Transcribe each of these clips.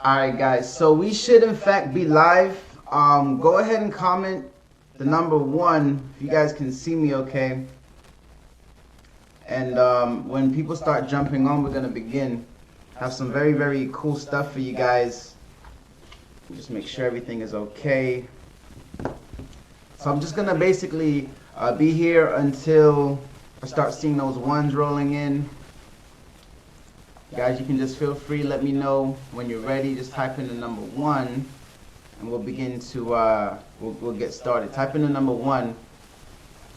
Alright guys, so we should in fact be live. Go ahead and comment the number 1 if you guys can see me okay. And when people start jumping on, we're going to begin. Have some very, very cool stuff for you guys. Just make sure everything is okay. So I'm just going to basically be here until I start seeing those ones rolling in. Guys, you can just feel free, let me know when you're ready. Just type in the number 1 and we'll begin to, we'll get started. Type in the number 1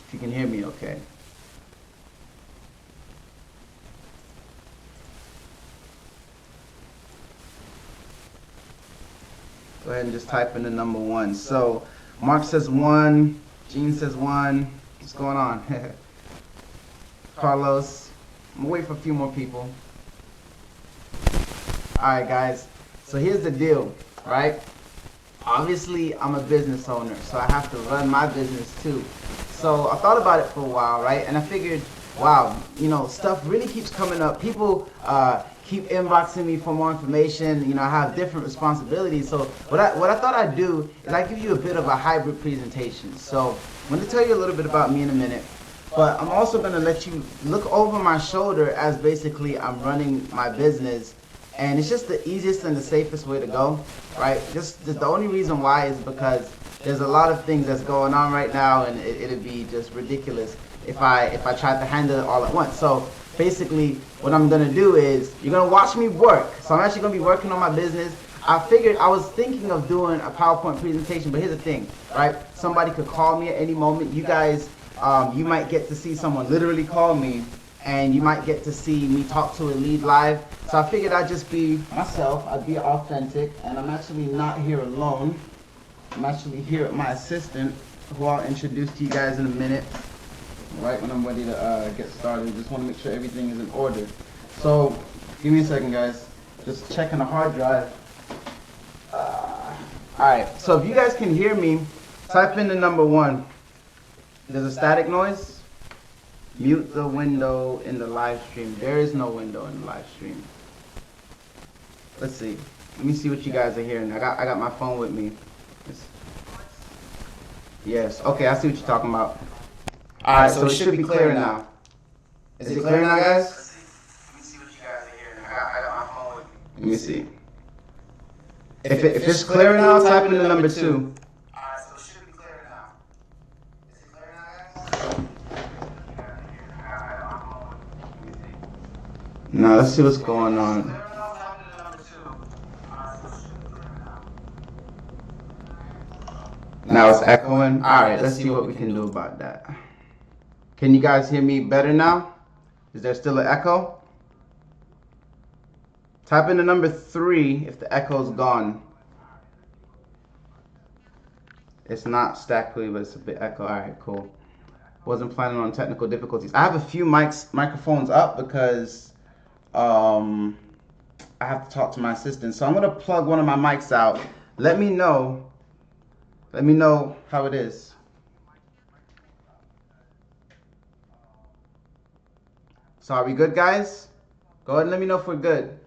if you can hear me okay. Go ahead and just type in the number 1. So, Mark says 1, Gene says 1. What's going on? Carlos, I'm gonna wait for a few more people. Alright guys, so here's the deal, right? Obviously, I'm a business owner, so I have to run my business too. So I thought about it for a while, right? And I figured, wow, you know, stuff really keeps coming up. People keep inboxing me for more information. You know, I have different responsibilities. So what I thought I'd do is I give you a bit of a hybrid presentation. So I'm going to tell you a little bit about me in a minute. But I'm also going to let you look over my shoulder as basically I'm running my business. And it's just the easiest and the safest way to go, right? Just the only reason why is because there's a lot of things that's going on right now, and it'd be just ridiculous if I tried to handle it all at once. So basically, what I'm gonna do is you're gonna watch me work. So I'm actually gonna be working on my business. I was thinking of doing a PowerPoint presentation, but here's the thing, right? Somebody could call me at any moment. You guys, you might get to see someone literally call me, and you might get to see me talk to a lead live. So I figured I'd just be myself, I'd be authentic, and I'm actually not here alone. I'm actually here with my assistant, who I'll introduce to you guys in a minute, right when I'm ready to get started. Just want to make sure everything is in order. So, give me a second guys, just checking the hard drive. Alright, so if you guys can hear me, type in the number 1. There's a static noise. Mute the window in the live stream. There is no window in the live stream. Let's see. Let me see what you guys are hearing. I got my phone with me. Yes. Okay, I see what you're talking about. Alright, so it should be clear now. Is it clear now, guys? Let me see what you guys are hearing. I got my phone with me. Let me see. If it's clear now, type in the number 2. Now let's see what's going on. Now it's echoing. Alright, let's see what we can do about that. Can you guys hear me better now? Is there still an echo? Type in the number 3 if the echo's gone. It's not stackly, but it's a bit echo. Alright, cool. Wasn't planning on technical difficulties. I have a few microphones up because I have to talk to my assistant. So I'm going to plug one of my mics out. Let me know how it is. So are we good, guys? Go ahead and let me know if we're good.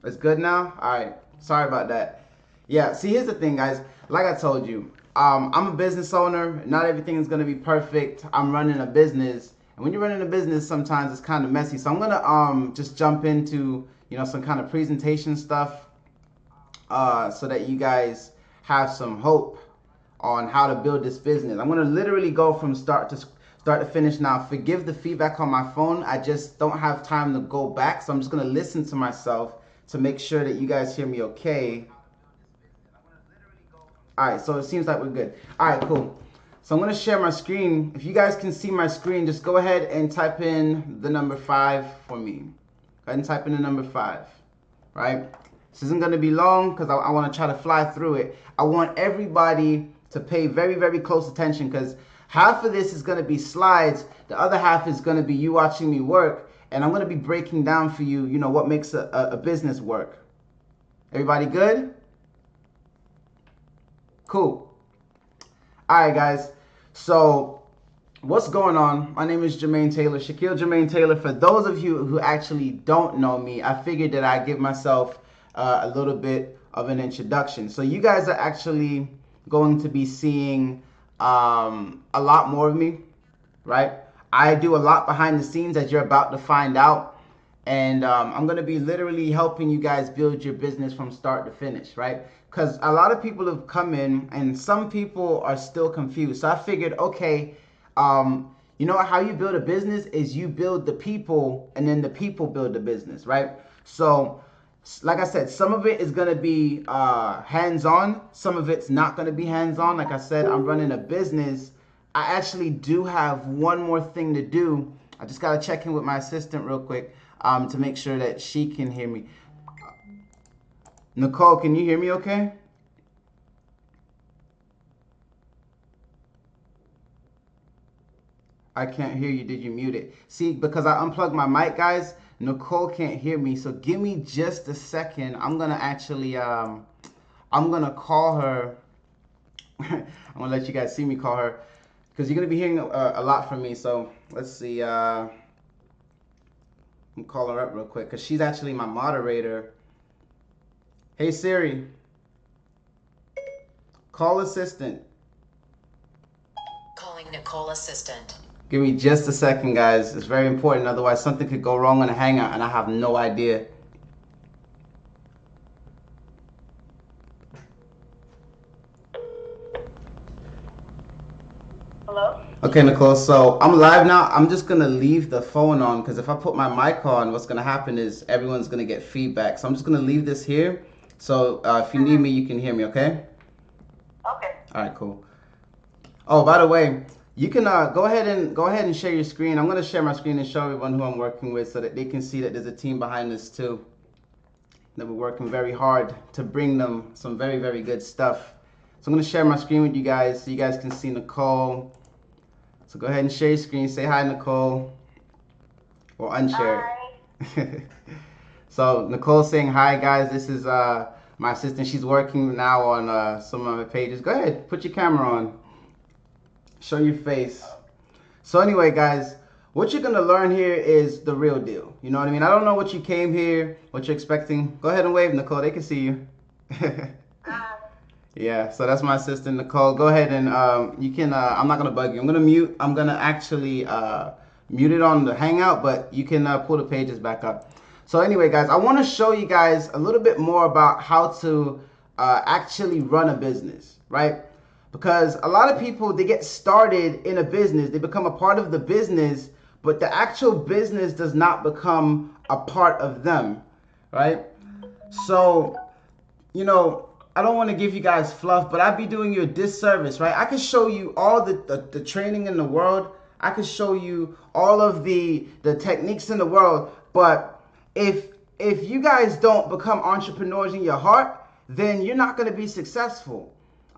It's good now? Alright. Sorry about that. Yeah, see, here's the thing, guys. Like I told you, I'm a business owner. Not everything is going to be perfect. I'm running a business. And when you're running a business, sometimes it's kind of messy. So I'm going to just jump into, you know, some kind of presentation stuff so that you guys have some hope on how to build this business. I'm going to literally go from start to finish now. Forgive the feedback on my phone. I just don't have time to go back. So I'm just going to listen to myself to make sure that you guys hear me okay. Alright, so it seems like we're good. Alright, cool. So I'm going to share my screen. If you guys can see my screen, just go ahead and type in the number 5 for me. Go ahead and type in the number 5. Right? This isn't going to be long because I want to try to fly through it. I want everybody to pay very, very close attention because half of this is going to be slides. The other half is going to be you watching me work. And I'm going to be breaking down for you, you know, what makes a business work. Everybody good? Cool. Alright guys, so What's going on? My name is Jermaine Taylor, Shaquille Jermaine Taylor. For those of you who actually don't know me, I figured that I'd give myself a little bit of an introduction. So you guys are actually going to be seeing a lot more of me, right? I do a lot behind the scenes, as you're about to find out. And I'm going to be literally helping you guys build your business from start to finish, right? Because a lot of people have come in and some people are still confused. So I figured, okay, you know how you build a business is you build the people and then the people build the business, right? So like I said, some of it is going to be hands-on. Some of it's not going to be hands-on. Like I said, I'm running a business. I actually do have one more thing to do. I just got to check in with my assistant real quick to make sure that she can hear me. Nicole, can you hear me okay? I can't hear you. Did you mute it? See, because I unplugged my mic, guys, Nicole can't hear me. So give me just a second. I'm going to actually, I'm going to call her. I'm going to let you guys see me call her because you're going to be hearing a lot from me. So let's see. I'm call her up real quick because she's actually my moderator. Hey, Siri. Call assistant. Calling Nicole assistant. Give me just a second, guys. It's very important. Otherwise, something could go wrong on a hangout, and I have no idea. Hello? Okay, Nicole. So I'm live now. I'm just going to leave the phone on because if I put my mic on, what's going to happen is everyone's going to get feedback. So I'm just going to leave this here. So if you need me, you can hear me, okay? Okay. All right, cool. Oh, by the way, you can go ahead and share your screen. I'm going to share my screen and show everyone who I'm working with so that they can see that there's a team behind this too. That we're working very hard to bring them some very, very good stuff. So I'm going to share my screen with you guys so you guys can see Nicole. So go ahead and share your screen. Say hi, Nicole. Or unshare it. So Nicole's saying hi, guys. This is my assistant. She's working now on some of my pages. Go ahead, put your camera on. Show your face. So anyway, guys, what you're going to learn here is the real deal. You know what I mean? I don't know what you came here, what you're expecting. Go ahead and wave, Nicole. They can see you. Yeah, so that's my assistant, Nicole. Go ahead and you can, I'm not going to bug you. I'm going to mute. I'm going to actually mute it on the Hangout, but you can pull the pages back up. So anyway, guys, I want to show you guys a little bit more about how to actually run a business, right? Because a lot of people, they get started in a business, they become a part of the business, but the actual business does not become a part of them, right? So, you know, I don't want to give you guys fluff, but I'd be doing you a disservice, right? I could show you all the training in the world. I could show you all of the techniques in the world, but if you guys don't become entrepreneurs in your heart, then you're not going to be successful.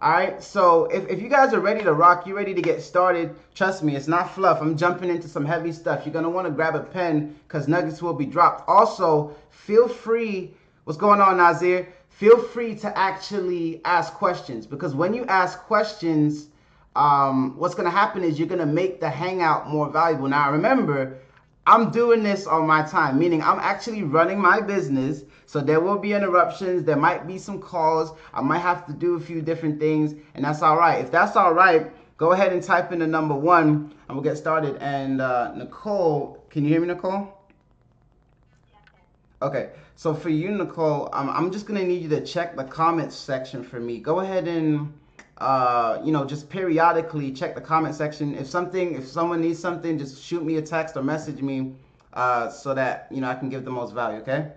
All right, so if you guys are ready to rock, you're ready to get started, trust me, it's not fluff. I'm jumping into some heavy stuff. You're going to want to grab a pen because nuggets will be dropped. Also, feel free, what's going on, Nazir? Feel free to actually ask questions because when you ask questions, what's going to happen is you're going to make the Hangout more valuable. Now, remember, I'm doing this on my time, meaning I'm actually running my business. So there will be interruptions. There might be some calls. I might have to do a few different things, and that's all right. If that's all right, go ahead and type in the number 1, and we'll get started. And Nicole, can you hear me, Nicole? Okay, so for you, Nicole, I'm just going to need you to check the comments section for me. Go ahead and, you know, just periodically check the comment section. If someone needs something, just shoot me a text or message me so that, you know, I can give the most value, okay?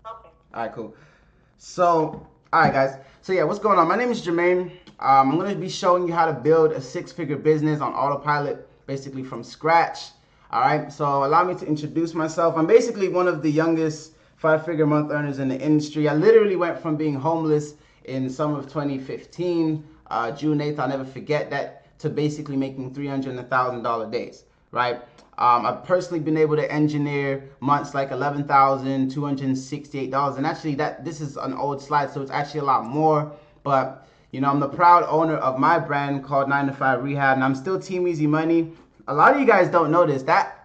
Okay. All right, cool. So, all right, guys. So, yeah, what's going on? My name is Jermaine. I'm going to be showing you how to build a 6-figure business on autopilot, basically from scratch. All right, so allow me to introduce myself. I'm basically one of the youngest 5-figure month earners in the industry. I literally went from being homeless in summer of 2015, June 8th, I'll never forget that, to basically making $300 and $1,000 days, right? I've personally been able to engineer months like $11,268, and actually this is an old slide, so it's actually a lot more. But You know, I'm the proud owner of my brand called 9 to 5 Rehab, and I'm still Team Easy Money. A lot of you guys don't know this. That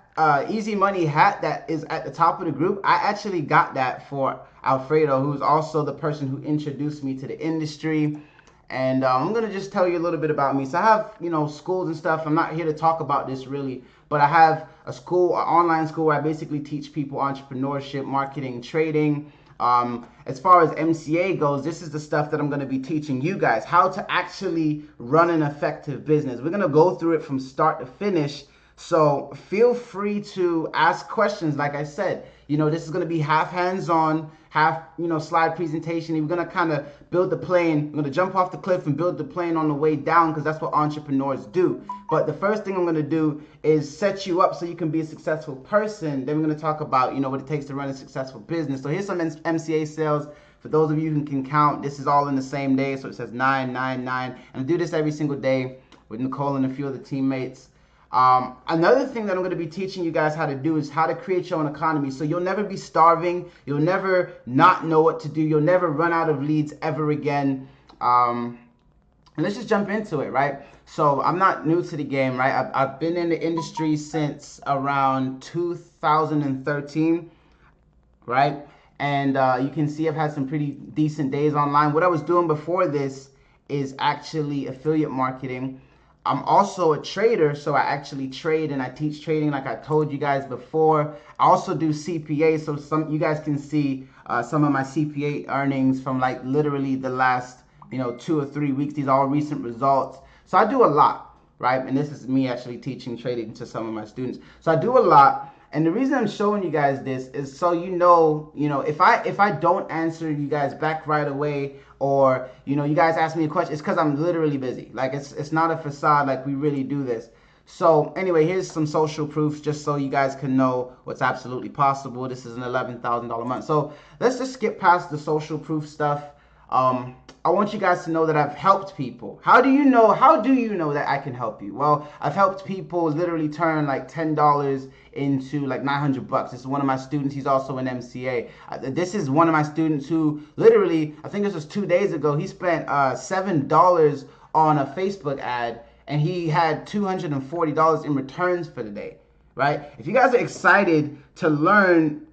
Easy Money hat that is at the top of the group, I actually got that for Alfredo, who's also the person who introduced me to the industry. And I'm going to just tell you a little bit about me. So I have, you know, schools and stuff. I'm not here to talk about this really, but I have a school, an online school where I basically teach people entrepreneurship, marketing, trading. As far as MCA goes, this is the stuff that I'm going to be teaching you guys, how to actually run an effective business. We're going to go through it from start to finish. So feel free to ask questions. Like I said, you know, this is going to be half hands-on, half, you know, slide presentation. We're going to kind of build the plane. We're going to jump off the cliff and build the plane on the way down, because that's what entrepreneurs do. But the first thing I'm going to do is set you up so you can be a successful person. Then we're going to talk about, you know, what it takes to run a successful business. So here's some MCA sales. For those of you who can count, this is all in the same day. So it says 999. And I do this every single day with Nicole and a few other teammates. Another thing that I'm going to be teaching you guys how to do is how to create your own economy. So you'll never be starving. You'll never not know what to do. You'll never run out of leads ever again. And let's just jump into it, right? So I'm not new to the game, right? I've been in the industry since around 2013, right? And you can see I've had some pretty decent days online. What I was doing before this is actually affiliate marketing. I'm also a trader, so I actually trade and I teach trading like I told you guys before. I also do CPA, so some you guys can see some of my CPA earnings from like literally the last, you know, 2 or 3 weeks. These are all recent results. So I do a lot, right? And this is me actually teaching trading to some of my students. So I do a lot. And the reason I'm showing you guys this is so you know, if I don't answer you guys back right away, or, you know, you guys ask me a question, it's because I'm literally busy. Like, it's not a facade, like we really do this. So anyway, here's some social proofs just so you guys can know what's absolutely possible. This is an $11,000 month. So let's just skip past the social proof stuff. I want you guys to know that I've helped people. How do you know that I can help you? Well, I've helped people literally turn like $10 into like $900. This is one of my students. He's also an MCA. This is one of my students who literally, I think this was 2 days ago, he spent $7 on a Facebook ad and he had $240 in returns for the day, right? If you guys are excited to learn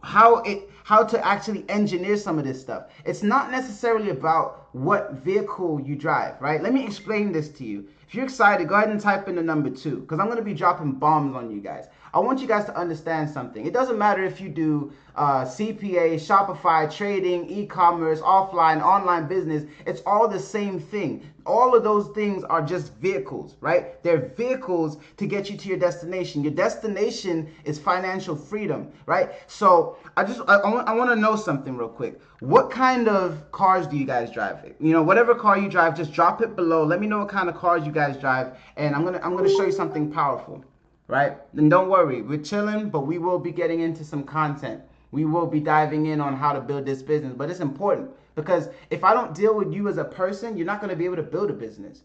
how to actually engineer some of this stuff, it's not necessarily about what vehicle you drive, right? Let me explain this to you. If you're excited, go ahead and type in the number 2, because I'm going to be dropping bombs on you guys. I want you guys to understand something. It doesn't matter if you do CPA, Shopify, trading, e-commerce, offline, online business. It's all the same thing. All of those things are just vehicles, right? They're vehicles to get you to your destination. Your destination is financial freedom, right? So I want to know something real quick. What kind of cars do you guys drive? You know, whatever car you drive, just drop it below. Let me know what kind of cars you guys drive, and I'm gonna show you something powerful, right? And don't worry, we're chilling, but we will be getting into some content. We will be diving in on how to build this business, but it's important because if I don't deal with you as a person, you're not going to be able to build a business,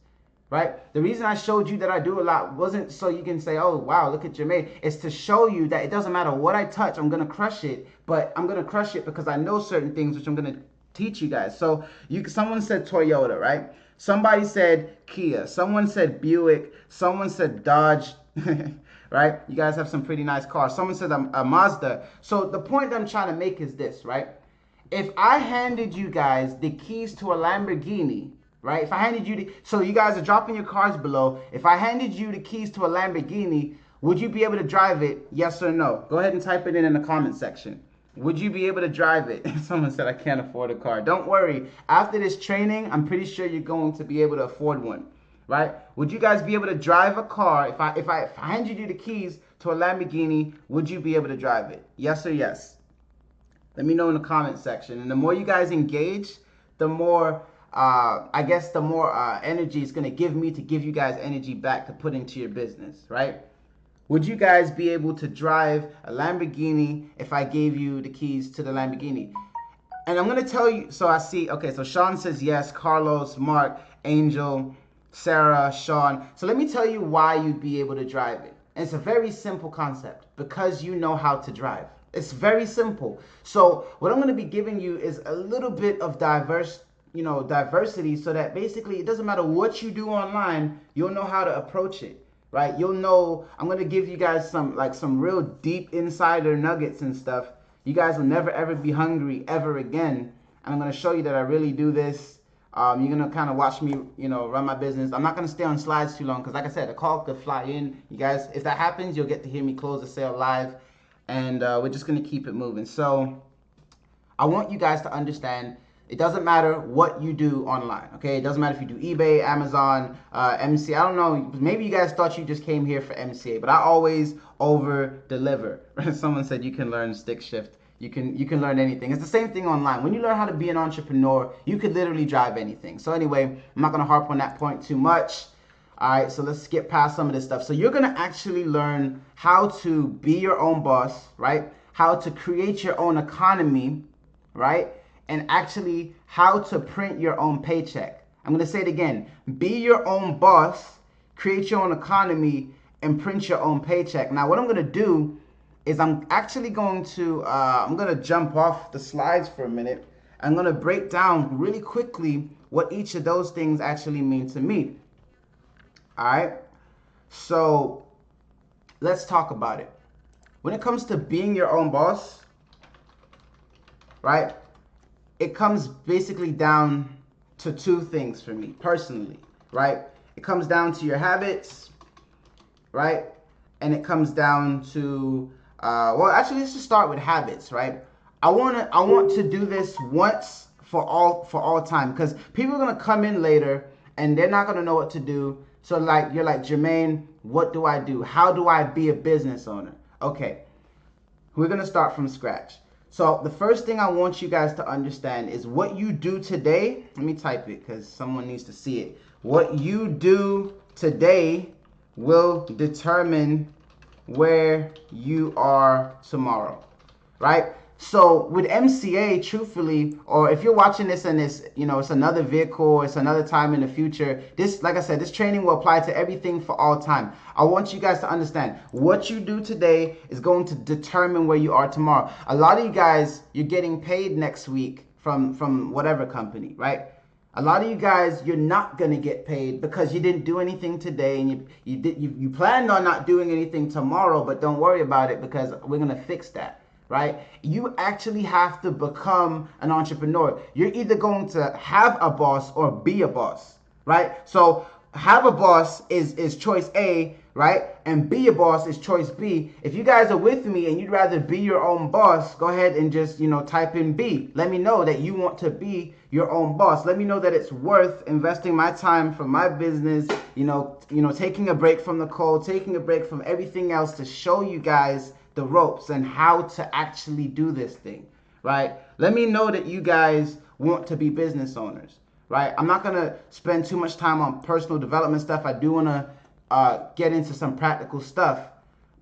right? The reason I showed you that I do a lot wasn't so you can say, oh, wow, look at Jermaine. It's to show you that it doesn't matter what I touch, I'm going to crush it, but I'm going to crush it because I know certain things which I'm going to teach you guys. So someone said Toyota, right? Somebody said Kia. Someone said Buick. Someone said Dodge. Right? You guys have some pretty nice cars. Someone said a Mazda. So the point that I'm trying to make is this, right? If I handed you guys the keys to a Lamborghini, right? If I handed you so you guys are dropping your cars below. If I handed you the keys to a Lamborghini, would you be able to drive it? Yes or no? Go ahead and type it in the comment section. Would you be able to drive it? Someone said I can't afford a car. Don't worry. After this training, I'm pretty sure you're going to be able to afford one. Right? Would you guys be able to drive a car? If I handed you the keys to a Lamborghini, would you be able to drive it? Yes or yes? Let me know in the comment section. And the more you guys engage, the more, the more energy it's going to give me to give you guys energy back to put into your business, right? Would you guys be able to drive a Lamborghini if I gave you the keys to the Lamborghini? And I'm going to tell you, so I see, okay, so Sean says yes, Carlos, Mark, Angel, Sarah, Sean. So let me tell you why you'd be able to drive it. And it's a very simple concept, because you know how to drive. It's very simple. So what I'm going to be giving you is a little bit of diverse diversity, so that basically it doesn't matter what you do online, you'll know how to approach it, right? You'll know. I'm gonna give you guys some real deep insider nuggets and stuff. You guys will never ever be hungry ever again. And I'm gonna show you that I really do this. You're gonna kind of watch me, run my business. I'm not gonna stay on slides too long because, like I said, the call could fly in. You guys, if that happens, you'll get to hear me close the sale live, and we're just gonna keep it moving. So I want you guys to understand. It doesn't matter what you do online, okay? It doesn't matter if you do eBay, Amazon, MCA. I don't know. Maybe you guys thought you just came here for MCA, but I always over deliver. Someone said you can learn stick shift. You can learn anything. It's the same thing online. When you learn how to be an entrepreneur, you could literally drive anything. So anyway, I'm not gonna harp on that point too much. All right, so let's skip past some of this stuff. So you're gonna actually learn how to be your own boss, right? How to create your own economy, right? And actually how to print your own paycheck. I'm going to say it again. Be your own boss, create your own economy, and print your own paycheck. Now, what I'm going to do is I'm actually going to, I'm going to jump off the slides for a minute. I'm going to break down really quickly what each of those things actually mean to me. All right? So let's talk about it. When it comes to being your own boss, right? It comes basically down to two things for me personally, right? It comes down to your habits, right? And it comes down to, well, actually, let's just start with habits, right? I want to do this once for all time, because people are gonna come in later and they're not gonna know what to do. So you're like, Jermaine, what do I do? How do I be a business owner? Okay, we're gonna start from scratch. So the first thing I want you guys to understand is what you do today. Let me type it because someone needs to see it. What you do today will determine where you are tomorrow, right? So with MCA, truthfully, or if you're watching this and it's, it's another vehicle, it's another time in the future, this, like I said, this training will apply to everything for all time. I want you guys to understand what you do today is going to determine where you are tomorrow. A lot of you guys, you're getting paid next week from whatever company, right? A lot of you guys, you're not gonna get paid because you didn't do anything today, and you planned on not doing anything tomorrow. But don't worry about it because we're gonna fix that, right? You actually have to become an entrepreneur. You're either going to have a boss or be a boss, right? So have a boss is choice A, right? And be a boss is choice B. If you guys are with me and you'd rather be your own boss, go ahead and just, type in B. Let me know that you want to be your own boss. Let me know that it's worth investing my time from my business, taking a break from the code, taking a break from everything else to show you guys the ropes and how to actually do this thing, right? Let me know that you guys want to be business owners, right? I'm not gonna spend too much time on personal development stuff. I do wanna get into some practical stuff,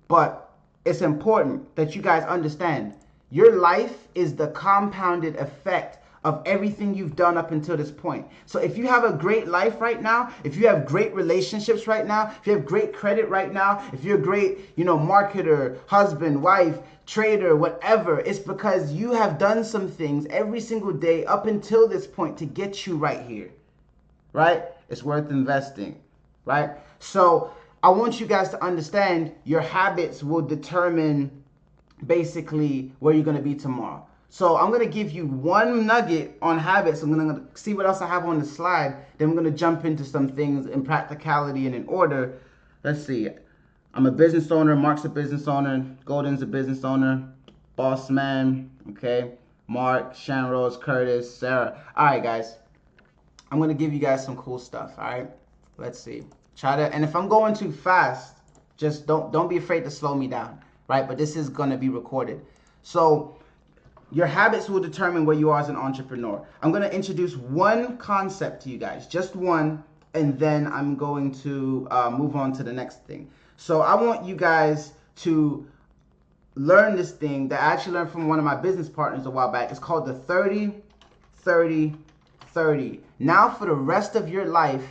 but it's important that you guys understand your life is the compounded effect of everything you've done up until this point. So if you have a great life right now, if you have great relationships right now, if you have great credit right now, if you're a great, marketer, husband, wife, trader, whatever, it's because you have done some things every single day up until this point to get you right here, right? It's worth investing, right? So I want you guys to understand your habits will determine basically where you're going to be tomorrow. So I'm going to give you one nugget on habits. I'm going to see what else I have on the slide. Then I'm going to jump into some things in practicality and in order. Let's see. I'm a business owner. Mark's a business owner. Golden's a business owner. Boss Man. Okay. Mark, Sharon Rose, Curtis, Sarah. All right, guys. I'm going to give you guys some cool stuff. All right. Let's see. And if I'm going too fast, just don't be afraid to slow me down. Right. But this is going to be recorded. So your habits will determine where you are as an entrepreneur. I'm going to introduce one concept to you guys, just one, and then I'm going to move on to the next thing. So I want you guys to learn this thing that I actually learned from one of my business partners a while back. It's called the 30-30-30. Now for the rest of your life,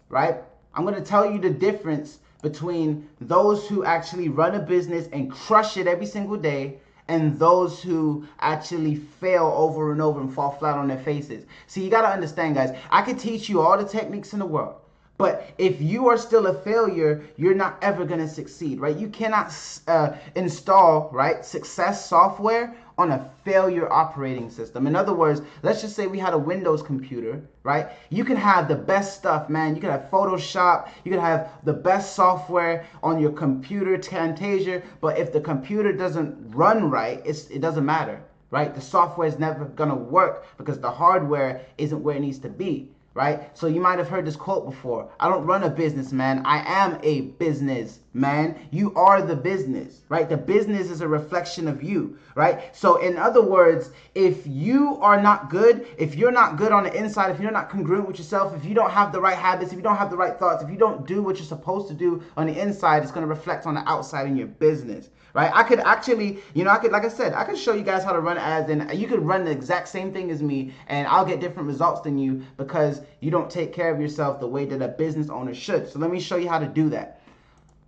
right, I'm going to tell you the difference between those who actually run a business and crush it every single day and those who actually fail over and over and fall flat on their faces. See, you got to understand, guys, I could teach you all the techniques in the world, but if you are still a failure, you're not ever going to succeed, right? You cannot install, right, success software on a failure operating system. In other words, let's just say we had a Windows computer, right? You can have the best stuff, man. You can have Photoshop. You can have the best software on your computer, Camtasia. But if the computer doesn't run right, it doesn't matter, right? The software is never going to work because the hardware isn't where it needs to be. Right? So you might have heard this quote before. I don't run a business, man. I am a business, man. You are the business, right? The business is a reflection of you, right? So in other words, if you are not good, if you're not good on the inside, if you're not congruent with yourself, if you don't have the right habits, if you don't have the right thoughts, if you don't do what you're supposed to do on the inside, it's going to reflect on the outside in your business. Right? I could actually, like I said, I could show you guys how to run ads, and you could run the exact same thing as me, and I'll get different results than you because you don't take care of yourself the way that a business owner should. So let me show you how to do that.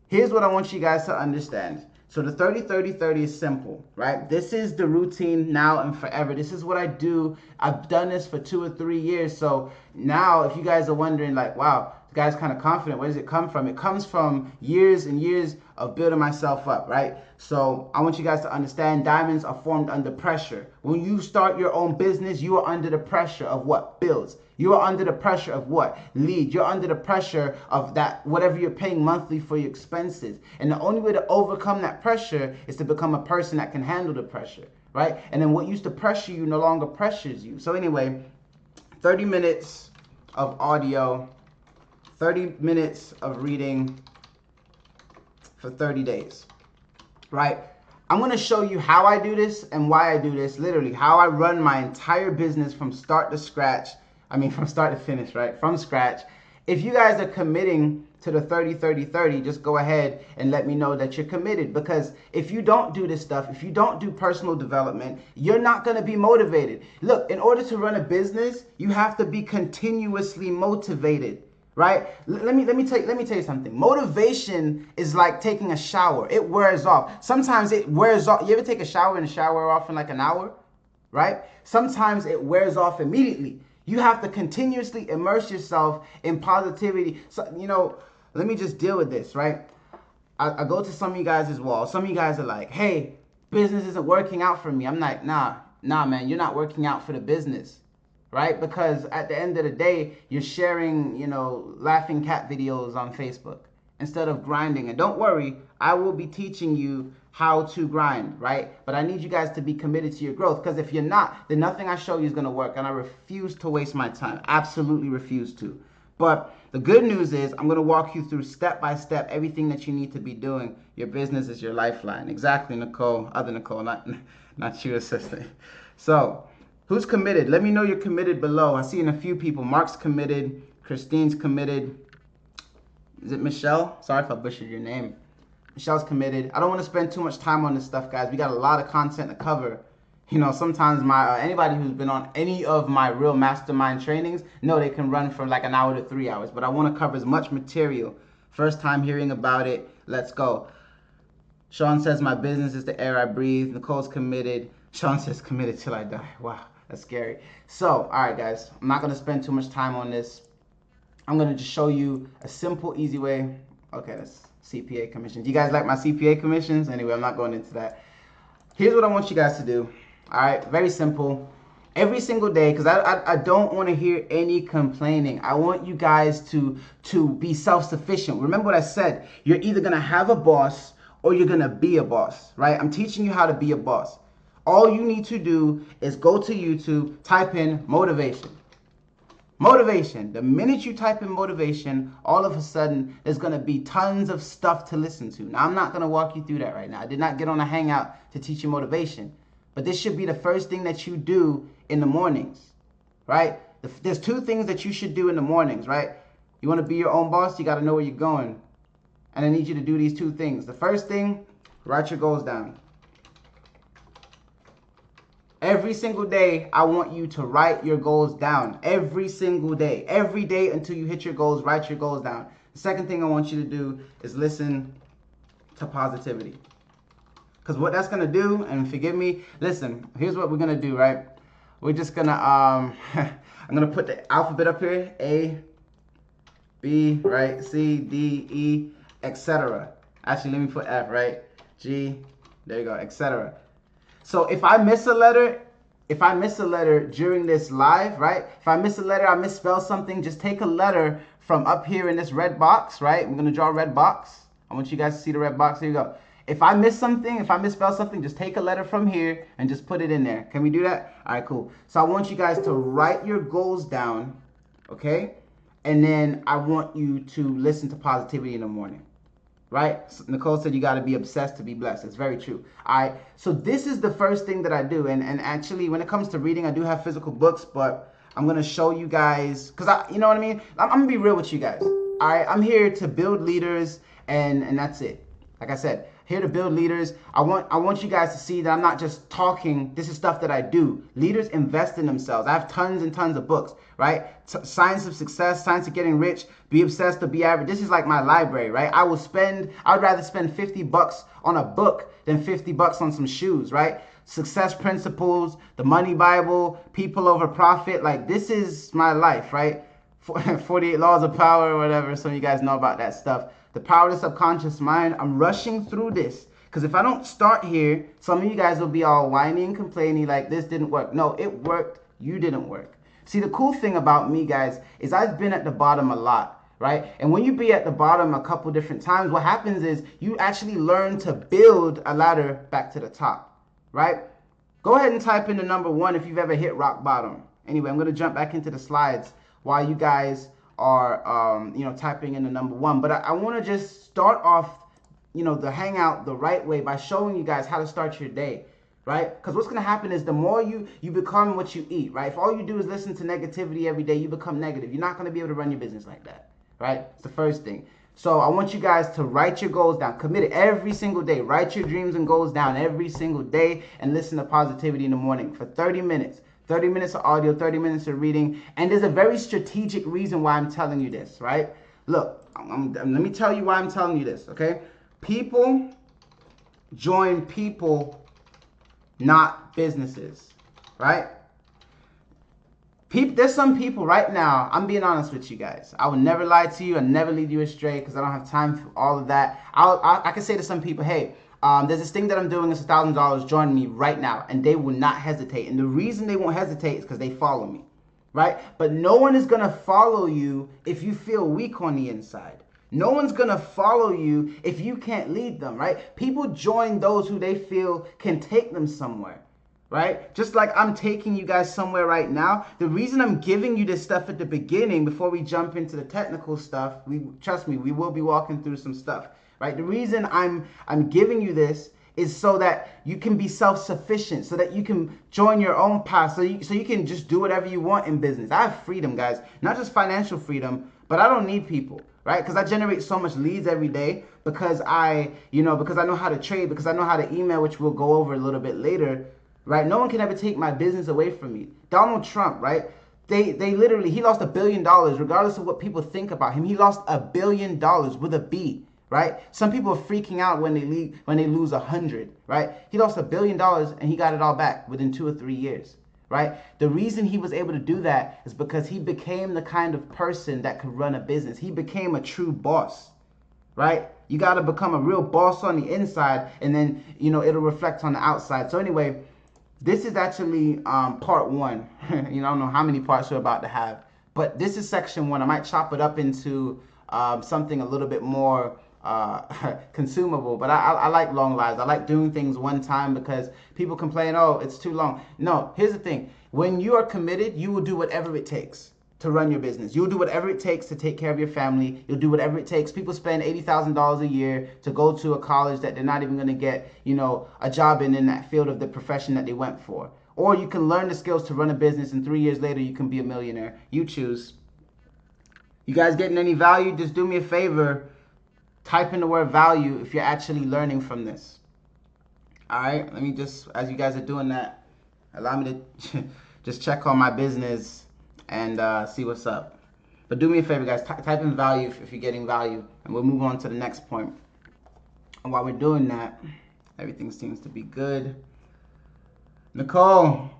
Here's what I want you guys to understand. So the 30-30-30 is simple, right? This is the routine now and forever. This is what I do. I've done this for 2 or 3 years. So now if you guys are wondering like, wow, this guy's kind of confident, where does it come from? It comes from years and years of building myself up, right? So I want you guys to understand diamonds are formed under pressure. When you start your own business, you are under the pressure of what? Bills. You are under the pressure of what? Lead. You're under the pressure of that, whatever you're paying monthly for your expenses. And the only way to overcome that pressure is to become a person that can handle the pressure, right? And then what used to pressure you no longer pressures you. So anyway, 30 minutes of audio, 30 minutes of reading for 30 days, right? I'm going to show you how I do this and why I do this, literally how I run my entire business from start to scratch. From start to finish, right? From scratch. If you guys are committing to the 30-30-30, just go ahead and let me know that you're committed. Because if you don't do this stuff, if you don't do personal development, you're not going to be motivated. Look, in order to run a business, you have to be continuously motivated, right? Let me tell you something. Motivation is like taking a shower. It wears off. Sometimes it wears off. You ever take a shower and the shower off in like an hour, right? Sometimes it wears off immediately. You have to continuously immerse yourself in positivity. So, let me just deal with this, right? I go to some of you guys' walls. Some of you guys are like, hey, business isn't working out for me. I'm like, nah, man, you're not working out for the business, right? Because at the end of the day, you're sharing, laughing cat videos on Facebook instead of grinding. And don't worry, I will be teaching you how to grind, right? But I need you guys to be committed to your growth, because if you're not, then nothing I show you is going to work, and I refuse to waste my time. Absolutely refuse to. But the good news is I'm going to walk you through step by step everything that you need to be doing. Your business is your lifeline. Exactly, Nicole. Other Nicole, not you, assistant. So who's committed? Let me know you're committed below. I see in a few people. Mark's committed. Christine's committed. Is it Michelle? Sorry if I butchered your name. Michelle's committed. I don't want to spend too much time on this stuff, guys. We got a lot of content to cover. Sometimes anybody who's been on any of my real mastermind trainings know they can run from like an hour to 3 hours. But I want to cover as much material. First time hearing about it. Let's go. Sean says my business is the air I breathe. Nicole's committed. Sean says committed till I die. Wow, that's scary. So, all right, guys. I'm not going to spend too much time on this. I'm going to just show you a simple, easy way. Okay, that's CPA commission. Do you guys like my CPA commissions? Anyway, I'm not going into that. Here's what I want you guys to do. All right, very simple. Every single day, because I don't want to hear any complaining. I want you guys to be self-sufficient. Remember what I said. You're either going to have a boss or you're going to be a boss, right? I'm teaching you how to be a boss. All you need to do is go to YouTube, type in motivation. Motivation. The minute you type in motivation, all of a sudden, there's going to be tons of stuff to listen to. Now, I'm not going to walk you through that right now. I did not get on a hangout to teach you motivation. But this should be the first thing that you do in the mornings, right? There's 2 things that you should do in the mornings, right? You want to be your own boss, you got to know where you're going. And I need you to do these 2 things. The first thing, write your goals down. Every single day, I want you to write your goals down. Every single day. Every day until you hit your goals, write your goals down. The second thing I want you to do is listen to positivity. Because what that's going to do, and forgive me, listen, here's what we're going to do, right? We're just going to, I'm going to put the alphabet up here, A, B, right, C, D, E, etc. Actually, let me put F, right? G, there you go, etc. So if I miss a letter, during this live, right? If I miss a letter, I misspell something, just take a letter from up here in this red box, right? I'm gonna draw a red box. I want you guys to see the red box. Here you go. If I miss something, if I misspell something, just take a letter from here and just put it in there. Can we do that? All right, cool. So I want you guys to write your goals down, okay? And then I want you to listen to positivity in the morning. Right? Nicole said you got to be obsessed to be blessed. It's very true. All right. So this is the first thing that I do. And actually, when it comes to reading, I do have physical books, but I'm going to show you guys, because you know what I mean? I'm going to be real with you guys. All right. I'm here to build leaders, and that's it. Like I said, here to build leaders. I want you guys to see that I'm not just talking. This is stuff that I do. Leaders invest in themselves. I have tons and tons of books, right? Science of Success, Science of Getting Rich, Be Obsessed or Be Average. This is like my library, right? I would rather spend $50 on a book than $50 on some shoes, right? Success Principles, the Money Bible, People Over Profit. Like, this is my life, right? 48 Laws of Power or whatever. Some of you guys know about that stuff. The Power of the Subconscious Mind. I'm rushing through this because if I don't start here, some of you guys will be all whiny and complaining like this didn't work. No, it worked. You didn't work. See, the cool thing about me, guys, is I've been at the bottom a lot, right? And when you be at the bottom a couple different times, what happens is you actually learn to build a ladder back to the top, right? Go ahead and type in the number 1 if you've ever hit rock bottom. Anyway, I'm going to jump back into the slides while you guys are typing in the number 1. But I want to just start off the hangout the right way by showing you guys how to start your day, right? Because what's going to happen is the more you become what you eat, right? If all you do is listen to negativity every day, you become negative. You're not going to be able to run your business like that, right? It's the first thing. So I want you guys to write your goals down. Commit it every single day. Write your dreams and goals down every single day and listen to positivity in the morning for 30 minutes. 30 minutes of audio, 30 minutes of reading. And there's a very strategic reason why I'm telling you this, right? Look, let me tell you why I'm telling you this, okay? People join people, not businesses, right? There's some people right now, I'm being honest with you guys. I would never lie to you and never lead you astray because I don't have time for all of that. I can say to some people, hey, there's this thing that I'm doing, it's $1,000, join me right now. And they will not hesitate. And the reason they won't hesitate is because they follow me, right? But no one is going to follow you if you feel weak on the inside. No one's going to follow you if you can't lead them, right? People join those who they feel can take them somewhere, right? Just like I'm taking you guys somewhere right now. The reason I'm giving you this stuff at the beginning before we jump into the technical stuff, trust me, we will be walking through some stuff. Right? The reason I'm giving you this is so that you can be self-sufficient, so that you can join your own path, so you can just do whatever you want in business. I have freedom, guys, not just financial freedom, but I don't need people, right? Because I generate so much leads every day because I know how to trade, because I know how to email, which we'll go over a little bit later, right? No one can ever take my business away from me. Donald Trump, right? They literally, he lost $1 billion, regardless of what people think about him. He lost $1 billion with a B. Right? Some people are freaking out when they lose 100, right? He lost $1 billion and he got it all back within 2 or 3 years, right? The reason he was able to do that is because he became the kind of person that could run a business. He became a true boss, right? You got to become a real boss on the inside, and then, it'll reflect on the outside. So anyway, this is actually part 1. I don't know how many parts we're about to have, but this is section 1. I might chop it up into something a little bit more consumable, but I like long lives. I like doing things one time because people complain, oh, it's too long. No, here's the thing. When you are committed, you will do whatever it takes to run your business. You'll do whatever it takes to take care of your family. You'll do whatever it takes. People spend $80,000 a year to go to a college that they're not even going to get, a job in that field of the profession that they went for. Or you can learn the skills to run a business, and 3 years later, you can be a millionaire. You choose. You guys getting any value? Just do me a favor. Type in the word value if you're actually learning from this. All right, let me just, as you guys are doing that, allow me to just check on my business and see what's up. But do me a favor, guys, type in value if you're getting value, and we'll move on to the next point. And while we're doing that, Everything seems to be good. Nicole,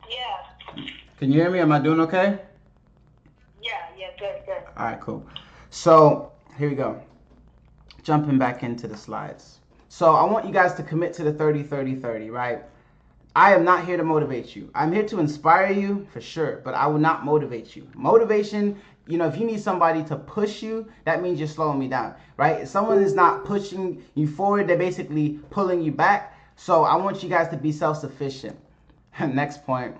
Yeah. can you hear me? Am I doing okay? Yeah. Good. All right, cool. So here we go. Jumping back into the slides. So I want you guys to commit to the 30-30-30, right? I am not here to motivate you. I'm here to inspire you for sure, but I will not motivate you. Motivation, if you need somebody to push you, that means you're slowing me down, right? If someone is not pushing you forward, they're basically pulling you back. So I want you guys to be self-sufficient. Next point.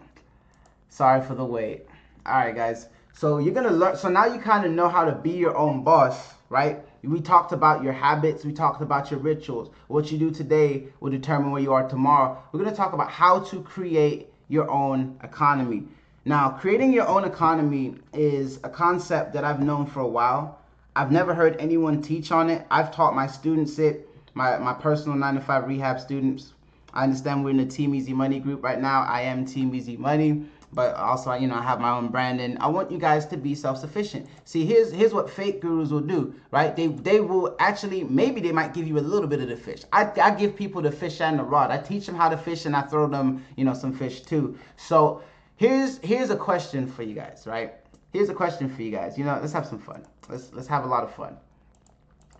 Sorry for the wait. All right, guys. So you're going to learn. So now you kind of know how to be your own boss, right? We talked about your habits. We talked about your rituals. What you do today will determine where you are tomorrow. We're going to talk about how to create your own economy. Now, creating your own economy is a concept that I've known for a while. I've never heard anyone teach on it. I've taught my students it, my personal 9-to-5 rehab students. I understand we're in the Team Easy Money group right now. I am Team Easy Money. But also, I have my own brand, and I want you guys to be self-sufficient. See, here's what fake gurus will do, right? They will actually, maybe they might give you a little bit of the fish. I give people the fish and the rod. I teach them how to fish, and I throw them, some fish too. So here's a question for you guys, right? Here's a question for you guys. Let's have some fun. Let's have a lot of fun,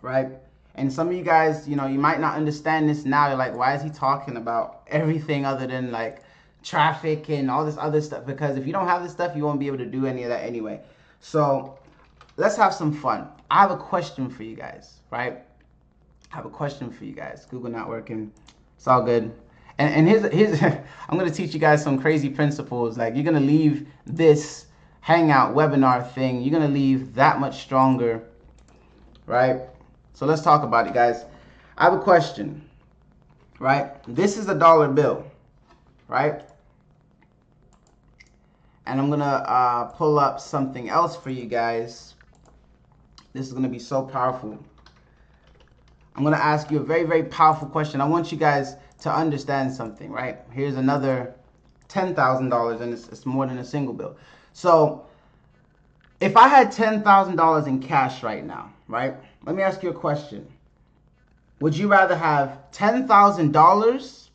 right? And some of you guys, you might not understand this now. You're like, why is he talking about everything other than like traffic and all this other stuff? Because if you don't have this stuff, you won't be able to do any of that anyway. So let's have some fun. I have a question for you guys, right? I have a question for you guys. Google not working. It's all good. And here's I'm gonna teach you guys some crazy principles. Like, you're gonna leave this hangout webinar thing, you're gonna leave that much stronger, right? So let's talk about it, guys. I have a question, right? This is a dollar bill, right? And I'm gonna pull up something else for you guys. This is gonna be so powerful. I'm gonna ask you a very, very powerful question. I want you guys to understand something, right? Here's another $10,000, and it's more than a single bill. So if I had $10,000 in cash right now, right? Let me ask you a question. Would you rather have $10,000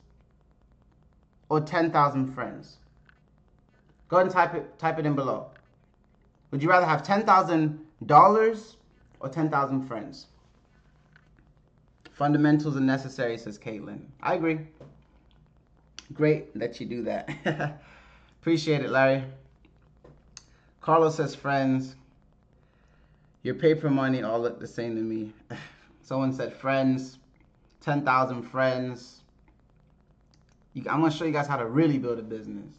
or 10,000 friends? Go ahead and type it in below. Would you rather have $10,000 or 10,000 friends? Fundamentals are necessary, says Caitlin. I agree. Great that you do that. Appreciate it, Larry. Carlos says friends. Your paper money all look the same to me. Someone said friends. 10,000 friends. I'm going to show you guys how to really build a business.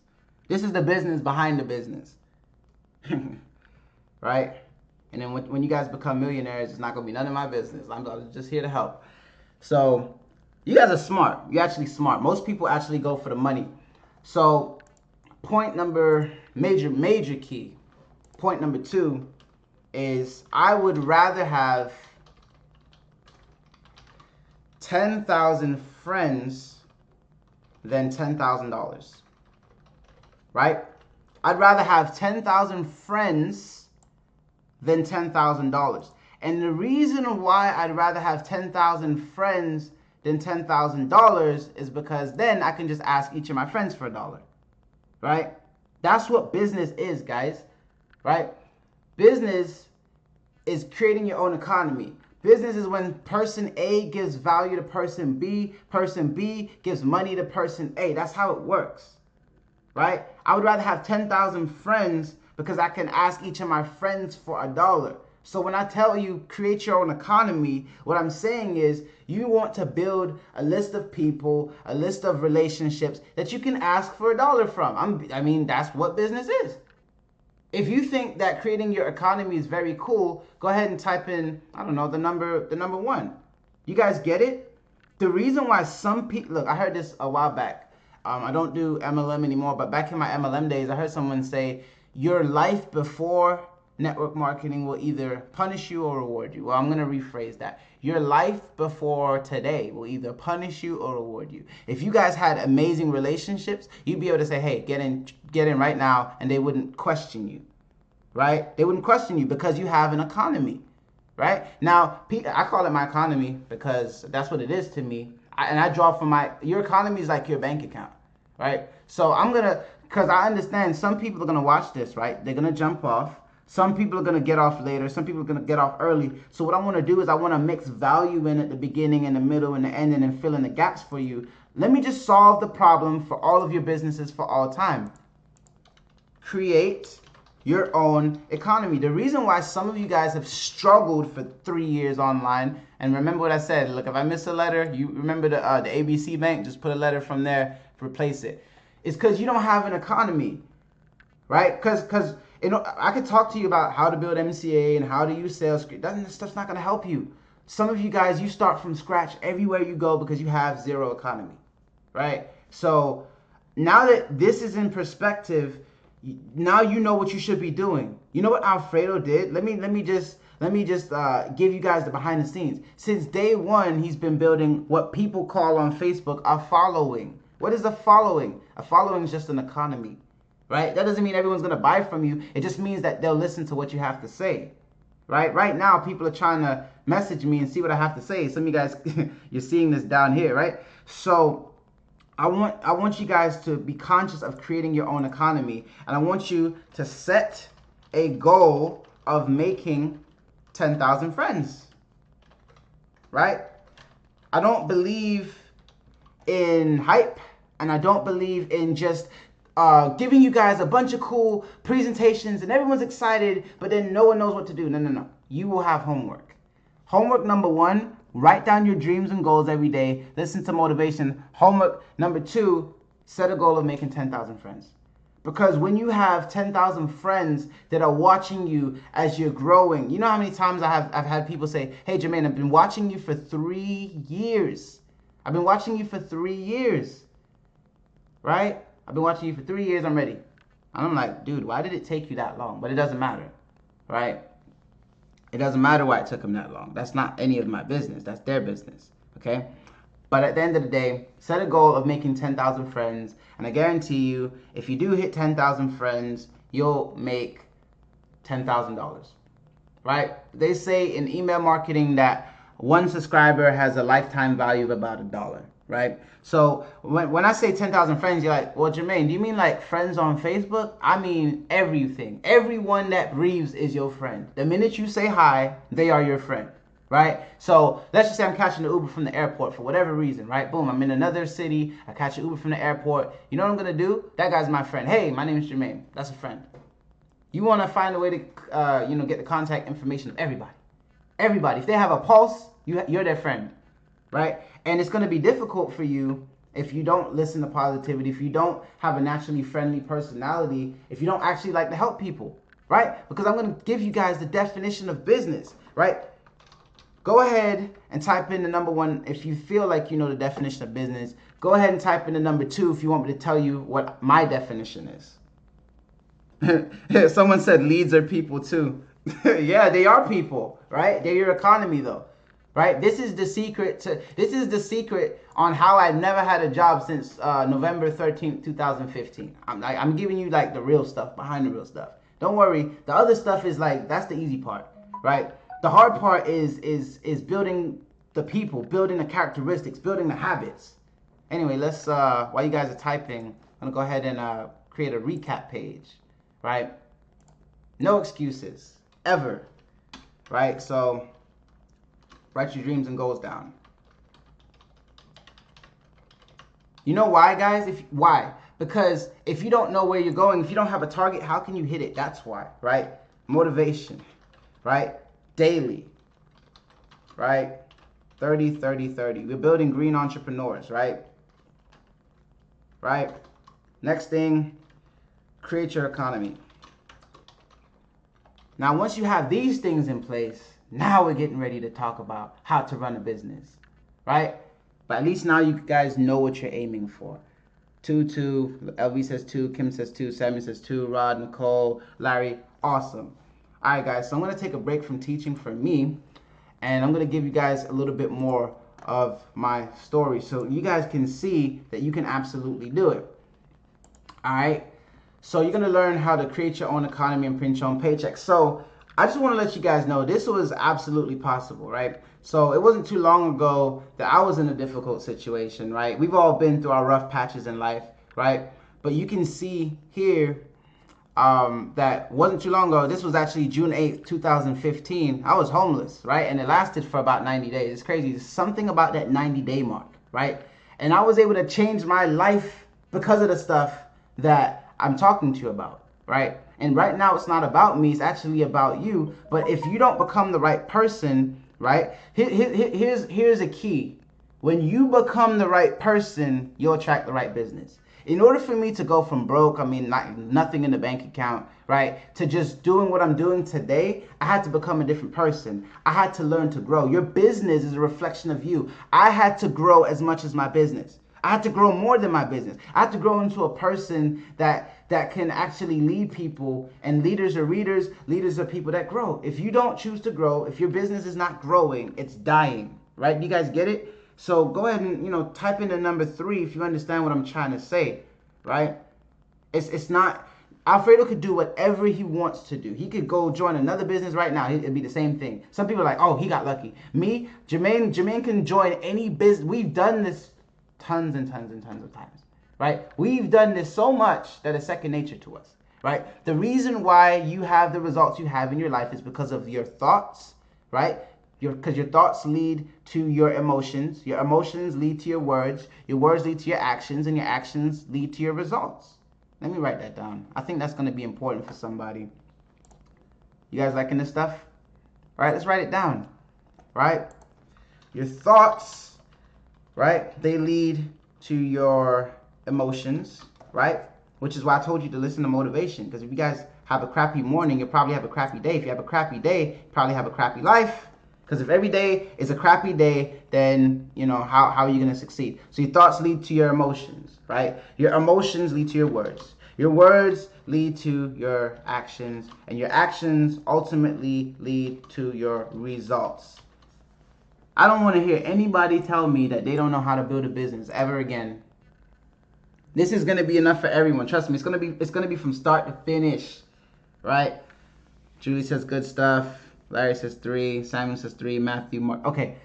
This is the business behind the business. Right? And then when you guys become millionaires, it's not going to be none of my business. I'm just here to help. So you guys are smart. You're actually smart. Most people actually go for the money. So major key. Point number 2 is I would rather have 10,000 friends than $10,000. Right? I'd rather have 10,000 friends than $10,000. And the reason why I'd rather have 10,000 friends than $10,000 is because then I can just ask each of my friends for $1. Right? That's what business is, guys. Right? Business is creating your own economy. Business is when person A gives value to person B gives money to person A. That's how it works. Right? I would rather have 10,000 friends because I can ask each of my friends for $1. So when I tell you create your own economy, what I'm saying is you want to build a list of people, a list of relationships that you can ask for $1 from. I mean, that's what business is. If you think that creating your economy is very cool, go ahead and type in, I don't know, the number 1. You guys get it? The reason why some people, look, I heard this a while back. I don't do MLM anymore, but back in my MLM days, I heard someone say, your life before network marketing will either punish you or reward you. Well, I'm going to rephrase that. Your life before today will either punish you or reward you. If you guys had amazing relationships, you'd be able to say, hey, get in right now, and they wouldn't question you, right? They wouldn't question you because you have an economy, right? Now, I call it my economy because that's what it is to me. And I draw from your economy is like your bank account, right? So because I understand some people are gonna watch this, right? They're gonna jump off. Some people are gonna get off later. Some people are gonna get off early. So what I want to do is I want to mix value in at the beginning, in the middle, and the end, and then fill in the gaps for you. Let me just solve the problem for all of your businesses for all time. Create your own economy. The reason why some of you guys have struggled for 3 years online, and remember what I said, look, if I miss a letter, you remember the ABC Bank, just put a letter from there, replace it. It's because you don't have an economy, right? Because I could talk to you about how to build MCA and how to use sales script. That stuff's not going to help you. Some of you guys, you start from scratch everywhere you go because you have zero economy, right? So now that this is in perspective, now you know what you should be doing. You know what Alfredo did? Let me just give you guys the behind the scenes. Since day one, he's been building what people call on Facebook a following. What is a following? A following is just an economy, right? That doesn't mean everyone's gonna buy from you. It just means that they'll listen to what you have to say, right? Right now, people are trying to message me and see what I have to say. Some of you guys, you're seeing this down here, right? So I want you guys to be conscious of creating your own economy, and I want you to set a goal of making 10,000 friends, right? I don't believe in hype, and I don't believe in just giving you guys a bunch of cool presentations and everyone's excited, but then no one knows what to do. No. You will have homework. Homework number 1, write down your dreams and goals every day. Listen to motivation. Homework number 2, set a goal of making 10,000 friends. Because when you have 10,000 friends that are watching you as you're growing, you know how many times I've had people say, hey, Jermaine, I've been watching you for 3 years. I've been watching you for 3 years, right? I've been watching you for 3 years, I'm ready. And I'm like, dude, why did it take you that long? But it doesn't matter, right? It doesn't matter why it took them that long. That's not any of my business. That's their business, okay? But at the end of the day, set a goal of making 10,000 friends. And I guarantee you, if you do hit 10,000 friends, you'll make $10,000, right? They say in email marketing that one subscriber has a lifetime value of about $1, right? So when I say 10,000 friends, you're like, well, Jermaine, do you mean like friends on Facebook? I mean everything. Everyone that breathes is your friend. The minute you say hi, they are your friend, right? So let's just say I'm catching the Uber from the airport for whatever reason, right? Boom, I'm in another city. I catch an Uber from the airport. You know what I'm going to do? That guy's my friend. Hey, my name is Jermaine. That's a friend. You want to find a way to, get the contact information of everybody. Everybody. If they have a pulse, you're their friend, right? And it's going to be difficult for you if you don't listen to positivity, if you don't have a naturally friendly personality, if you don't actually like to help people, right? Because I'm going to give you guys the definition of business, right? Go ahead and type in the number 1 if you feel like you know the definition of business. Go ahead and type in the number 2 if you want me to tell you what my definition is. Someone said leads are people too. Yeah, they are people, right? They're your economy though, right? This is the secret on how I've never had a job since November 13th, 2015. I'm giving you like the real stuff behind the real stuff. Don't worry. The other stuff is like, that's the easy part, right? The hard part is building the people, building the characteristics, building the habits. Anyway, let's while you guys are typing, I'm gonna go ahead and create a recap page, right? No excuses, ever, right? So write your dreams and goals down. You know why, guys? Why? Because if you don't know where you're going, if you don't have a target, how can you hit it? That's why, right? Motivation, right? Daily, right? 30, 30, 30. We're building green entrepreneurs, right? Right? Next thing, create your economy. Now, once you have these things in place, now we're getting ready to talk about how to run a business, right? But at least now you guys know what you're aiming for. 2, LV says 2, Kim says 2, Sammy says 2, Rod, Nicole, Larry, awesome. All right, guys, so I'm going to take a break from teaching for me, and I'm going to give you guys a little bit more of my story so you guys can see that you can absolutely do it. All right, so you're going to learn how to create your own economy and print your own paycheck. So I just want to let you guys know this was absolutely possible, right? So it wasn't too long ago that I was in a difficult situation, right? We've all been through our rough patches in life, right? But you can see here that wasn't too long ago. This was actually June 8th, 2015. I was homeless, right? And it lasted for about 90 days. It's crazy. There's something about that 90-day mark, right? And I was able to change my life because of the stuff that I'm talking to you about, right? And right now it's not about me, it's actually about you. But if you don't become the right person, right? Here's a key. When you become the right person, you'll attract the right business. In order for me to go from broke, I mean, nothing in the bank account, right, to just doing what I'm doing today, I had to become a different person. I had to learn to grow. Your business is a reflection of you. I had to grow as much as my business. I had to grow more than my business. I had to grow into a person that can actually lead people, and leaders are readers. Leaders are people that grow. If you don't choose to grow, if your business is not growing, it's dying, right? You guys get it? So go ahead and, type in the number 3 if you understand what I'm trying to say, right? It's not, Alfredo could do whatever he wants to do. He could go join another business right now. It'd be the same thing. Some people are like, oh, he got lucky. Me, Jermaine can join any business. We've done this tons and tons and tons of times, right? We've done this so much that it's second nature to us, right? The reason why you have the results you have in your life is because of your thoughts, right? Because your thoughts lead to your emotions lead to your words lead to your actions, and your actions lead to your results. Let me write that down. I think that's going to be important for somebody. You guys liking this stuff? All right, let's write it down, right? Your thoughts, right, they lead to your emotions, right? Which is why I told you to listen to motivation, because if you guys have a crappy morning, you'll probably have a crappy day. If you have a crappy day, you probably have a crappy life. Because if every day is a crappy day, then, how are you going to succeed? So your thoughts lead to your emotions, right? Your emotions lead to your words. Your words lead to your actions. And your actions ultimately lead to your results. I don't want to hear anybody tell me that they don't know how to build a business ever again. This is going to be enough for everyone. Trust me, it's going to be from start to finish, right? Julie says good stuff. Larry says 3. Simon says 3. Matthew, Mark. Okay,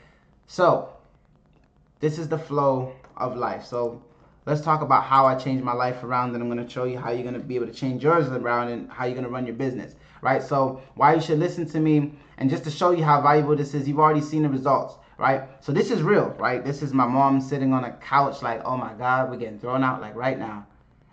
so this is the flow of life. So let's talk about how I changed my life around, and I'm going to show you how you're going to be able to change yours around and how you're going to run your business, right? So why you should listen to me, and just to show you how valuable this is, you've already seen the results, right? So this is real, right? This is my mom sitting on a couch like, oh my God, we're getting thrown out like right now.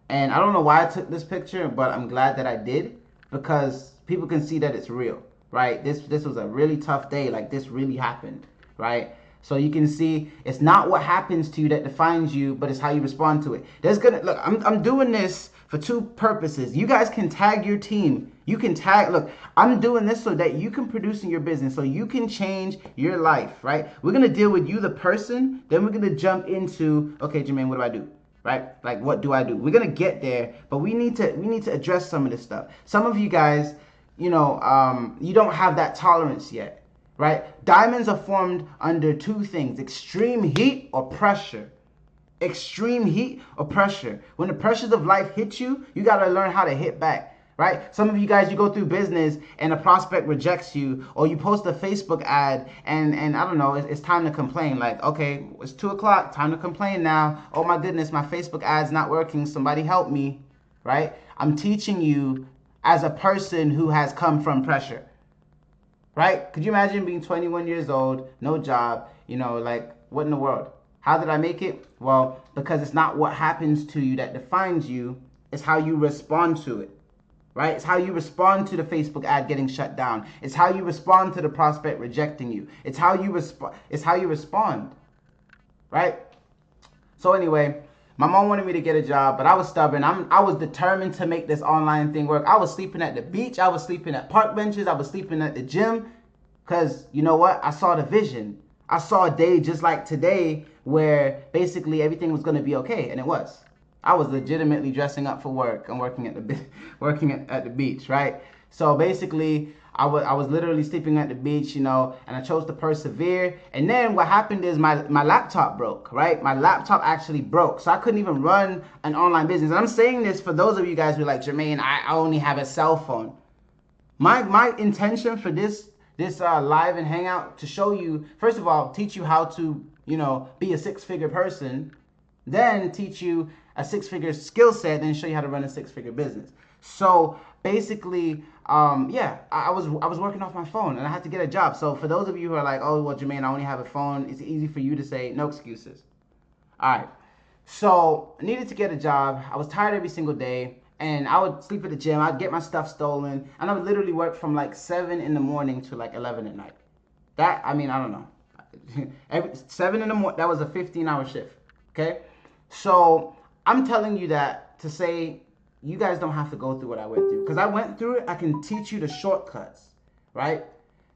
And I don't know why I took this picture, but I'm glad that I did, because people can see that it's real. Right, this was a really tough day. Like, this really happened, right? So you can see it's not what happens to you that defines you, but it's how you respond to it. Look, I'm doing this for 2 purposes. You guys can tag your team. You can tag. Look, I'm doing this so that you can produce in your business, so you can change your life, right? We're gonna deal with you, the person. Then we're gonna jump into, okay, Jermaine, what do I do? Right? Like, what do I do? We're gonna get there, but we need to address some of this stuff. Some of you guys, you don't have that tolerance yet, right? Diamonds are formed under 2 things: extreme heat or pressure. Extreme heat or pressure. When the pressures of life hit you, you got to learn how to hit back, right? Some of you guys, you go through business and a prospect rejects you, or you post a Facebook ad and I don't know, it's time to complain. Like, okay, it's 2 o'clock, time to complain now. Oh my goodness, my Facebook ad's not working. Somebody help me, right? I'm teaching you as a person who has come from pressure, right? Could you imagine being 21 years old, no job, like, what in the world? How did I make it? Well, because it's not what happens to you that defines you, it's how you respond to it, right? It's how you respond to the Facebook ad getting shut down. It's how you respond to the prospect rejecting you. It's how you respond, right? So anyway, my mom wanted me to get a job, but I was stubborn. I was determined to make this online thing work. I was sleeping at the beach. I was sleeping at park benches. I was sleeping at the gym. Because, you know what? I saw the vision. I saw a day just like today where basically everything was going to be okay. And it was. I was legitimately dressing up for work and working at the beach, right? So basically, I was literally sleeping at the beach, and I chose to persevere. And then what happened is my laptop broke, right? My laptop actually broke. So I couldn't even run an online business. And I'm saying this for those of you guys who are like, Jermaine, I only have a cell phone. My intention for this live and hangout to show you, first of all, teach you how to, be a six-figure person, then teach you a six-figure skill set, then show you how to run a six-figure business. So basically, yeah, I was working off my phone and I had to get a job. So for those of you who are like, oh well, Jermaine, I only have a phone, it's easy for you to say no excuses. All right. So I needed to get a job. I was tired every single day, and I would sleep at the gym. I'd get my stuff stolen, and I would literally work from like 7 in the morning to like 11 at night. That, I mean, I don't know. 7 in the morning. That was a 15-hour shift. Okay. So I'm telling you that to say you guys don't have to go through what I went through, because I went through it. I can teach you the shortcuts, right?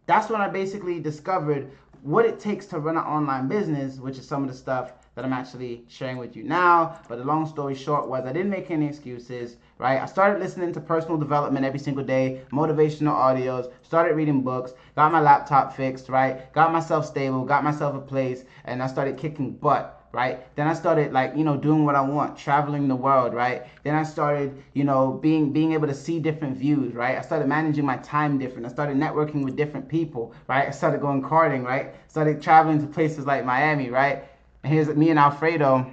That's when I basically discovered what it takes to run an online business, which is some of the stuff that I'm actually sharing with you now. But the long story short was I didn't make any excuses, right? I started listening to personal development every single day, motivational audios, started reading books, got my laptop fixed, right? Got myself stable, got myself a place, and I started kicking butt. Right? Then I started doing what I want, traveling the world, right? Then I started, being able to see different views, right? I started managing my time different. I started networking with different people, right? I started going karting, right? Started traveling to places like Miami, right? And here's me and Alfredo,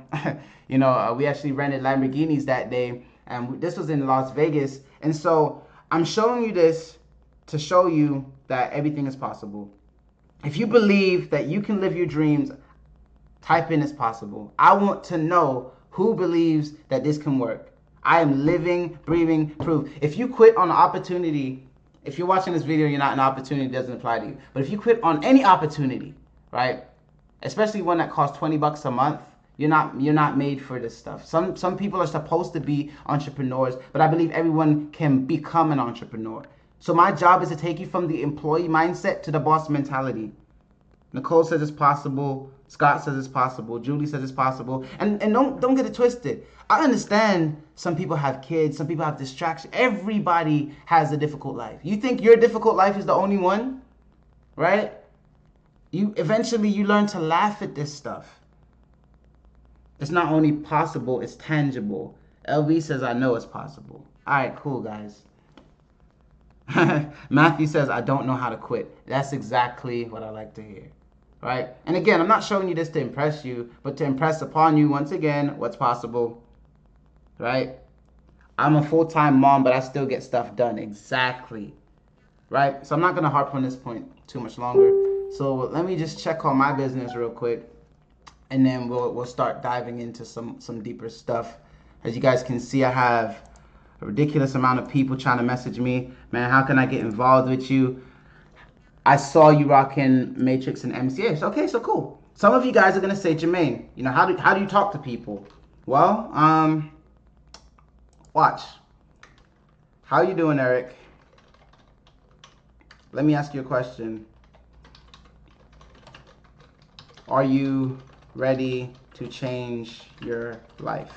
we actually rented Lamborghinis that day, and this was in Las Vegas. And so I'm showing you this to show you that everything is possible. If you believe that you can live your dreams, type in "is possible." I want to know who believes that this can work. I am living, breathing proof. If you quit on an opportunity, if you're watching this video, you're not an opportunity, it doesn't apply to you. But if you quit on any opportunity, right, especially one that costs $20 a month, you're not made for this stuff. Some people are supposed to be entrepreneurs, but I believe everyone can become an entrepreneur. So my job is to take you from the employee mindset to the boss mentality. Nicole says it's possible. Scott says it's possible. Julie says it's possible. And don't get it twisted. I understand some people have kids. Some people have distractions. Everybody has a difficult life. You think your difficult life is the only one? Right? Eventually you learn to laugh at this stuff. It's not only possible, it's tangible. LV says, I know it's possible. All right, cool, guys. Matthew says, I don't know how to quit. That's exactly what I like to hear. Right? And again, I'm not showing you this to impress you, but to impress upon you, once again, what's possible. Right? I'm a full-time mom, but I still get stuff done. Exactly. Right? So I'm not going to harp on this point too much longer. So let me just check on my business real quick, and then we'll start diving into some deeper stuff. As you guys can see, I have a ridiculous amount of people trying to message me. Man, how can I get involved with you? I saw you rocking Matrix and MCH. Okay, so cool. Some of you guys are gonna say, Jermaine, how do you talk to people? Well, watch. How you doing, Eric? Let me ask you a question. Are you ready to change your life?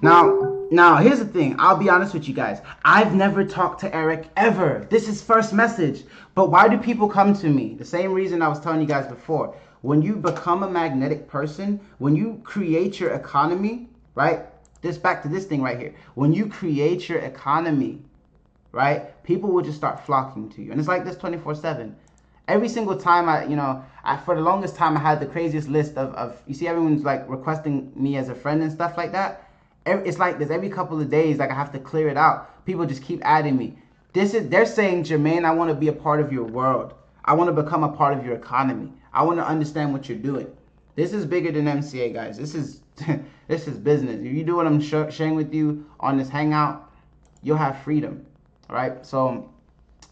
Now, here's the thing. I'll be honest with you guys. I've never talked to Eric ever. This is first message. But why do people come to me? The same reason I was telling you guys before. When you become a magnetic person, when you create your economy, right? Back to this thing right here. When you create your economy, right? People will just start flocking to you. And it's like this 24/7. Every single time for the longest time, I had the craziest list of you see, everyone's like requesting me as a friend and stuff like that. It's like this every couple of days, like I have to clear it out. People just keep adding me. They're saying, Jermaine, I want to be a part of your world. I want to become a part of your economy. I want to understand what you're doing. This is bigger than MCA, guys. This is this is business. If you do what I'm sharing with you on this hangout, you'll have freedom. All right. So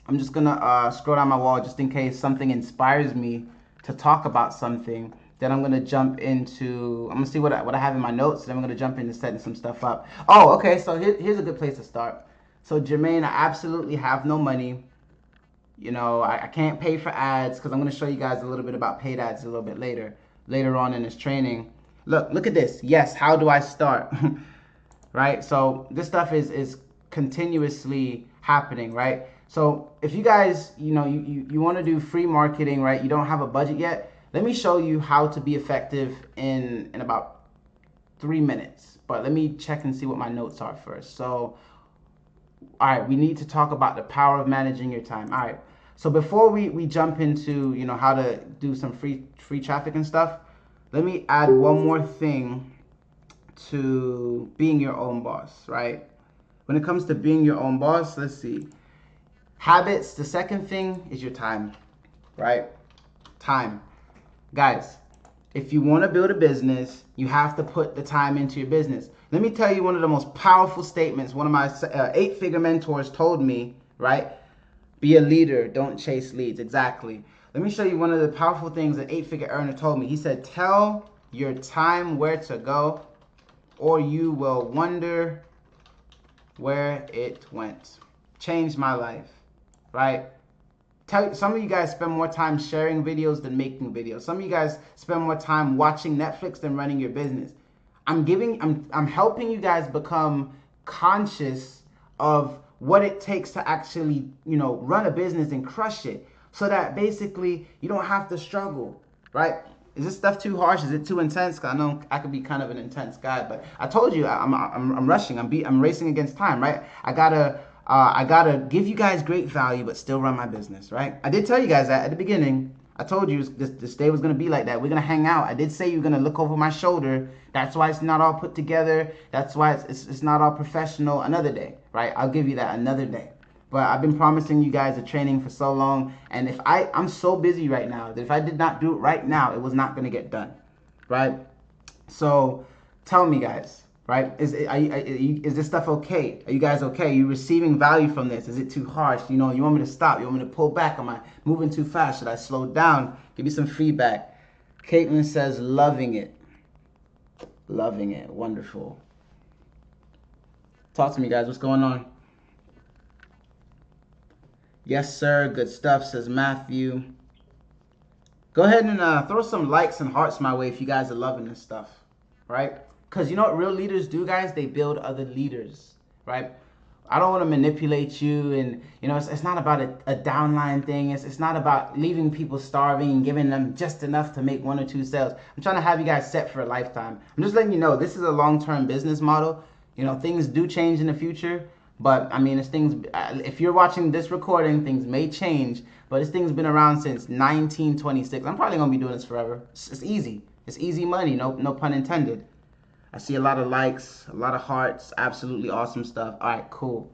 I'm just gonna scroll down my wall just in case something inspires me to talk about something. Then I'm gonna jump into. I'm gonna see what I have in my notes. Then I'm gonna jump into setting some stuff up. Oh, okay. So here's a good place to start. So Jermaine, I absolutely have no money. I can't pay for ads because I'm gonna show you guys a little bit about paid ads a little bit later on in this training. Look at this. Yes. How do I start? Right. So this stuff is continuously happening. Right. So if you guys, you want to do free marketing, right? You don't have a budget yet. Let me show you how to be effective in about 3 minutes. But let me check and see what my notes are first. So All right, we need to talk about the power of managing your time. All right. So before we jump into, how to do some free traffic and stuff, let me add one more thing to being your own boss, right? When it comes to being your own boss, let's see. Habits, the second thing is your time, right? Time. Guys, if you want to build a business, you have to put the time into your business. Let me tell you one of the most powerful statements one of my 8-figure mentors told me, right? Be a leader, don't chase leads. Exactly. Let me show you one of the powerful things an 8-figure earner told me. He said, tell your time where to go, or you will wonder where it went. Changed my life, right? Some of you guys spend more time sharing videos than making videos. Some of you guys spend more time watching Netflix than running your business. I'm helping you guys become conscious of what it takes to actually, run a business and crush it, so that basically you don't have to struggle, right? Is this stuff too harsh? Is it too intense? 'Cause I know I could be kind of an intense guy, but I told you I'm rushing. I'm racing against time, right? I gotta give you guys great value, but still run my business, right? I did tell you guys that at the beginning. I told you this day was gonna be like that. We're gonna hang out. I did say you're gonna look over my shoulder. That's why it's not all put together. That's why it's not all professional. Another day, right? I'll give you that another day. But I've been promising you guys a training for so long, and I'm so busy right now that if I did not do it right now, it was not gonna get done, right? So tell me, guys, right? Is this stuff okay? Are you guys okay? Are you receiving value from this? Is it too harsh? You want me to stop? You want me to pull back? Am I moving too fast? Should I slow down? Give me some feedback. Caitlin says, loving it. Loving it. Wonderful. Talk to me, guys. What's going on? Yes, sir. Good stuff, says Matthew. Go ahead and throw some likes and hearts my way if you guys are loving this stuff, right? Because you know what real leaders do, guys? They build other leaders, right? I don't want to manipulate you, and it's not about a downline thing. It's not about leaving people starving and giving them just enough to make 1 or 2 sales. I'm trying to have you guys set for a lifetime. I'm just letting you know this is a long-term business model. Things do change in the future, but I mean, if you're watching this recording, things may change. But this thing's been around since 1926. I'm probably gonna be doing this forever. It's easy. It's easy money. No pun intended. I see a lot of likes, a lot of hearts. Absolutely awesome stuff. All right, cool.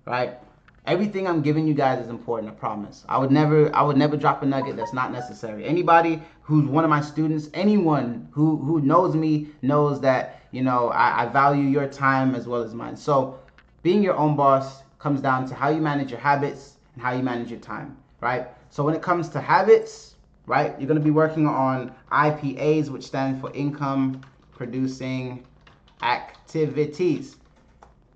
Right? Everything I'm giving you guys is important. I promise. I would never drop a nugget that's not necessary. Anybody who's one of my students, anyone who knows me knows that I value your time as well as mine. So being your own boss comes down to how you manage your habits and how you manage your time, right? So when it comes to habits, right, you're going to be working on IPAs, which stands for income producing activities.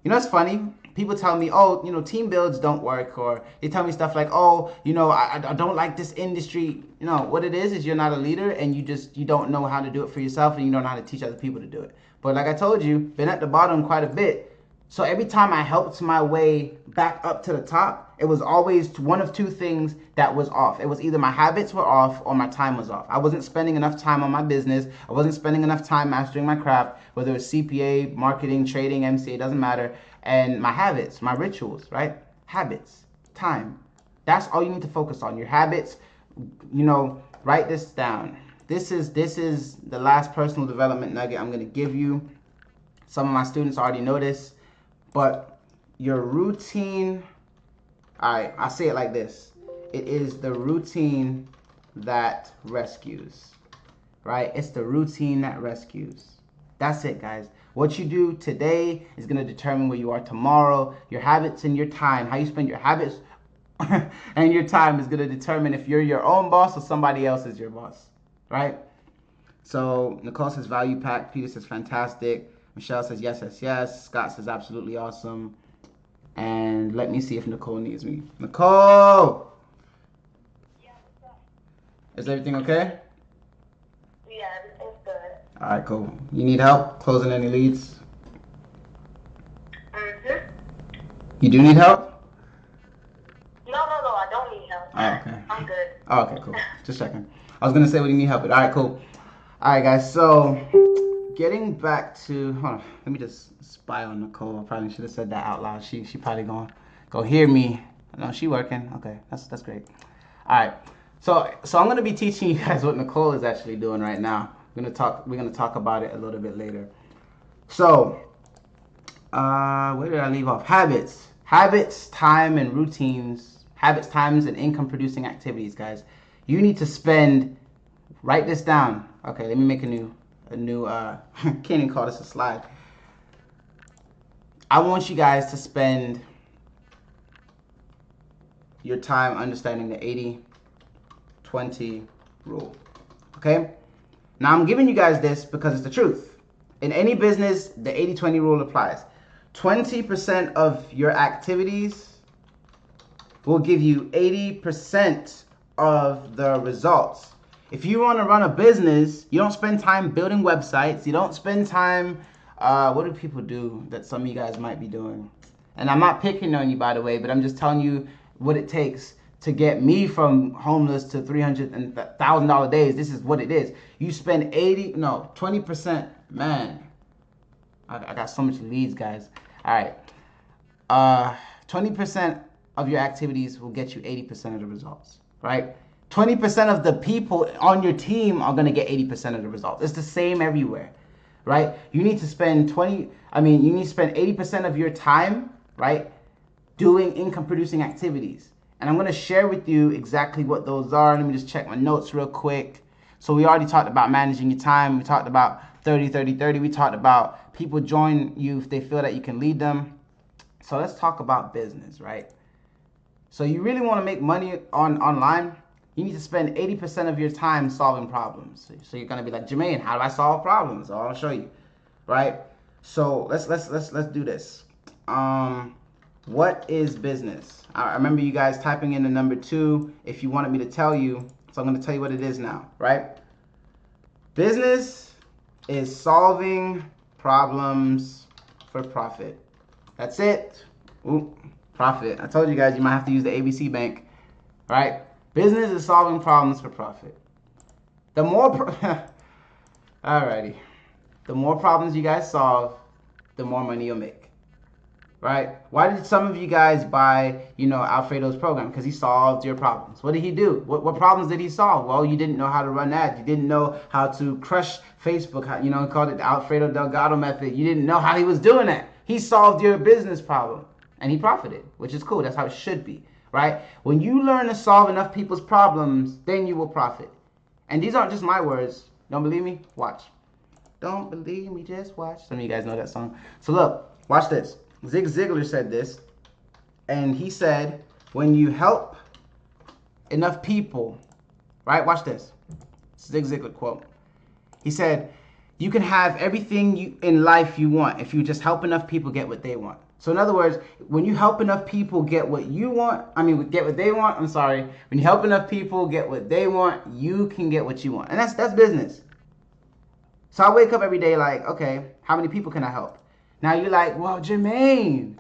It's funny. People tell me, oh, team builds don't work, or they tell me stuff like, oh, I don't like this industry. What it is you're not a leader, and you don't know how to do it for yourself, and you don't know how to teach other people to do it. But like I told you, been at the bottom quite a bit. So every time I helped my way back up to the top, it was always one of 2 things that was off. It was either my habits were off or my time was off. I wasn't spending enough time on my business. I wasn't spending enough time mastering my craft, whether it was CPA, marketing, trading, MCA, doesn't matter. And my habits, my rituals, right? Habits, time. That's all you need to focus on. Your habits, write this down. This is the last personal development nugget I'm going to give you. Some of my students already know this. But your routine, all right, I say it like this. It is the routine that rescues, right? It's the routine that rescues. That's it, guys. What you do today is going to determine where you are tomorrow. Your habits and your time, how you spend your habits and your time is going to determine if you're your own boss or somebody else is your boss, right? So Nicole says value pack. Peter says fantastic. Michelle says yes, yes, yes. Scott says absolutely awesome. And let me see if Nicole needs me. Nicole! Yeah, what's up? Is everything okay? Yeah, everything's good. All right, cool. You need help closing any leads? Mm-hmm. You do need help? No, I don't need help. Oh, okay. I'm good. Oh, okay, cool. Just checking. I was going to say, what do you need help with? All right, cool. All right, guys. So getting back to, hold on, let me just spy on Nicole. I probably should have said that out loud. She probably gonna go hear me. No, she working. Okay, that's great. All right, so I'm gonna be teaching you guys what Nicole is actually doing right now. We're gonna talk about it a little bit later. So, where did I leave off? Habits, time, and routines. Habits, times, and income-producing activities, guys. You need to spend. Write this down. Okay, let me make a new. Can't even call this a slide. I want you guys to spend your time understanding the 80-20 rule. Okay? Now I'm giving you guys this because it's the truth. In any business, the 80-20 rule applies. 20% of your activities will give you 80% of the results. If you want to run a business, you don't spend time building websites. You don't spend time, what do people do that some of you guys might be doing? And I'm not picking on you, by the way, but I'm just telling you what it takes to get me from homeless to $300,000 days. This is what it is. You spend 20%. Man, I got so much leads, guys. All right. 20% of your activities will get you 80% of the results, right? 20% of the people on your team are going to get 80% of the results. It's the same everywhere, right? You need to spend 80% of your time, right, doing income producing activities. And I'm going to share with you exactly what those are. Let me just check my notes real quick. So we already talked about managing your time. We talked about 30-30-30. We talked about people join you if they feel that you can lead them. So let's talk about business, right? So you really want to make money online, you need to spend 80% of your time solving problems. So you're going to be like, Jermaine, how do I solve problems? So I'll show you, right? So let's do this. What is business? I remember you guys typing in the number 2 if you wanted me to tell you. So I'm going to tell you what it is now, right? Business is solving problems for profit. That's it. Ooh, profit. I told you guys you might have to use the ABC Bank, right? Business is solving problems for profit. The more, alrighty, the more problems you guys solve, the more money you'll make, right? Why did some of you guys buy, Alfredo's program? Because he solved your problems. What did he do? What problems did he solve? Well, you didn't know how to run ads. You didn't know how to crush Facebook. He called it the Alfredo Delgado method. You didn't know how he was doing that. He solved your business problem, and he profited, which is cool. That's how it should be. Right? When you learn to solve enough people's problems, then you will profit. And these aren't just my words. Don't believe me? Watch. Don't believe me, just watch. Some of you guys know that song. So look, watch this. Zig Ziglar said this, and he said, when you help enough people, right? Watch this. Zig Ziglar quote. He said, you can have everything in life you want if you just help enough people get what they want. So in other words, when you help enough people get what they want, when you help enough people get what they want, you can get what you want. And that's business. So I wake up every day like, okay, how many people can I help? Now you're like, well, Jermaine,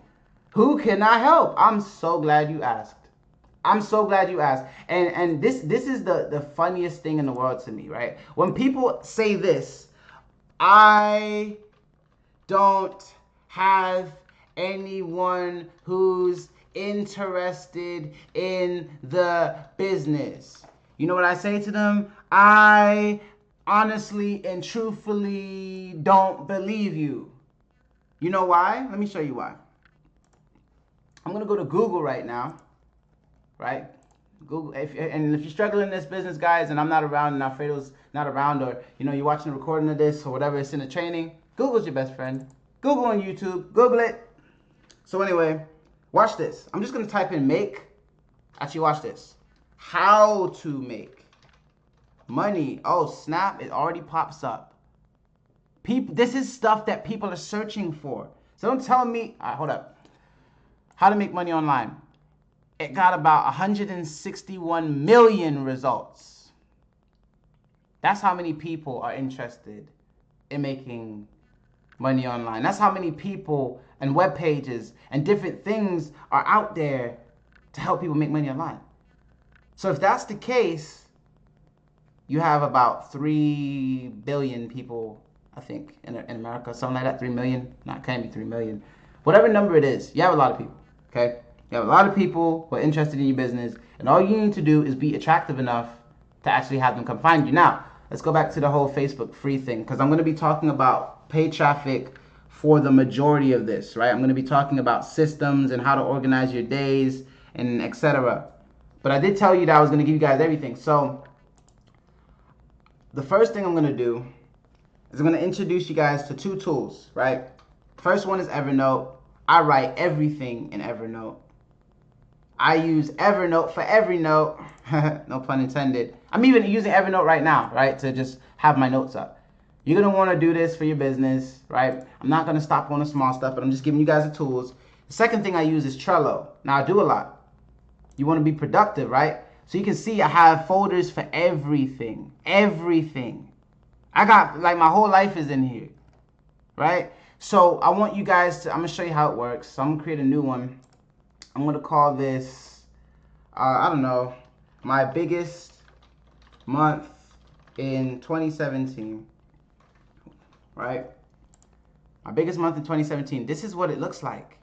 who can I help? I'm so glad you asked. I'm so glad you asked. And this is the funniest thing in the world to me, right? When people say this, I don't have anyone who's interested in the business. You know what I say to them? I honestly and truthfully don't believe you. You know why? Let me show you why. I'm going to go to Google right now, right? Google, if you're struggling in this business, guys, and I'm not around and Alfredo's not around, or you're watching the recording of this or whatever, it's in the training, Google's your best friend. Google on YouTube. Google it. So anyway, watch this. I'm just going to type in make. Actually, watch this. How to make money. Oh, snap. It already pops up. This is stuff that people are searching for. So don't tell me. All right, hold up. How to make money online. It got about 161 million results. That's how many people are interested in making money online. That's how many people and web pages and different things are out there to help people make money online. So if that's the case, you have about 3 billion people I think, in America, something like that, 3 million. Not, can't be 3 million. Whatever number it is, you have a lot of people, okay? You have a lot of people who are interested in your business, and all you need to do is be attractive enough to actually have them come find you. Now, let's go back to the whole Facebook free thing, because I'm going to be talking about paid traffic for the majority of this, right? I'm going to be talking about systems and how to organize your days and etc. But I did tell you that I was going to give you guys everything. So the first thing I'm going to do is I'm going to introduce you guys to two tools, right? First one is Evernote. I write everything in Evernote. I use Evernote for every note. No pun intended. I'm even using Evernote right now, right, to just have my notes up. You're going to want to do this for your business, right? I'm not going to stop on the small stuff, but I'm just giving you guys the tools. The second thing I use is Trello. Now, I do a lot. You want to be productive, right? So you can see I have folders for everything. Everything. I got, like, my whole life is in here, right? So I want you guys to, I'm going to show you how it works. So I'm going to create a new one. I'm going to call this, I don't know, my biggest month in 2017, right? My biggest month in 2017. This is what it looks like,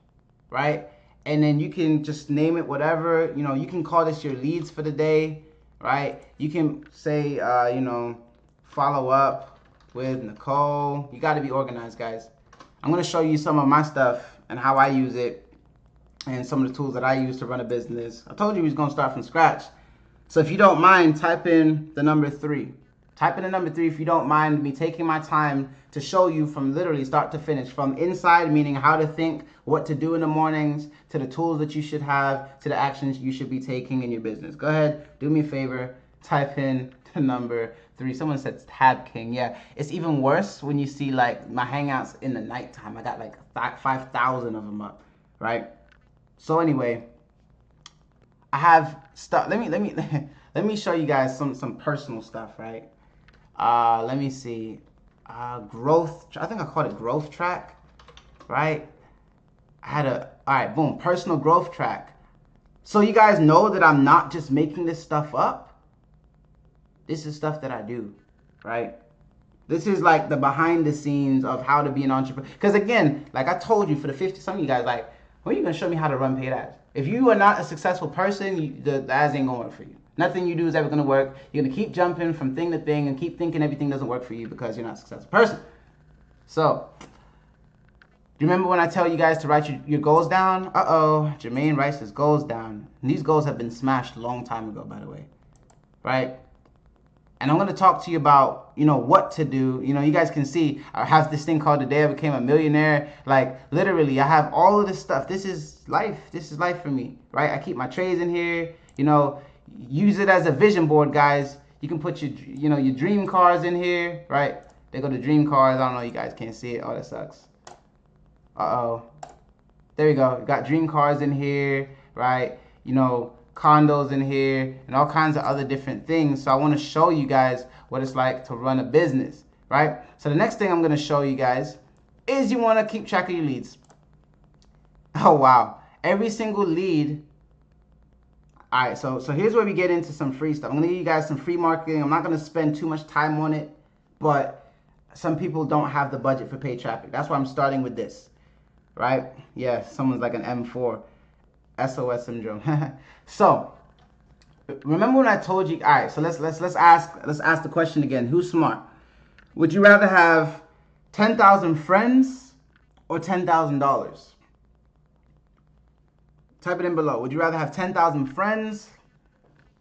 right? And then you can just name it whatever. You know, you can call this your leads for the day, right? You can say, you know, follow up with Nicole. You got to be organized, guys. I'm going to show you some of my stuff and how I use it and some of the tools that I use to run a business. I told you we was going to start from scratch. So if you don't mind, type in the number 3. Type in the number 3 if you don't mind me taking my time to show you from literally start to finish, from inside, meaning how to think, what to do in the mornings, to the tools that you should have, to the actions you should be taking in your business. Go ahead, do me a favor, type in the number 3. Someone said Tab King. Yeah, it's even worse when you see like my Hangouts in the nighttime. I got like 5,000 of them up, right? So anyway, I have stuff. Let me show you guys some personal stuff, right? Let me see. Growth. I think I called it growth track, right? I had all right, boom, personal growth track. So you guys know that I'm not just making this stuff up. This is stuff that I do, right? This is like the behind the scenes of how to be an entrepreneur. Because again, like I told you, for the 50, some of you guys like, when are you going to show me how to run paid ads? If you are not a successful person, the ads ain't going to work for you. Nothing you do is ever going to work. You're going to keep jumping from thing to thing and keep thinking everything doesn't work for you because you're not a successful person. So, do you remember when I tell you guys to write your goals down? Jermaine writes his goals down. And these goals have been smashed a long time ago, by the way. Right? And I'm going to talk to you about, you know, what to do. You know, you guys can see I have this thing called The Day I Became a Millionaire. Like, literally, I have all of this stuff. This is life. This is life for me, right? I keep my trades in here. You know, use it as a vision board, guys. You can put your, you know, your dream cars in here, right? They go to dream cars. I don't know. You guys can't see it. Oh, that sucks. There we go. You got dream cars in here, right? You know, condos in here and all kinds of other different things. So I want to show you guys what it's like to run a business, right? So the next thing I'm going to show you guys is you want to keep track of your leads. Oh, wow. Every single lead. All right, so here's where we get into some free stuff. I'm going to give you guys some free marketing. I'm not going to spend too much time on it, but some people don't have the budget for paid traffic. That's why I'm starting with this, right? Yeah, someone's like an M4. SOS syndrome. So remember when I told you, all right, so let's ask the question again. Who's smart? Would you rather have 10,000 friends or $10,000? Type it in below. Would you rather have 10,000 friends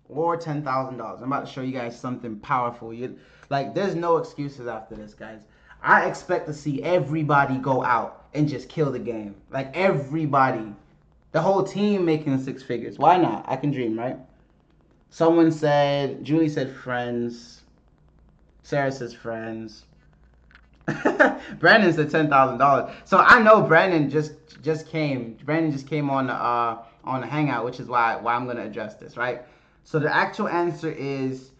or $10,000? I'm about to show you guys something powerful. Like, there's no excuses after this, guys. I expect to see everybody go out and just kill the game. Like, everybody. The whole team making 6 figures. Why not? I can dream, right? Someone said, Julie said friends. Sarah says friends. Brandon said $10,000. So I know Brandon just came. Brandon just came on the Hangout, which is why I'm gonna address this, right? So the actual answer is,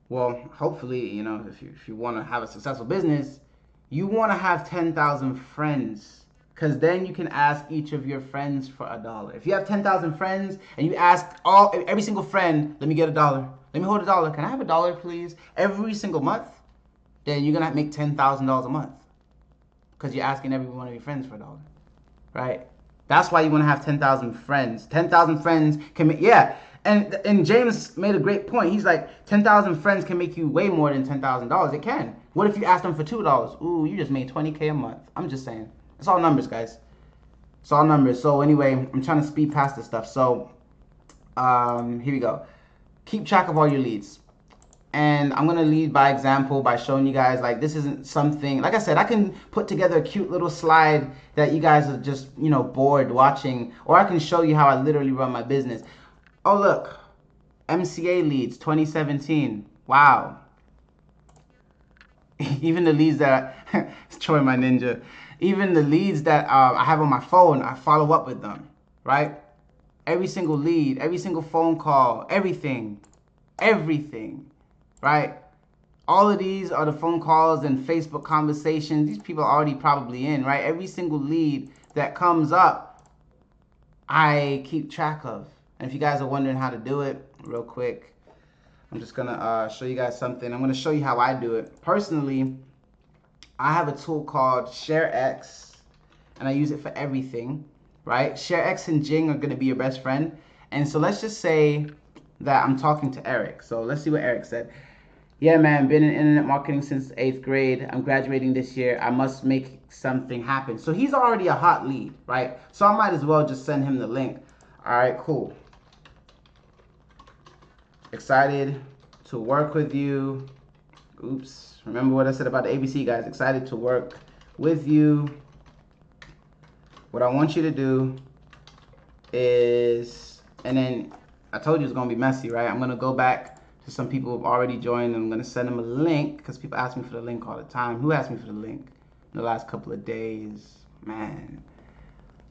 well, hopefully, you know, if you want to have a successful business, you want to have 10,000 friends. Because then you can ask each of your friends for $1. If you have 10,000 friends and you ask every single friend, let me get $1. Let me hold $1. Can I have $1, please? Every single month, then you're going to make $10,000 a month. because you're asking every one of your friends for $1, right? That's why you want to have 10,000 friends. 10,000 friends can make, yeah. And James made a great point. He's like, 10,000 friends can make you way more than $10,000. It can. What if you ask them for $2? Ooh, you just made 20K a month. I'm just saying. It's all numbers, guys. It's all numbers. So anyway, I'm trying to speed past this stuff. So here we go. Keep track of all your leads. And I'm going to lead by example by showing you guys, like, this isn't something, like I said, I can put together a cute little slide that you guys are just, you know, bored watching, or I can show you how I literally run my business. Oh, look, MCA leads 2017. Wow. Even the leads that, it's Troy, my ninja. Even the leads that I have on my phone, I follow up with them, right? Every single lead, every single phone call, everything, right? All of these are the phone calls and Facebook conversations. These people are already probably in, right? Every single lead that comes up, I keep track of. And if you guys are wondering how to do it, real quick, I'm just going to show you guys something. I'm going to show you how I do it. Personally, I have a tool called ShareX, and I use it for everything, right? ShareX and Jing are going to be your best friend. And so let's just say that I'm talking to Eric. So let's see what Eric said. Yeah, man, been in internet marketing since 8th grade. I'm graduating this year. I must make something happen. So he's already a hot lead, right? So I might as well just send him the link. All right, cool. Excited to work with you. Oops. Remember what I said about the ABC, guys. Excited to work with you. What I want you to do is, and then I told you it's going to be messy, right? I'm going to go back to some people who have already joined. I'm going to send them a link because people ask me for the link all the time. Who asked me for the link in the last couple of days? Man,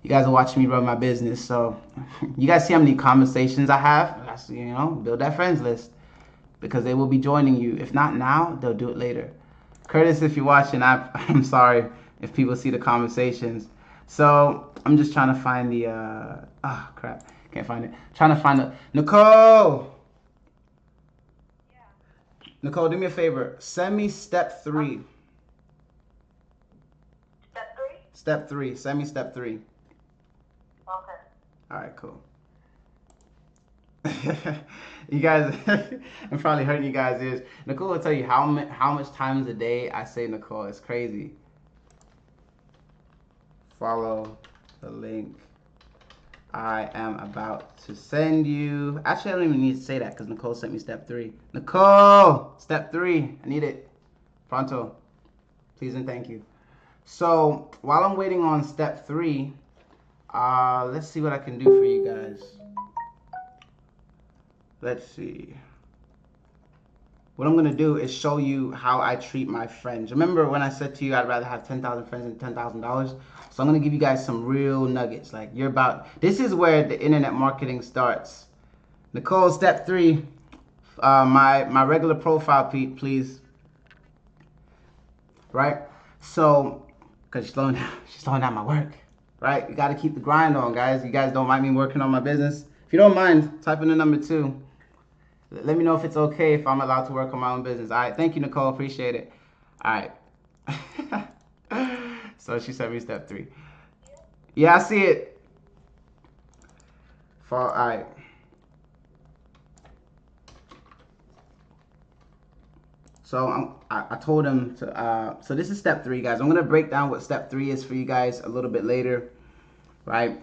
you guys are watching me run my business, so you guys see how many conversations I have. That's, you know, build that friends list because they will be joining you. If not now, they'll do it later. Curtis, if you're watching, I'm sorry if people see the conversations. So I'm just trying to find the oh crap, can't find it. Trying to find the Nicole. Yeah. Nicole, do me a favor. Send me step 3. Step 3? Step 3. Send me step 3. Okay. All right, cool. You guys, I'm probably hurting you guys' ears. Nicole will tell you how much times a day I say Nicole. It's crazy. Follow the link I am about to send you. Actually, I don't even need to say that because Nicole sent me step 3. Nicole, step 3. I need it. Pronto. Please and thank you. So while I'm waiting on step 3, let's see what I can do for you guys. Let's see. What I'm going to do is show you how I treat my friends. Remember when I said to you I'd rather have 10,000 friends than $10,000? So I'm going to give you guys some real nuggets. Like, you're about, this is where the internet marketing starts. Nicole, step 3. My regular profile, please. Right? So, because she's slowing down my work. Right? You got to keep the grind on, guys. You guys don't mind me working on my business? If you don't mind, type in the number 2. Let me know if it's okay if I'm allowed to work on my own business. All right. Thank you, Nicole. Appreciate it. All right. So she sent me step 3. Yeah, I see it. All right. So I told him to, so this is step 3, guys. I'm going to break down what step 3 is for you guys a little bit later, right?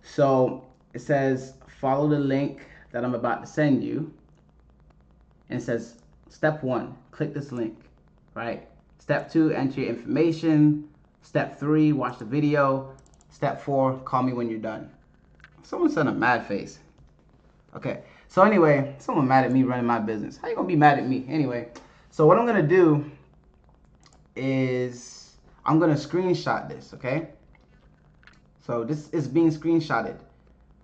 So it says, follow the link that I'm about to send you. And it says, step 1, click this link, right? Step 2, enter your information. Step 3, watch the video. Step 4, call me when you're done. Someone sent a mad face. Okay, so anyway, someone mad at me running my business. How you gonna be mad at me? Anyway, so what I'm gonna do is I'm gonna screenshot this, okay? So this is being screenshotted.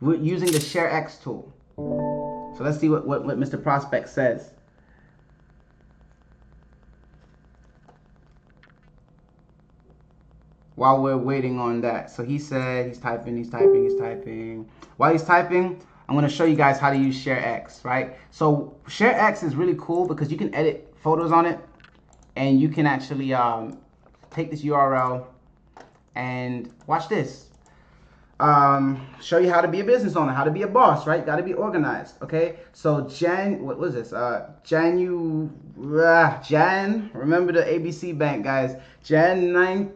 We're using the ShareX tool. So let's see what Mr. Prospect says. While we're waiting on that. So he said he's typing. While he's typing, I'm going to show you guys how to use ShareX, right? So ShareX is really cool because you can edit photos on it, and you can actually take this URL and watch this. Show you how to be a business owner, how to be a boss, right? Got to be organized, okay? So what was this? Jan, remember the ABC Bank, guys. Jan 9,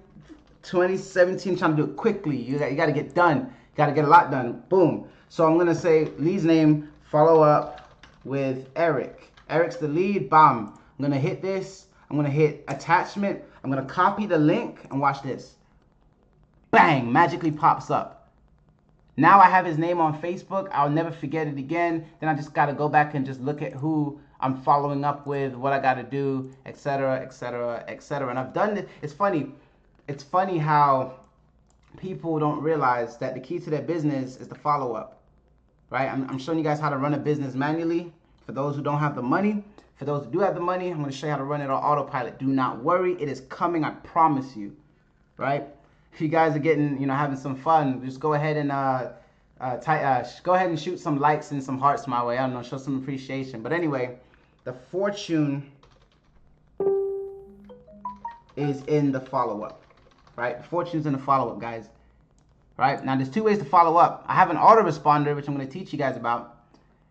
2017, trying to do it quickly. You got to get done. You got to get a lot done. Boom. So I'm going to say lead's name, follow up with Eric. Eric's the lead, bam. I'm going to hit this. I'm going to hit attachment. I'm going to copy the link and watch this. Bang, magically pops up. Now I have his name on Facebook. I'll never forget it again. Then I just got to go back and just look at who I'm following up with, what I got to do, etc., etc., etc. And I've done this. It's funny. It's funny how people don't realize that the key to their business is the follow-up, right? I'm showing you guys how to run a business manually. For those who don't have the money, for those who do have the money, I'm going to show you how to run it on autopilot. Do not worry. It is coming. I promise you, right? If you guys are getting, having some fun, just go ahead and go ahead and shoot some likes and some hearts my way. I don't know, show some appreciation. But anyway, the fortune is in the follow-up, right? The fortune's in the follow-up, guys. Right? Now, there's two ways to follow up. I have an autoresponder, which I'm going to teach you guys about.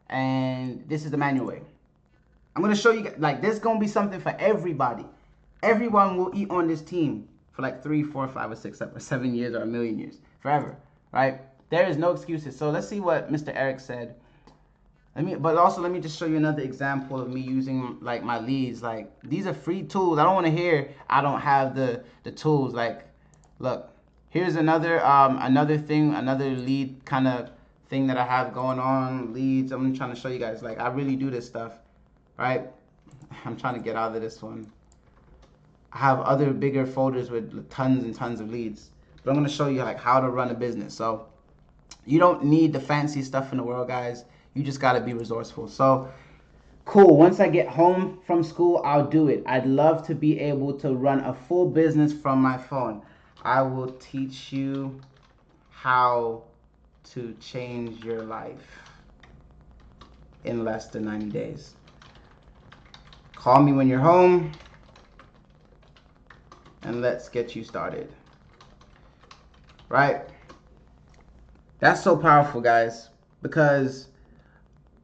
And this is the manual way. I'm going to show you, like, there's going to be something for everybody. Everyone will eat on this team for like 3, 4, 5, or 6, 7 years or a million years. Forever. Right? There is no excuses. So let's see what Mr. Eric said. Let me just show you another example of me using like my leads. Like, these are free tools. I don't want to hear I don't have the tools. Like, look, here's another lead kind of thing that I have going on. Leads. I'm trying to show you guys. Like, I really do this stuff, right? I'm trying to get out of this one. I have other bigger folders with tons and tons of leads. But I'm going to show you like how to run a business. So you don't need the fancy stuff in the world, guys. You just got to be resourceful. So, cool. Once I get home from school, I'll do it. I'd love to be able to run a full business from my phone. I will teach you how to change your life in less than 90 days. Call me when you're home, and let's get you started. Right? That's so powerful, guys, because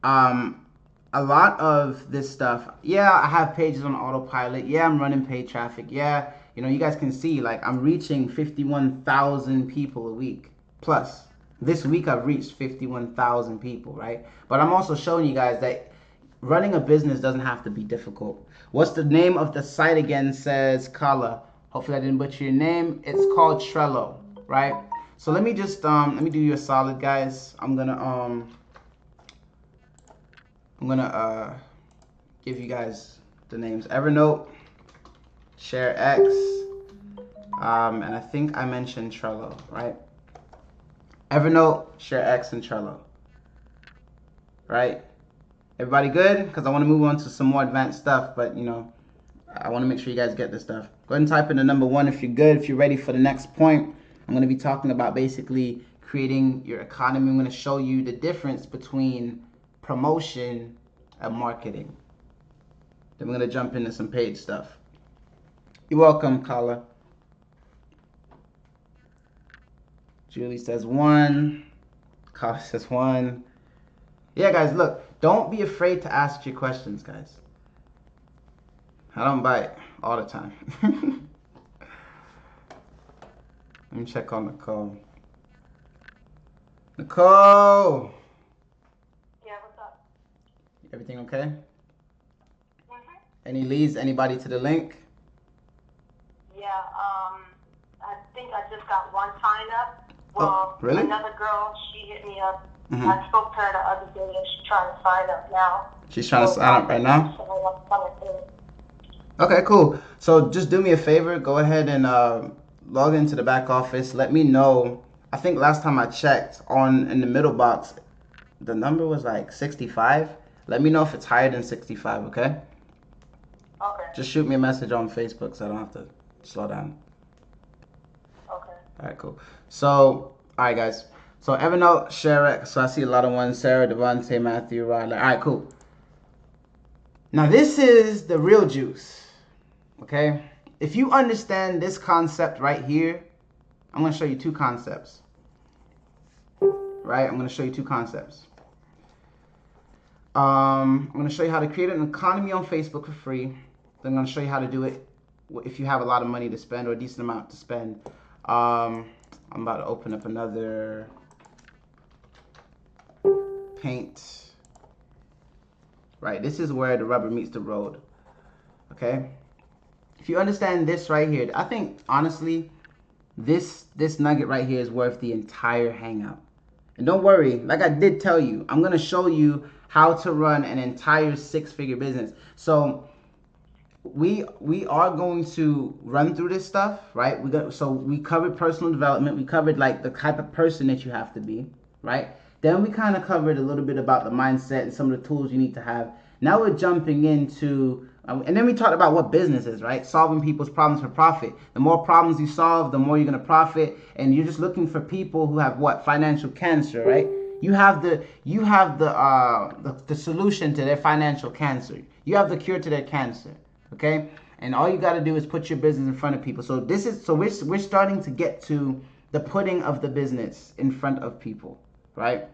a lot of this stuff, yeah, I have pages on autopilot. Yeah, I'm running paid traffic. Yeah, you guys can see, like, I'm reaching 51,000 people a week. Plus, this week I've reached 51,000 people, right? But I'm also showing you guys that running a business doesn't have to be difficult. What's the name of the site again, says Kala. Hopefully I didn't butcher your name. It's called Trello, right? So let me just, let me do you a solid, guys. I'm gonna give you guys the names. Evernote, ShareX, and I think I mentioned Trello, right? Evernote, ShareX, and Trello, right? Everybody good? Because I want to move on to some more advanced stuff, but I want to make sure you guys get this stuff. Go ahead and type in the number 1 if you're good, if you're ready for the next point. I'm going to be talking about basically creating your economy. I'm going to show you the difference between promotion and marketing. Then we're going to jump into some paid stuff. You're welcome, Kala. Julie says 1. Kala says 1. Yeah, guys, look. Don't be afraid to ask your questions, guys. I don't bite all the time. Let me check on Nicole. Nicole! Yeah, what's up? Everything okay? Mm-hmm. Any leads? Anybody to the link? Yeah, I think I just got one sign up. Well, really? Another girl, she hit me up. Mm-hmm. I spoke to her the other day, and she's trying to sign up now. She's trying to sign up right now? Okay, cool. So just do me a favor. Go ahead and log into the back office. Let me know. I think last time I checked in the middle box, the number was like 65. Let me know if it's higher than 65, okay? Okay. Just shoot me a message on Facebook so I don't have to slow down. Okay. All right, cool. So, all right, guys. So Evernote, ShareX. So I see a lot of ones. Sarah, Devontae, Matthew, Rod. All right, cool. Now this is the real juice, okay? If you understand this concept right here, I'm going to show you two concepts. Right? I'm going to show you two concepts. I'm going to show you how to create an economy on Facebook for free. Then I'm going to show you how to do it if you have a lot of money to spend or a decent amount to spend. I'm about to open up another Paint. Right, this is where the rubber meets the road. Okay? If you understand this right here, I think honestly, this nugget right here is worth the entire hangout. And don't worry, like I did tell you, I'm gonna show you how to run an entire 6-figure business. So we are going to run through this stuff, right? So we covered personal development, we covered like the type of person that you have to be, right? Then we kind of covered a little bit about the mindset and some of the tools you need to have. Now we're jumping into, and then we talked about what business is, right? Solving people's problems for profit. The more problems you solve, the more you're going to profit. And you're just looking for people who have what? Financial cancer, right? You have the solution to their financial cancer. You have the cure to their cancer, okay? And all you got to do is put your business in front of people. So we're starting to get to the putting of the business in front of people, right?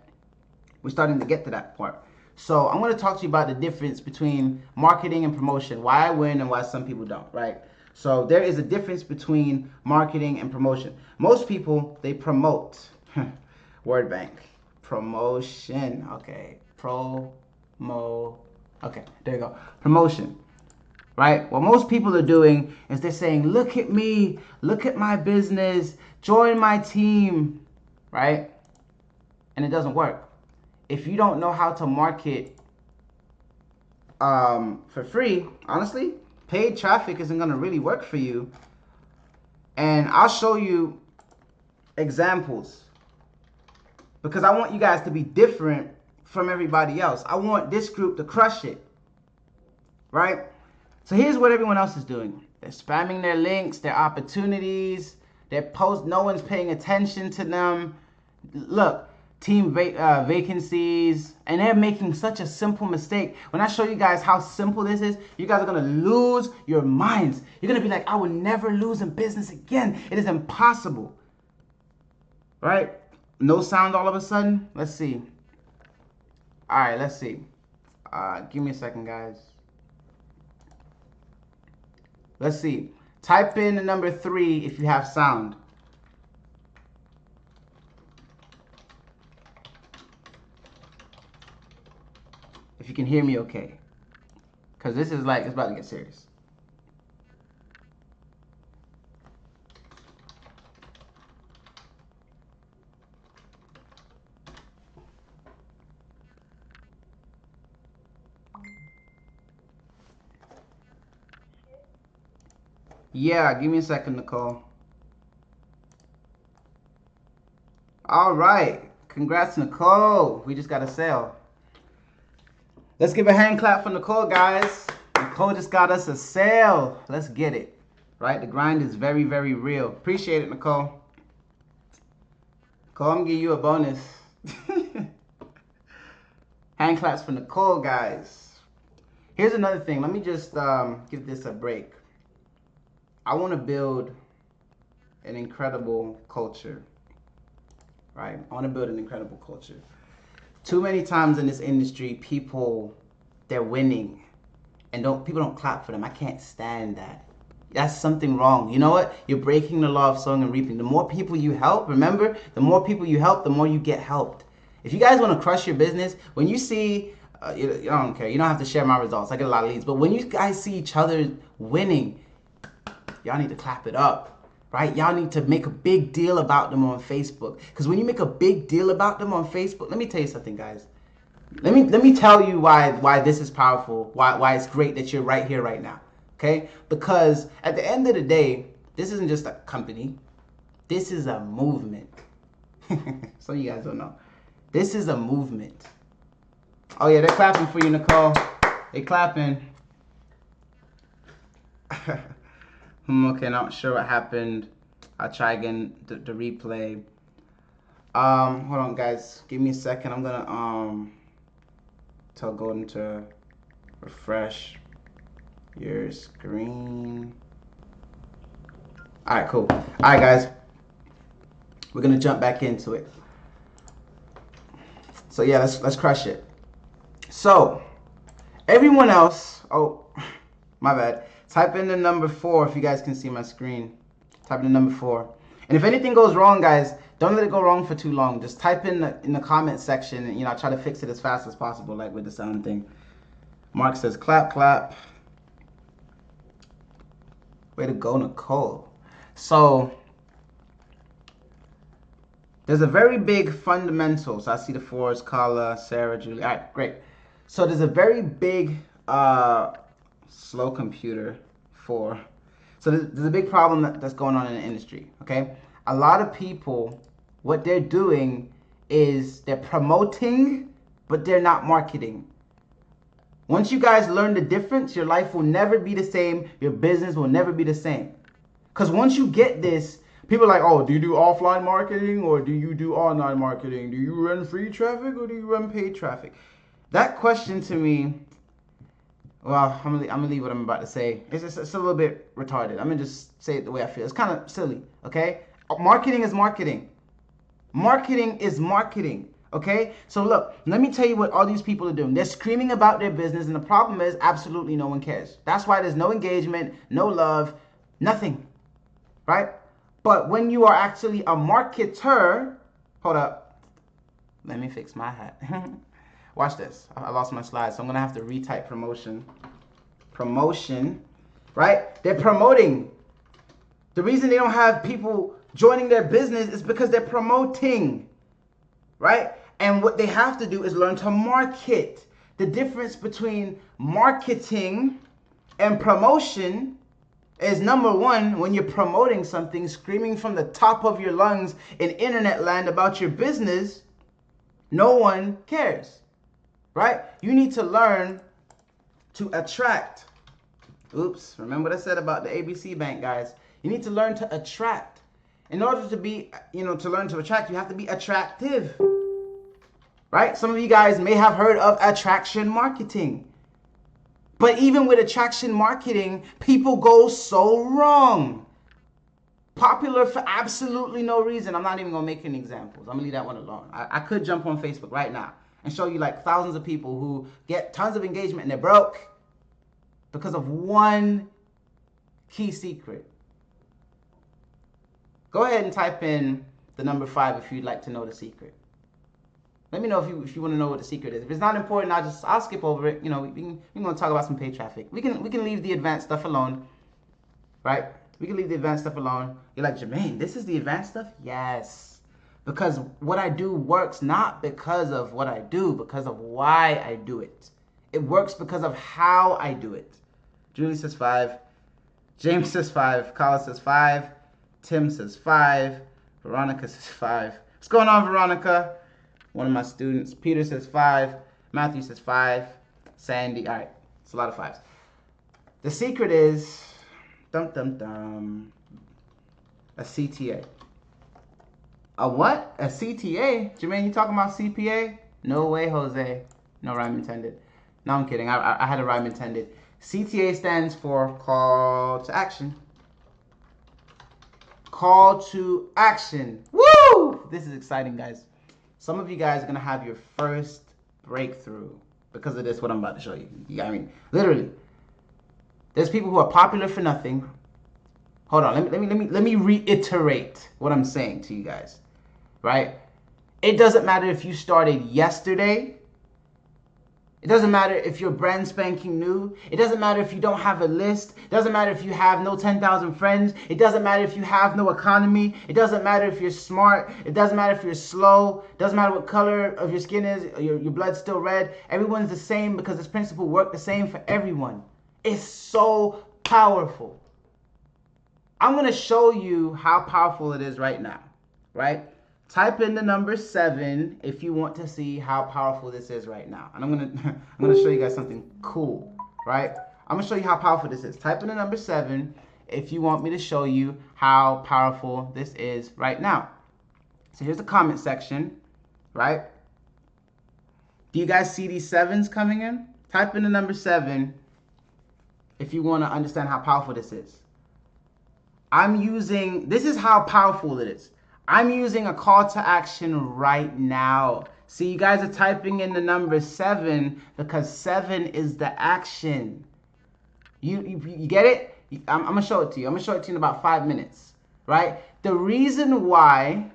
We're starting to get to that part. So I'm going to talk to you about the difference between marketing and promotion, why I win and why some people don't, right? So there is a difference between marketing and promotion. Most people, they promote. Word bank. Promotion. Okay. Okay, there you go. Promotion. Right? What most people are doing is they're saying, look at me, look at my business, join my team, right? And it doesn't work. If you don't know how to market for free, honestly, paid traffic isn't going to really work for you. And I'll show you examples because I want you guys to be different from everybody else. I want this group to crush it, right? So here's what everyone else is doing. They're spamming their links, their opportunities, their posts. No one's paying attention to them. Look, team vacancies, and they're making such a simple mistake. When I show you guys how simple this is, you guys are going to lose your minds. You're going to be like, I will never lose in business again. It is impossible. Right? No sound all of a sudden. Let's see. All right, let's see. Give me a second, guys. Let's see. Type in the number 3 if you have sound. If you can hear me okay. Because this is like, it's about to get serious. Yeah, give me a second, Nicole. All right. Congrats, Nicole. We just got a sale. Let's give a hand clap for Nicole, guys. Nicole just got us a sale. Let's get it. Right? The grind is very, very real. Appreciate it, Nicole. Nicole, I'm going to give you a bonus. Hand claps for Nicole, guys. Here's another thing. Let me just give this a break. I want to build an incredible culture. Right? I want to build an incredible culture. Too many times in this industry, they're winning, and people don't clap for them. I can't stand that. That's something wrong. You know what? You're breaking the law of sowing and reaping. The more people you help, remember, the more people you help, the more you get helped. If you guys want to crush your business, when you see, I don't care. You don't have to share my results. I get a lot of leads. But when you guys see each other winning, y'all need to clap it up. Right? Y'all need to make a big deal about them on Facebook. Because when you make a big deal about them on Facebook, let me tell you something, guys. Let me tell you why this is powerful, why it's great that you're right here right now. Okay? Because at the end of the day, this isn't just a company. This is a movement. Some of you guys don't know. This is a movement. Oh yeah, they're clapping for you, Nicole. They're clapping. Okay, not sure what happened. I'll try again the replay. Hold on, guys. Give me a second. I'm gonna tell Golden to refresh your screen. All right, cool. All right, guys. we're gonna jump back into it. So yeah, let's crush it. So everyone else, oh my bad. Type in the number 4 if you guys can see my screen. Type in the number 4. And if anything goes wrong, guys, don't let it go wrong for too long. Just type in the comment section, and I try to fix it as fast as possible, like with the sound thing. Mark says clap, clap. Way to go, Nicole. So there's a very big fundamentals. I see the 4s, Carla, Sarah, Julie. All right, great. So there's a very big slow computer 4. So there's a big problem that's going on in the industry, okay? A lot of people, what they're doing is they're promoting, but they're not marketing. Once you guys learn the difference, your life will never be the same. Your business will never be the same. Because once you get this, people are like, oh, do you do offline marketing or do you do online marketing? Do you run free traffic or do you run paid traffic? That question to me, well, I'm gonna leave what I'm about to say. It's a little bit retarded. I'm gonna just say it the way I feel. It's kind of silly, okay? Marketing is marketing. Marketing is marketing, okay? So look, let me tell you what all these people are doing. They're screaming about their business, and the problem is absolutely no one cares. That's why there's no engagement, no love, nothing, right? But when you are actually a marketer, hold up, let me fix my hat. Watch this. I lost my slide, so I'm gonna have to retype promotion. Promotion, right? They're promoting. The reason they don't have people joining their business is because they're promoting, right? And what they have to do is learn to market. The difference between marketing and promotion is, number one, when you're promoting something, screaming from the top of your lungs in internet land about your business, no one cares. Right? You need to learn to attract. Oops, remember what I said about the ABC Bank, guys. You need to learn to attract. In order to be, to learn to attract, you have to be attractive. Right? Some of you guys may have heard of attraction marketing. But even with attraction marketing, people go so wrong. Popular for absolutely no reason. I'm not even going to make any examples. I'm going to leave that one alone. I could jump on Facebook right now and show you like thousands of people who get tons of engagement and they're broke because of one key secret. Go ahead and type in the number 5 if you'd like to know the secret. Let me know if you want to know what the secret is. If it's not important, I'll skip over it. We can talk about some paid traffic. We can leave the advanced stuff alone, right? We can leave the advanced stuff alone. You're like, Jermaine, this is the advanced stuff? Yes. Because what I do works not because of what I do, because of why I do it. It works because of how I do it. Julie says 5. James says 5. Carla says 5. Tim says 5. Veronica says 5. What's going on, Veronica? One of my students. Peter says 5. Matthew says 5. Sandy. All right. It's a lot of 5s. The secret is, a CTA. A what? A CTA? Jermaine, you talking about CPA? No way, Jose. No rhyme intended. No, I'm kidding. I had a rhyme intended. CTA stands for call to action. Call to action. Woo! This is exciting, guys. Some of you guys are going to have your first breakthrough because of this, what I'm about to show you. I mean, literally. There's people who are popular for nothing. Hold on. Let me reiterate what I'm saying to you guys. Right? It doesn't matter if you started yesterday. It doesn't matter if you're brand spanking new. It doesn't matter if you don't have a list. It doesn't matter if you have no 10,000 friends. It doesn't matter if you have no economy. It doesn't matter if you're smart. It doesn't matter if you're slow. It doesn't matter what color of your skin is. Your blood's still red. Everyone's the same because this principle works the same for everyone. It's so powerful. I'm going to show you how powerful it is right now. Right? Type in the number 7 if you want to see how powerful this is right now. And I'm gonna show you guys something cool, right? I'm gonna show you how powerful this is. Type in the number 7 if you want me to show you how powerful this is right now. So here's the comment section, right? Do you guys see these 7s coming in? Type in the number 7 if you want to understand how powerful this is. This is how powerful it is. I'm using a call to action right now. See, you guys are typing in the number 7 because 7 is the action. You get it? I'm going to show it to you. I'm going to show it to you in about 5 minutes, right? The reason why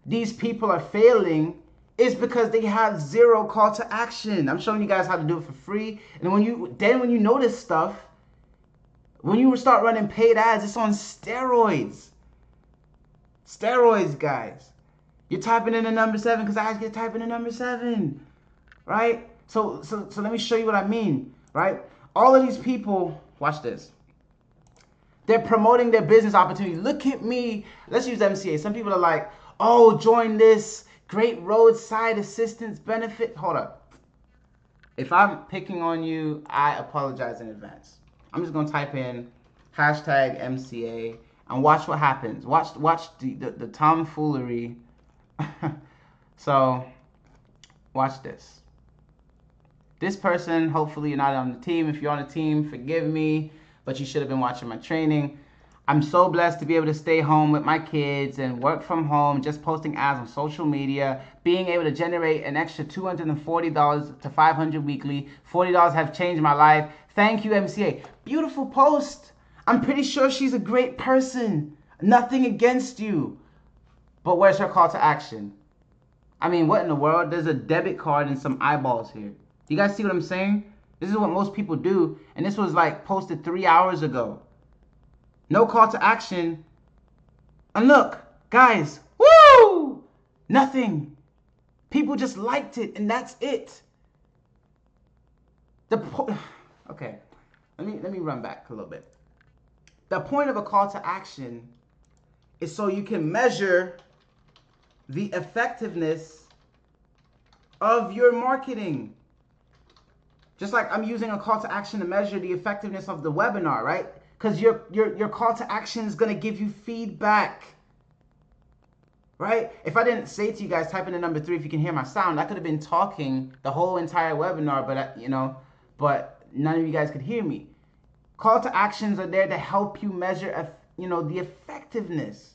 these people are failing is because they have zero call to action. I'm showing you guys how to do it for free. And when you know this stuff, when you start running paid ads, it's on steroids. Steroids, guys. You're typing in the number 7 because I asked you to type in the number 7, right? So let me show you what I mean, right? All of these people, watch this. They're promoting their business opportunity. Look at me. Let's use MCA. Some people are like, oh, join this great roadside assistance benefit. Hold up. If I'm picking on you, I apologize in advance. I'm just going to type in hashtag MCA and watch what happens. Watch the tomfoolery. So, watch this. This person, hopefully you're not on the team. If you're on the team, forgive me, but you should have been watching my training. I'm so blessed to be able to stay home with my kids and work from home, just posting ads on social media, being able to generate an extra $240 to $500 weekly. $40 have changed my life. Thank you, MCA. Beautiful post. I'm pretty sure she's a great person. Nothing against you. But where's her call to action? I mean, what in the world? There's a debit card and some eyeballs here. You guys see what I'm saying? This is what most people do. And this was like posted 3 hours ago. No call to action. And look, guys, woo! Nothing. People just liked it, and that's it. Okay, let me run back a little bit. The point of a call to action is so you can measure the effectiveness of your marketing. Just like I'm using a call to action to measure the effectiveness of the webinar, right? Because your call to action is going to give you feedback, right? If I didn't say to you guys, type in the number 3 if you can hear my sound, I could have been talking the whole entire webinar, but none of you guys could hear me. Call to actions are there to help you measure, the effectiveness.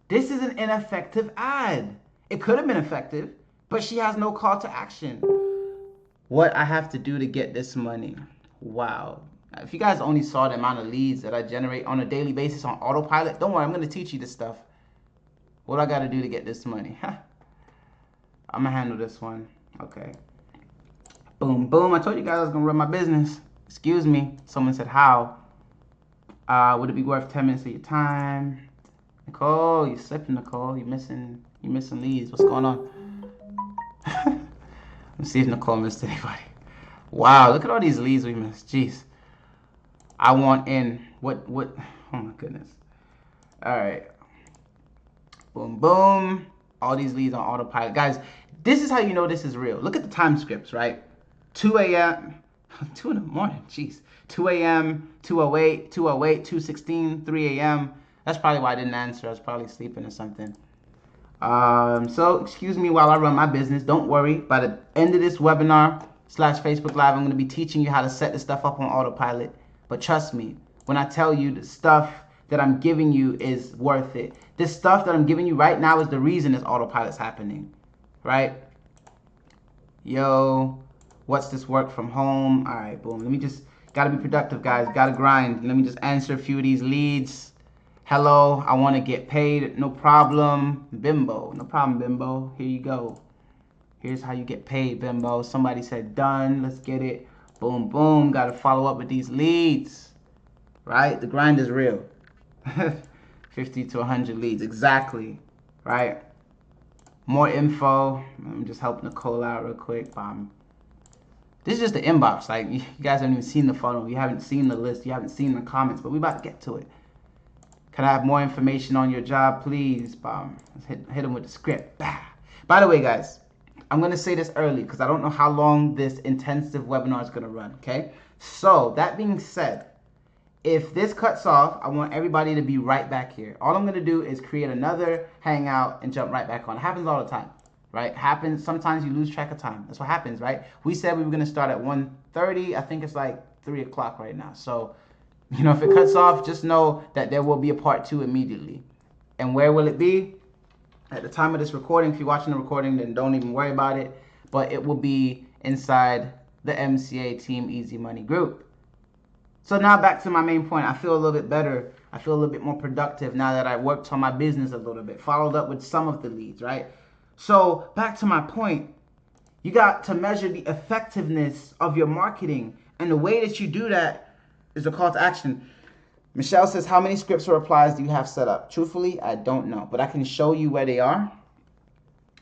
This is an ineffective ad. It could have been effective, but she has no call to action. What I have to do to get this money. Wow. If you guys only saw the amount of leads that I generate on a daily basis on autopilot, don't worry, I'm going to teach you this stuff. What I got to do to get this money. I'm going to handle this one. Okay. Boom, boom. I told you guys I was going to run my business. Excuse me. Someone said how. Would it be worth 10 minutes of your time? Nicole, you slipping, Nicole. You missing leads. What's going on? Let's see if Nicole missed anybody. Wow, look at all these leads we missed. Jeez. I want in. What? Oh my goodness. All right. Boom, boom. All these leads on autopilot. Guys, this is how you know this is real. Look at the time scripts, right? 2 a.m. 2 in the morning. Jeez. 2 a.m., 2:08, 2:08, 2:16, 3 a.m. That's probably why I didn't answer. I was probably sleeping or something. So excuse me while I run my business. Don't worry. By the end of this webinar / Facebook Live, I'm going to be teaching you how to set this stuff up on autopilot. But trust me, when I tell you the stuff that I'm giving you is worth it. This stuff that I'm giving you right now is the reason this autopilot's happening, right? Yo, what's this work from home? All right, boom. Let me just, gotta be productive, guys. Gotta grind. Let me just answer a few of these leads. Hello, I want to get paid. No problem, Bimbo. No problem, Bimbo. Here you go. Here's how you get paid, Bimbo. Somebody said done. Let's get it. Boom, boom. Got to follow up with these leads, right? The grind is real. 50 to 100 leads, exactly, right? More info. Let me just help Nicole out real quick. This is just the inbox. Like, you guys haven't even seen the funnel. You haven't seen the list. You haven't seen the comments, but we about to get to it. Can I have more information on your job, please? Let's hit them with the script. Bah. By the way, guys, I'm going to say this early because I don't know how long this intensive webinar is going to run, okay? So, that being said, if this cuts off, I want everybody to be right back here. All I'm going to do is create another hangout and jump right back on. It happens all the time, right? Happens. Sometimes you lose track of time. That's what happens, right? We said we were going to start at 1:30. I think it's like 3 o'clock right now. So, if it cuts off, just know that there will be a part 2 immediately. And where will it be? at the time of this recording. If you're watching the recording, then don't even worry about it. But it will be inside the MCA Team Easy Money group. So now back to my main point. I feel a little bit better. I feel a little bit more productive now that I worked on my business a little bit. Followed up with some of the leads, right? So back to my point. You got to measure the effectiveness of your marketing. And the way that you do that is a call to action. Michelle says, how many scripts or replies do you have set up? Truthfully, I don't know. But I can show you where they are.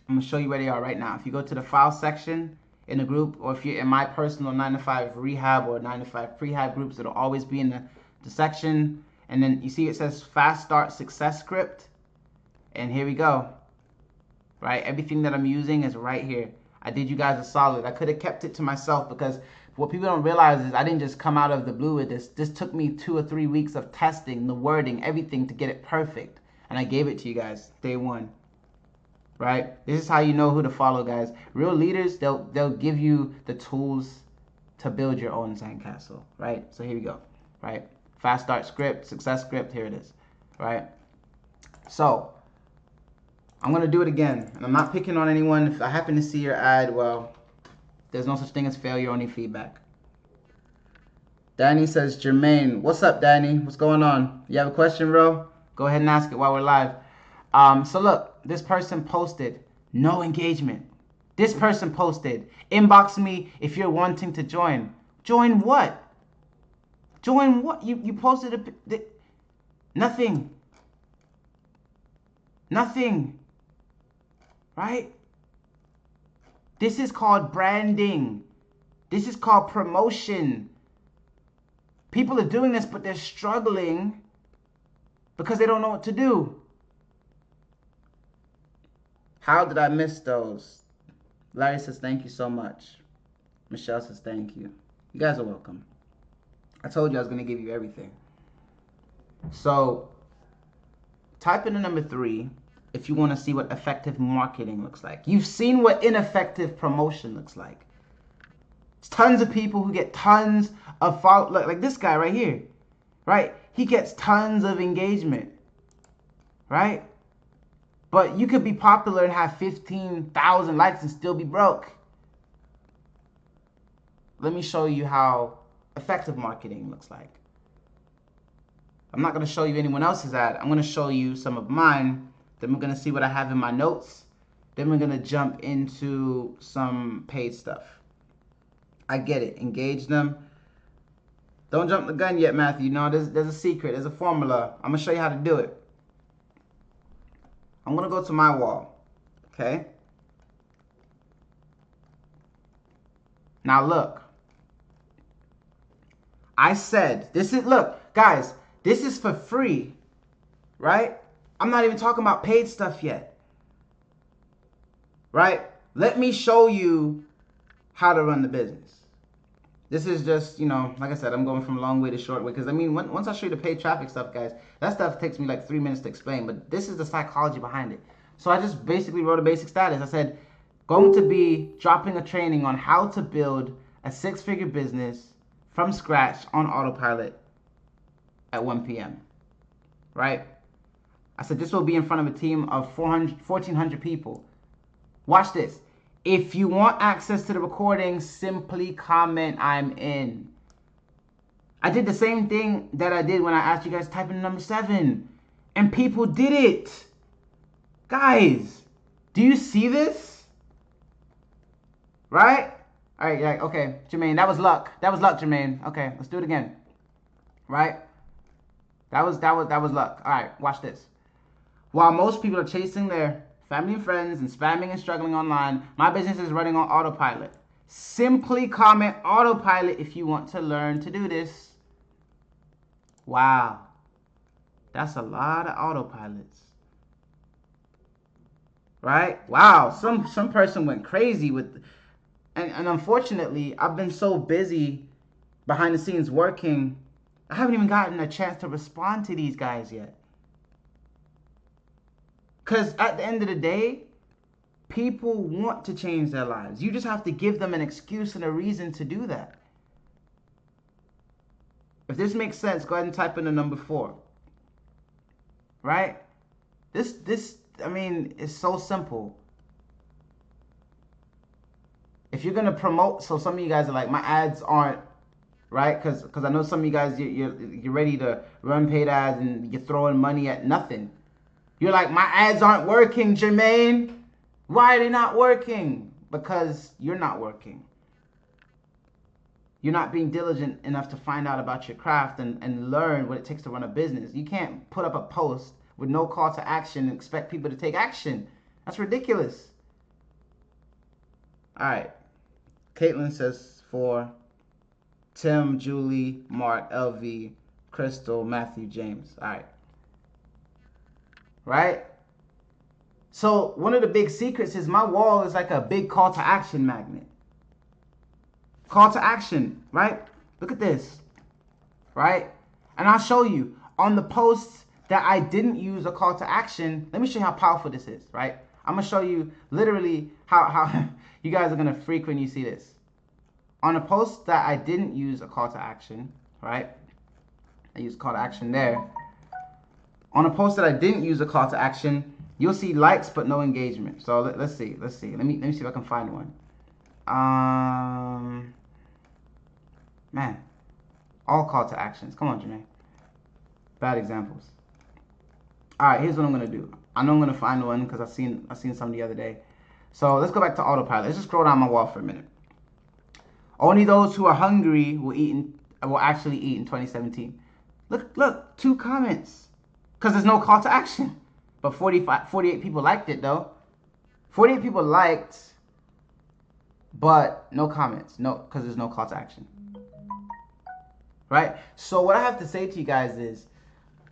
I'm going to show you where they are right now. If you go to the file section in the group, or if you're in my personal 9-to-5 rehab or 9-to-5 prehab groups, it'll always be in the section. And then you see it says Fast Start Success Script. And here we go. Right? Everything that I'm using is right here. I did you guys a solid. I could have kept it to myself because what people don't realize is I didn't just come out of the blue with this. This took me 2 or 3 weeks of testing, the wording, everything to get it perfect. And I gave it to you guys day one. Right? This is how you know who to follow, guys. Real leaders, they'll give you the tools to build your own sandcastle. Right? So here we go. Right? Fast Start Script, Success Script. Here it is. Right? So I'm going to do it again. And I'm not picking on anyone. If I happen to see your ad, well, there's no such thing as failure, only feedback. Danny says, Jermaine. What's up, Danny? What's going on? You have a question, bro? Go ahead and ask it while we're live. So look, this person posted no engagement. This person posted, inbox me if you're wanting to join. Join what? Join what? You posted nothing. Nothing. Right? This is called branding. This is called promotion. People are doing this, but they're struggling because they don't know what to do. How did I miss those? Larry says, thank you so much. Michelle says, thank you. You guys are welcome. I told you I was going to give you everything. So, type in the number 3 if you want to see what effective marketing looks like. You've seen what ineffective promotion looks like. It's tons of people who get tons of follow, like this guy right here, right? He gets tons of engagement, right? But you could be popular and have 15,000 likes and still be broke. Let me show you how effective marketing looks like. I'm not going to show you anyone else's ad. I'm going to show you some of mine. Then we're going to see what I have in my notes. Then we're going to jump into some paid stuff. I get it. Engage them. Don't jump the gun yet, Matthew. No, there's a secret. There's a formula. I'm going to show you how to do it. I'm going to go to my wall. Okay? Now look. I said, look, guys, this is for free, right? I'm not even talking about paid stuff yet, right? Let me show you how to run the business. This is just, like I said, I'm going from long way to short way. Because, once I show you the paid traffic stuff, guys, that stuff takes me like 3 minutes to explain. But this is the psychology behind it. So I just basically wrote a basic status. I said, going to be dropping a training on how to build a 6-figure business from scratch on autopilot at 1 p.m. Right? I said, this will be in front of a team of 1,400 people. Watch this. If you want access to the recording, simply comment I'm in. I did the same thing that I did when I asked you guys to type in number 7. And people did it. Guys, do you see this? Right? All right, yeah, okay. Jermaine, that was luck. That was luck, Jermaine. Okay, let's do it again. Right? That was luck. All right, watch this. While most people are chasing their family and friends and spamming and struggling online, my business is running on autopilot. Simply comment autopilot if you want to learn to do this. Wow. That's a lot of autopilots. Right? Wow. Some person went crazy with... And unfortunately, I've been so busy behind the scenes working, I haven't even gotten a chance to respond to these guys yet. Because at the end of the day, people want to change their lives. You just have to give them an excuse and a reason to do that. If this makes sense, go ahead and type in the number 4. Right? This I mean, it's so simple. If you're gonna promote, so some of you guys are like, my ads aren't right, because I know some of you guys, you're ready to run paid ads and you're throwing money at nothing. You're like, my ads aren't working, Jermaine. Why are they not working? Because you're not working. You're not being diligent enough to find out about your craft and learn what it takes to run a business. You can't put up a post with no call to action and expect people to take action. That's ridiculous. All right. Caitlin says 4. Tim, Julie, Mark, LV, Crystal, Matthew, James. All right. Right? So one of the big secrets is my wall is like a big call to action magnet. Call to action, right? Look at this, right? And I'll show you on the posts that I didn't use a call to action. Let me show you how powerful this is, right? I'm gonna show you literally how you guys are gonna freak when you see this. On a post that I didn't use a call to action, right? I used call to action there. On a post that I didn't use a call to action, you'll see likes but no engagement. So let's see. Let me see if I can find one. Man, all call to actions. Come on, Jermaine. Bad examples. All right, here's what I'm gonna do. I know I'm gonna find one because I seen some the other day. So let's go back to autopilot. Let's just scroll down my wall for a minute. Only those who are hungry will actually eat in 2017. Look, 2 comments. Because there's no call to action. But 48 people liked it though. 48 people liked, but no comments. No, because there's no call to action. Right? So what I have to say to you guys is,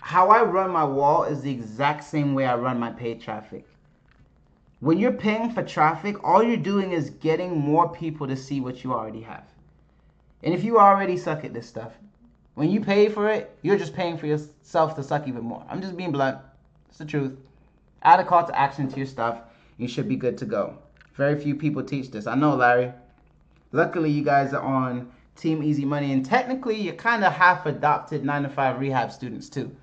how I run my wall is the exact same way I run my paid traffic. When you're paying for traffic, all you're doing is getting more people to see what you already have. And if you already suck at this stuff, when you pay for it, you're just paying for yourself to suck even more. I'm just being blunt. It's the truth. Add a call to action to your stuff. You should be good to go. Very few people teach this. I know, Larry. Luckily, you guys are on Team Easy Money. And technically, you're kind of half adopted 9-to-5 rehab students too.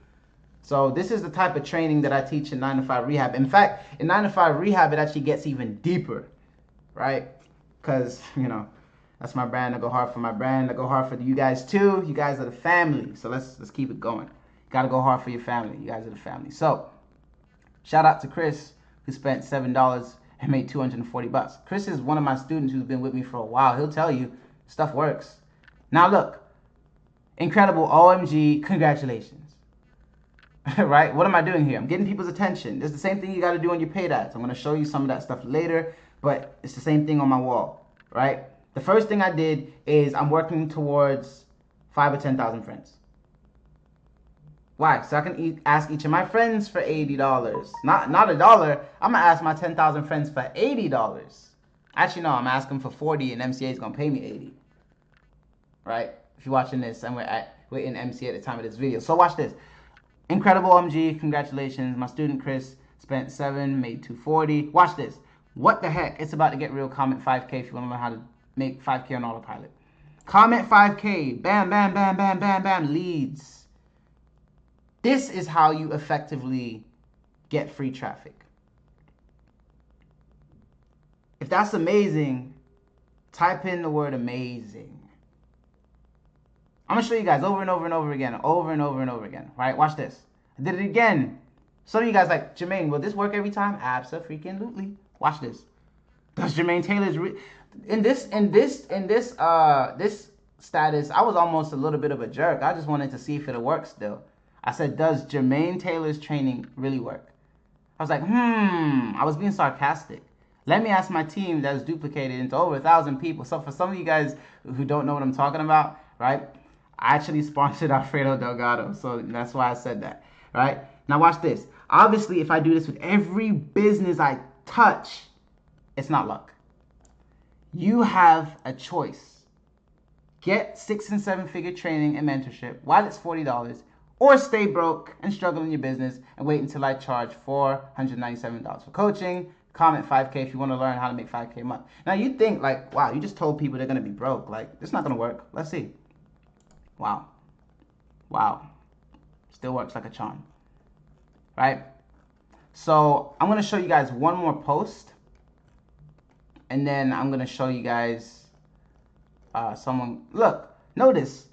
So this is the type of training that I teach in 9-to-5 rehab. In fact, in 9-to-5 rehab, it actually gets even deeper, right? Because, that's my brand. I go hard for my brand. I go hard for you guys too. You guys are the family. So let's keep it going. You got to go hard for your family. You guys are the family. So shout out to Chris, who spent $7 and made $240. Chris is one of my students who's been with me for a while. He'll tell you stuff works. Now look, incredible, OMG, congratulations. Right? What am I doing here? I'm getting people's attention. It's the same thing you got to do on your paid ads. I'm going to show you some of that stuff later, but it's the same thing on my wall, right? The first thing I did is I'm working towards 5 or 10,000 friends. Why? So I can ask each of my friends for $80. Not $1. I'm going to ask my 10,000 friends for $80. Actually, no, I'm asking for 40 and MCA is going to pay me 80. Right? If you're watching this, and we're in MCA at the time of this video. So watch this. Incredible OMG, congratulations. My student Chris spent 7, made 240. Watch this. What the heck? It's about to get real. Comment 5K if you want to learn how to make 5K on autopilot. Comment 5K. Bam, bam, bam, bam, bam, bam. Leads. This is how you effectively get free traffic. If that's amazing, type in the word amazing. I'm going to show you guys over and over and over again. Over and over and over again. Right? Watch this. I did it again. Some of you guys like, Jermaine, will this work every time? Abso-freaking-lutely. Watch this. Does Jermaine Taylor's in this status, I was almost a little bit of a jerk. I just wanted to see if it'll work still. I said, does Jermaine Taylor's training really work? I was like, I was being sarcastic. Let me ask my team that's duplicated into over 1,000 people. So for some of you guys who don't know what I'm talking about, right? I actually sponsored Alfredo Delgado, so that's why I said that, right? Now watch this. Obviously, if I do this with every business I touch, it's not luck. You have a choice. Get 6- and 7-figure training and mentorship while it's $40, or stay broke and struggle in your business and wait until I charge $497 for coaching. Comment 5K if you want to learn how to make 5K a month. Now you think like, wow, you just told people they're going to be broke. Like, it's not going to work. Let's see. Wow. Still works like a charm. Right? So I'm gonna show you guys one more post, and then I'm gonna show you guys someone. Look, notice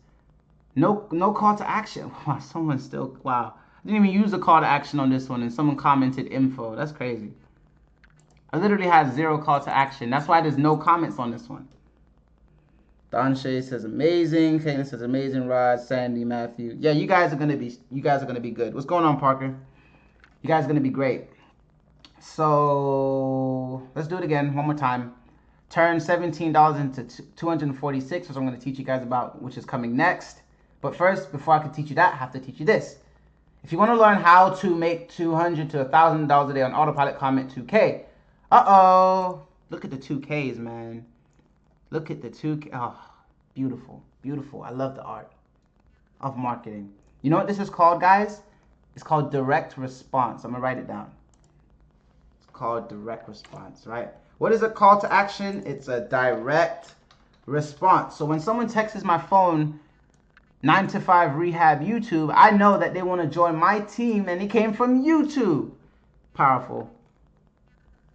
no call to action. Wow, someone still wow. I didn't even use a call to action on this one, and someone commented info. That's crazy. I literally had 0 call to action. That's why there's no comments on this one. Don Shay says amazing. Kaylin says amazing. Rod, Sandy, Matthew. Yeah, you guys are gonna be good. What's going on, Parker? You guys are gonna be great. So let's do it again one more time. Turn $17 into $246, which I'm gonna teach you guys about, which is coming next. But first, before I can teach you that, I have to teach you this. If you want to learn how to make $200 to $1,000 a day on autopilot, comment 2K. Uh-oh. Look at the 2Ks, man. Look at the 2K. Oh, beautiful. Beautiful. I love the art of marketing. You know what this is called, guys? It's called direct response. I'm going to write it down. It's called direct response, right? What is a call to action? It's a direct response. So when someone texts my phone, 9 to 5 rehab YouTube, I know that they want to join my team and it came from YouTube. Powerful.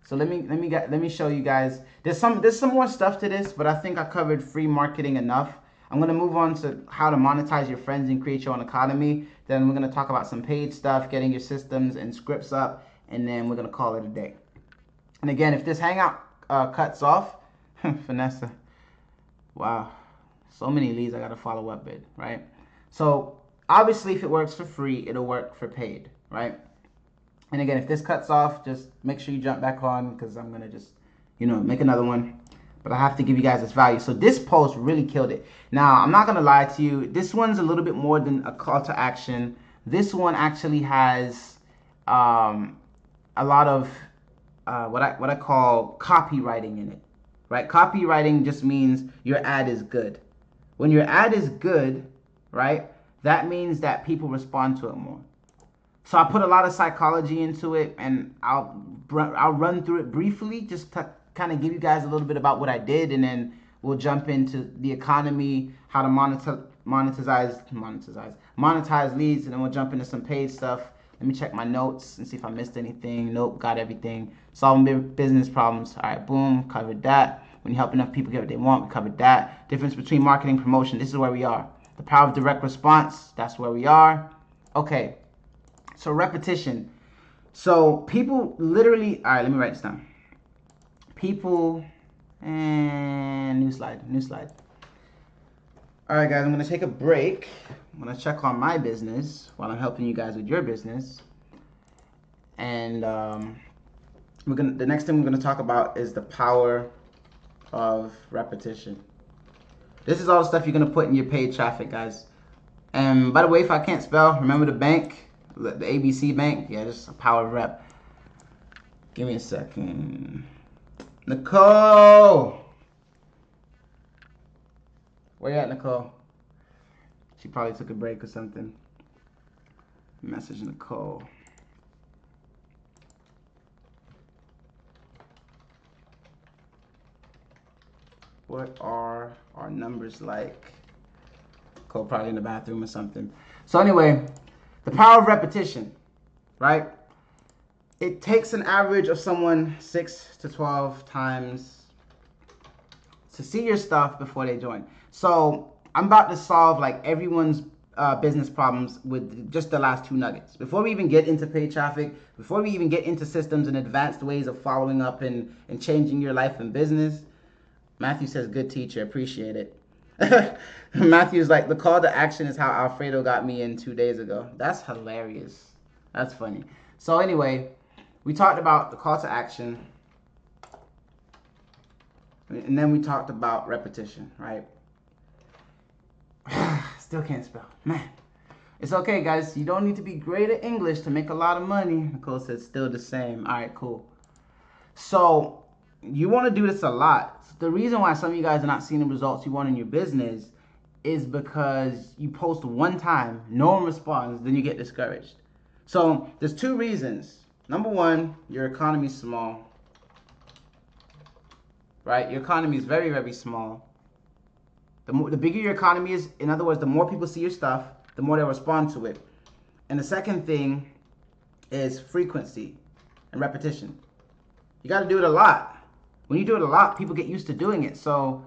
So let me show you guys. There's some more stuff to this, but I think I covered free marketing enough. I'm gonna move on to how to monetize your friends and create your own economy. Then we're gonna talk about some paid stuff, getting your systems and scripts up, and then we're gonna call it a day. And again, if this hangout cuts off, Vanessa, wow, so many leads I gotta follow up with, right? So obviously, if it works for free, it'll work for paid, right? And again, if this cuts off, just make sure you jump back on, because I'm gonna just, make another one. But I have to give you guys this value. So this post really killed it. Now, I'm not gonna lie to you. This one's a little bit more than a call to action. This one actually has a lot of what I call copywriting in it, right? Copywriting just means your ad is good. When your ad is good, right, that means that people respond to it more. So I put a lot of psychology into it, and I'll run through it briefly, just to kind of give you guys a little bit about what I did, and then we'll jump into the economy, how to monetize leads, and then we'll jump into some paid stuff. Let me check my notes and see if I missed anything. Nope, got everything. Solving business problems. All right, boom, covered that. When you help enough people get what they want, we covered that. Difference between marketing and promotion. This is where we are. The power of direct response. That's where we are. Okay. So repetition. So people literally, all right, let me write this down. People, and new slide. All right, guys, I'm gonna take a break. I'm gonna check on my business while I'm helping you guys with your business. And the next thing we're gonna talk about is the power of repetition. This is all the stuff you're gonna put in your paid traffic, guys. And by the way, if I can't spell, remember the bank. The ABC Bank, yeah, just a power of rep. Give me a second. Nicole! Where you at, Nicole? She probably took a break or something. Message Nicole. What are our numbers like? Nicole probably in the bathroom or something. So anyway, the power of repetition, right? It takes an average of someone 6 to 12 times to see your stuff before they join. So I'm about to solve like everyone's business problems with just the last 2 nuggets. Before we even get into paid traffic, before we even get into systems and advanced ways of following up and changing your life and business, Matthew says, good teacher, appreciate it. Matthew's like, the call to action is how Alfredo got me in 2 days ago. That's hilarious. That's funny. So anyway, we talked about the call to action, and then we talked about repetition, right? Still can't spell, man. It's okay, guys. You don't need to be great at English to make a lot of money. Nicole said still the same. All right, cool. So you want to do this a lot. The reason why some of you guys are not seeing the results you want in your business is because you post one time, no one responds, then you get discouraged. So there's 2 reasons. Number 1, your economy is small, right? Your economy is very, very small. The bigger your economy is, in other words, the more people see your stuff, the more they'll respond to it. And the second thing is frequency. and repetition. You got to do it a lot. When you do it a lot, people get used to doing it. So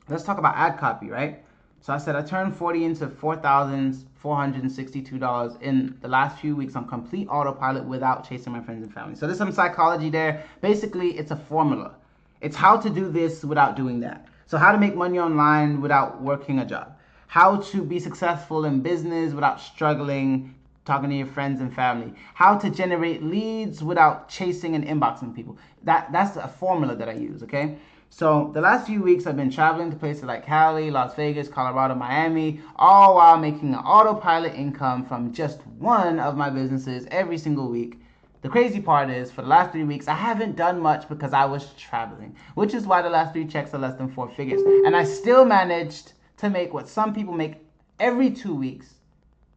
let's talk about ad copy, right? So I said I turned 40 into $4,462 in the last few weeks on complete autopilot without chasing my friends and family. So there's some psychology there. Basically, it's a formula. It's how to do this without doing that. So how to make money online without working a job. How to be successful in business without struggling talking to your friends and family. How to generate leads without chasing and inboxing people. That's a formula that I use, okay? So the last few weeks I've been traveling to places like Cali, Las Vegas, Colorado, Miami, all while making an autopilot income from just one of my businesses every single week. The crazy part is, for the last 3 weeks, I haven't done much because I was traveling, which is why the last 3 checks are less than 4 figures. And I still managed to make what some people make every 2 weeks.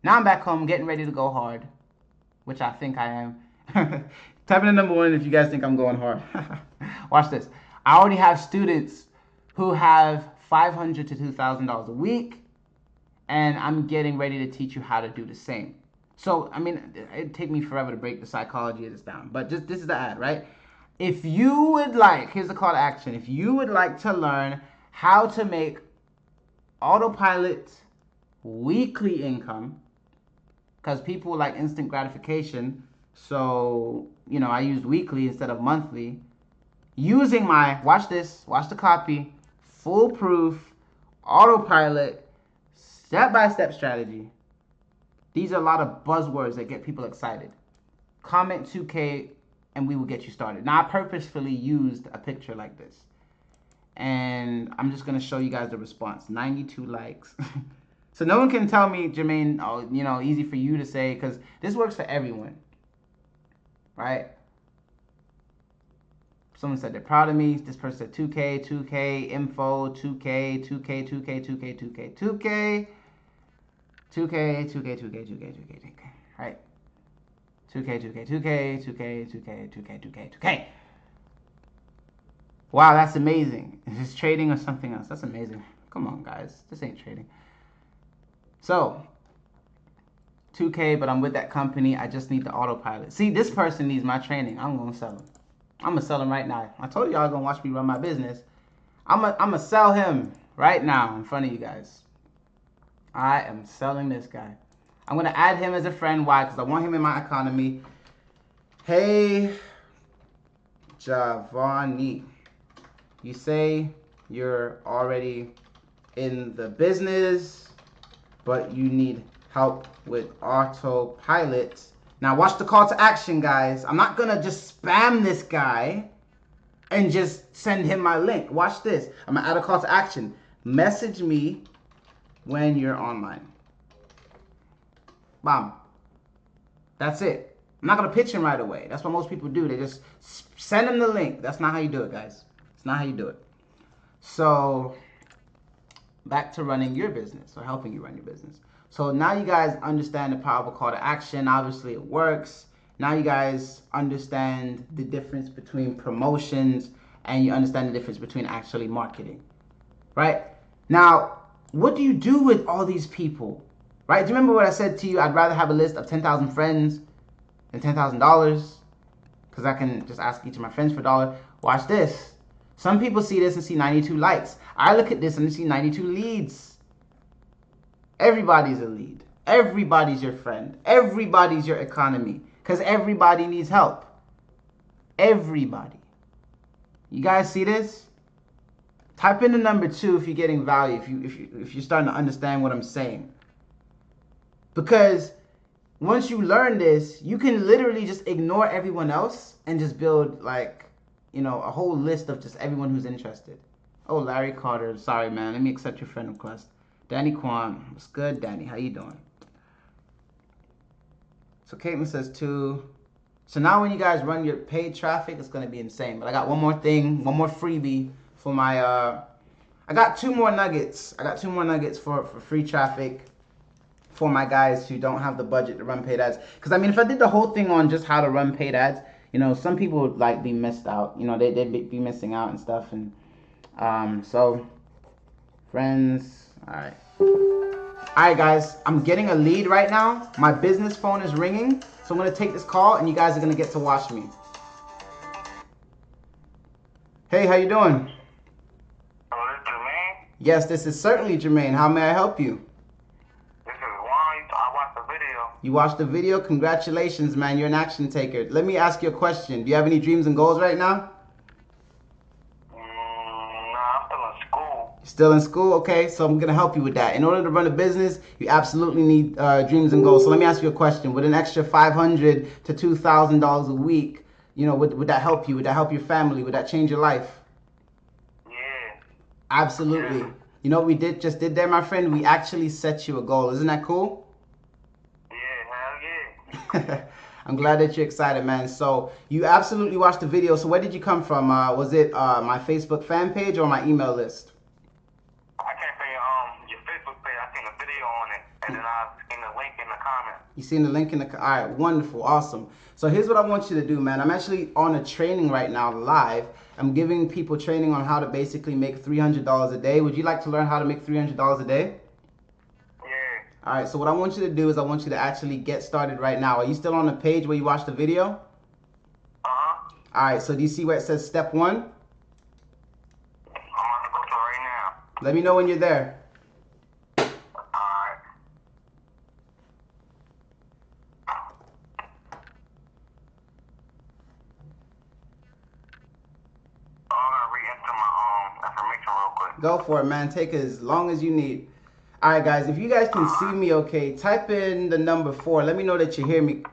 Now I'm back home getting ready to go hard, which I think I am. Type in the number 1 if you guys think I'm going hard. Watch this. I already have students who have $500 to $2,000 a week, and I'm getting ready to teach you how to do the same. So, I mean, it'd take me forever to break the psychology of this down, but just this is the ad, right? If you would like, here's the call to action. If you would like to learn how to make autopilot weekly income, because people like instant gratification, so, you know, I used weekly instead of monthly, using my, watch this, watch the copy, foolproof, autopilot, step-by-step strategy. These are a lot of buzzwords that get people excited. Comment 2K and we will get you started. Now, I purposefully used a picture like this, and I'm just going to show you guys the response. 92 likes. So no one can tell me, Jermaine, oh, you know, easy for you to say, because this works for everyone, right? Someone said they're proud of me. This person said 2K, 2K, info, 2K, 2K, 2K, 2K, 2K, 2K, 2K, 2K, 2K, 2K, 2K, 2K, right? 2K, 2K, 2K, 2K, 2K, 2K, 2K, 2K. Wow, that's amazing. Is this trading or something else? That's amazing. Come on, guys. This ain't trading. So, 2K, but I'm with that company. I just need the autopilot. See, this person needs my training. I'm going to sell him. I'm going to sell him right now. I told y'all going to watch me run my business. I'm going to sell him right now in front of you guys. I am selling this guy. I'm going to add him as a friend. Why? Because I want him in my economy. Hey, Javani. You say you're already in the business, but you need help with autopilot. Now watch the call to action, guys. I'm not gonna just spam this guy and just send him my link. Watch this. I'm gonna add a call to action. Message me when you're online. Bam. That's it. I'm not gonna pitch him right away. That's what most people do. They just send him the link. That's not how you do it, guys. It's not how you do it. So back to running your business, or helping you run your business. So now you guys understand the power of a call to action. Obviously it works. Now you guys understand the difference between promotions, and you understand the difference between actually marketing, right? Now, what do you do with all these people, right? Do you remember what I said to you? I'd rather have a list of 10,000 friends than $10,000, because I can just ask each of my friends for $1. Watch this. Some people see this and see 92 likes. I look at this and see 92 leads. Everybody's a lead. Everybody's your friend. Everybody's your economy. Because everybody needs help. Everybody. You guys see this? Type in the number 2 if you're getting value, if you're starting to understand what I'm saying. Because once you learn this, you can literally just ignore everyone else and just build, like, you know, a whole list of just everyone who's interested. Oh, Larry Carter, sorry man, let me accept your friend request. Danny Kwan, what's good, Danny? How you doing? So Caitlin says 2. So now when you guys run your paid traffic, it's gonna be insane. But I got one more thing, one more freebie for my I got 2 more nuggets. I got 2 more nuggets for free traffic for my guys who don't have the budget to run paid ads. Because I mean, if I did the whole thing on just how to run paid ads, you know, some people would like be missed out. You know, they'd be missing out and stuff. And so, friends, all right. All right, guys, I'm getting a lead right now. My business phone is ringing, so I'm gonna take this call, and you guys are gonna get to watch me. Hey, how you doing? Oh, this is Jermaine? Yes, this is certainly Jermaine. How may I help you? This is Juan. I watched the video. You watched the video? Congratulations, man. You're an action taker. Let me ask you a question. Do you have any dreams and goals right now? Nah, I'm still in school. Still in school? Okay, so I'm going to help you with that. In order to run a business, you absolutely need dreams and goals. So let me ask you a question. Would an extra $500 to $2,000 a week, would that help you? Would that help your family? Would that change your life? Yeah. Absolutely. Yeah. You know what we just did there, my friend? We actually set you a goal. Isn't that cool? Yeah, hell yeah. I'm glad that you're excited, man. So you absolutely watched the video. So where did you come from? Was it my Facebook fan page or my email list? I came from your Facebook page. I seen a video on it, and then I seen the link in the comment. You seen the link in the... All right, wonderful, awesome. So here's what I want you to do, man. I'm actually on a training right now, live. I'm giving people training on how to basically make $300 a day. Would you like to learn how to make $300 a day? Yeah. All right, so what I want you to do is I want you to actually get started right now. Are you still on the page where you watched the video? Uh-huh. All right, so do you see where it says step 1? I'm about to go to it right now. Let me know when you're there. Alright. I'm gonna re-enter my information real quick. Go for it, man. Take as long as you need. All right, guys, if you guys can see me okay, type in the number 4. Let me know that you hear me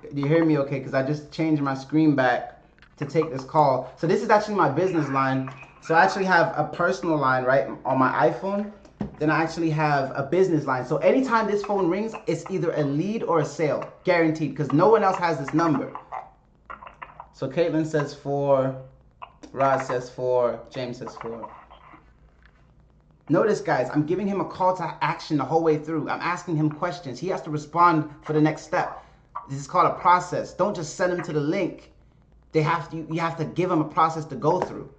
okay, because I just changed my screen back to take this call. So this is actually my business line. So I actually have a personal line, right, on my iPhone. Then I actually have a business line. So anytime this phone rings, it's either a lead or a sale, guaranteed, because no one else has this number. So Caitlin says 4, Rod says 4, James says 4. Notice, guys, I'm giving him a call to action the whole way through. I'm asking him questions. He has to respond for the next step. This is called a process. Don't just send him to the link. You have to give him a process to go through,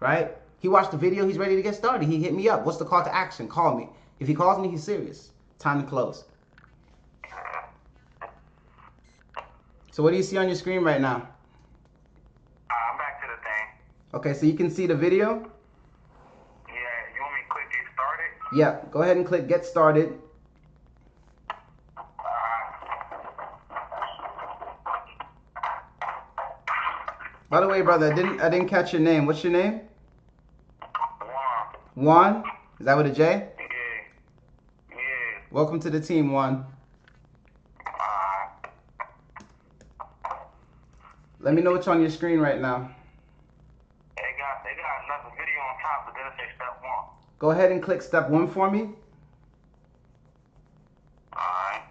right? He watched the video. He's ready to get started. He hit me up. What's the call to action? Call me. If he calls me, he's serious. Time to close. So what do you see on your screen right now? I'm back to the thing. Okay, so you can see the video? Yeah, go ahead and click get started. By the way, brother, I didn't catch your name. What's your name? Juan? Is that with a J? Yeah. Welcome to the team, Juan. Let me know what's on your screen right now. They got another video on top, but then it says step 1. Go ahead and click step 1 for me. Alright.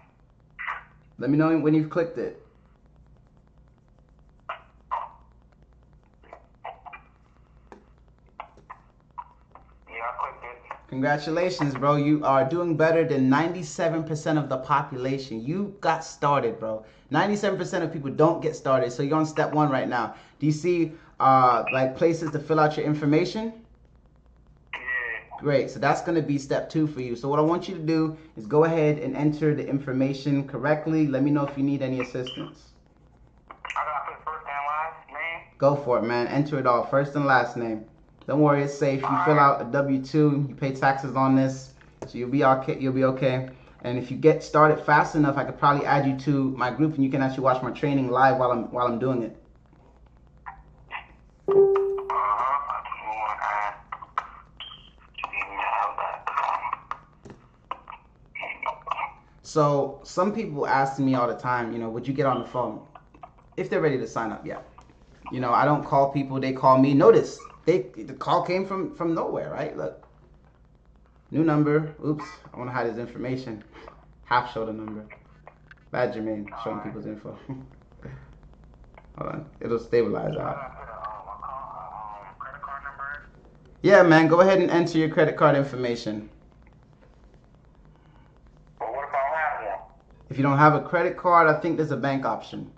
Let me know when you've clicked it. Yeah, I clicked it. Congratulations, bro. You are doing better than 97% of the population. You got started, bro. 97% of people don't get started, so you're on step 1 right now. Do you see like places to fill out your information? Great, so that's going to be step 2 for you. So what I want you to do is go ahead and enter the information correctly. Let me know if you need any assistance. I got to put first and last name? Go for it, man. Enter it all, first and last name. Don't worry, it's safe. You fill out a W-2, you pay taxes on this, so you'll be okay. You'll be okay. And if you get started fast enough, I could probably add you to my group, and you can actually watch my training live while I'm doing it. So some people ask me all the time, would you get on the phone? If they're ready to sign up, yeah. I don't call people, they call me. Notice, the call came from nowhere, right? Look. New number. Oops, I want to hide his information. Half show the number. Bad Jermaine, showing people's info. Hold on, it'll stabilize out. Credit card number? Yeah, man, go ahead and enter your credit card information. But what if I don't have one? If you don't have a credit card, I think there's a bank option.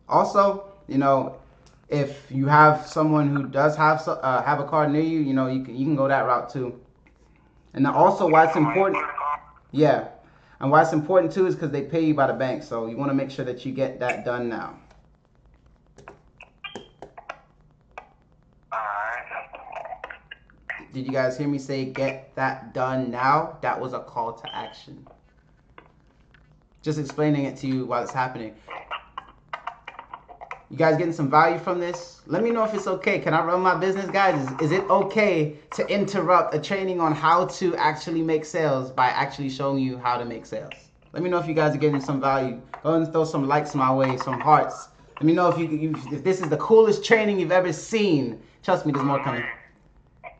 Also, If you have someone who does have a card near you, you can go that route too. And also why it's important, yeah, and why it's important too is because they pay you by the bank, so you want to make sure that you get that done now. Did you guys hear me say get that done now? That was a call to action. Just explaining it to you while it's happening. You guys getting some value from this? Let me know if it's okay. Can I run my business, guys? Is it okay to interrupt a training on how to actually make sales by actually showing you how to make sales? Let me know if you guys are getting some value. Go ahead and throw some likes my way, some hearts. Let me know if this is the coolest training you've ever seen. Trust me, there's more coming.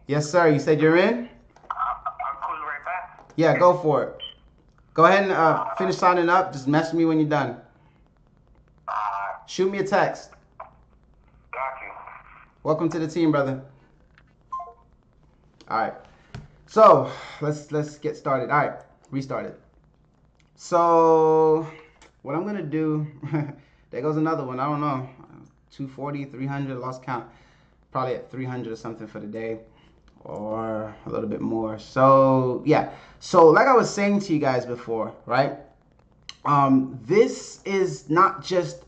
Yes, sir. You said you're in? I'm calling right back. Yeah, go for it. Go ahead and finish signing up. Just message me when you're done. Shoot me a text. Got you. Welcome to the team, brother. All right. So let's get started. All right, restart it. So what I'm gonna do? There goes another one. I don't know. 240, 300, lost count. Probably at 300 or something for the day, or a little bit more. So yeah. So like I was saying to you guys before, right? This is not just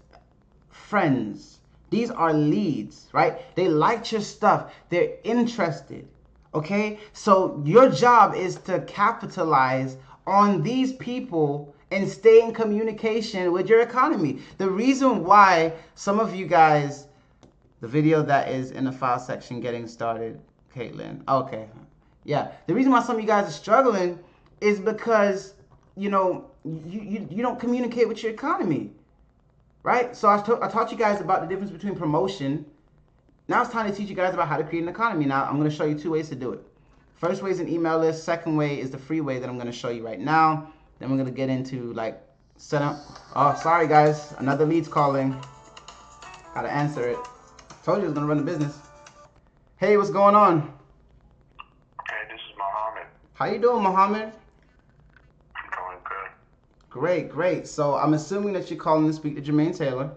friends. These are leads, right? They liked your stuff. They're interested. Okay? So your job is to capitalize on these people and stay in communication with your economy. The reason why some of you guys, the video that is in the file section getting started, Caitlin. Okay. Yeah. The reason why some of you guys are struggling is because, you don't communicate with your economy. Right? So I taught you guys about the difference between promotion. Now it's time to teach you guys about how to create an economy. Now I'm going to show you 2 ways to do it. First way is an email list. Second way is the free way that I'm going to show you right now. Then we're going to get into like setup. Oh, sorry guys. Another lead's calling. Got to answer it. Told you I was going to run the business. Hey, what's going on? Hey, this is Mohammed. How you doing, Mohammed? I'm doing good. Great, great. So I'm assuming that you're calling to speak to Jermaine Taylor.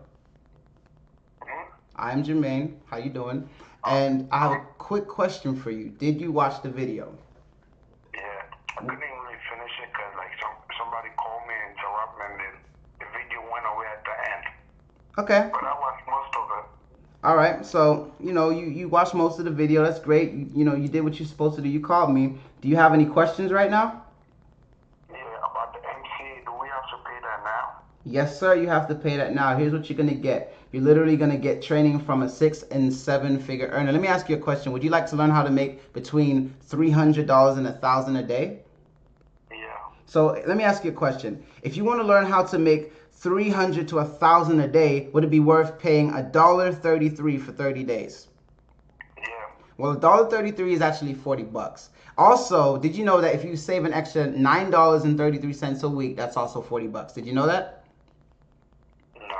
I'm Jermaine. How you doing? And I have a quick question for you. Did you watch the video? Yeah, I couldn't really finish it because like somebody called me and interrupted me, and then the video went away at the end. Okay. But I watched most of it. All right. So, you watched most of the video. That's great. You did what you're supposed to do. You called me. Do you have any questions right now? Yeah, about the MC, do we have to pay that now? Yes, sir. You have to pay that now. Here's what you're going to get. You're literally going to get training from a 6- and 7-figure earner. Let me ask you a question. Would you like to learn how to make between $300 and $1,000 a day? Yeah. So let me ask you a question. If you want to learn how to make $300 to $1,000 a day, would it be worth paying $1.33 for 30 days? Yeah. Well, $1.33 is actually $40. Also, did you know that if you save an extra $9.33 a week, that's also $40? Did you know that? No.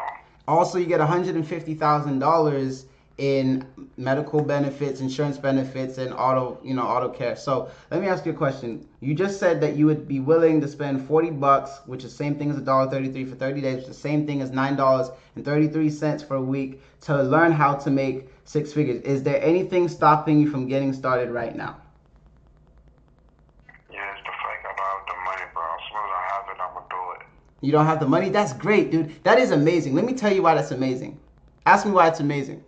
Also, you get $150,000 in medical benefits, insurance benefits, and auto care. So let me ask you a question. You just said that you would be willing to spend $40, which is the same thing as $1.33 for 30 days, which is the same thing as $9.33 for a week, to learn how to make 6 figures. Is there anything stopping you from getting started right now? Yeah, it's the fact about the money, bro. As soon as I have it, I'm gonna do it. You don't have the money? That's great, dude. That is amazing. Let me tell you why that's amazing. Ask me why it's amazing.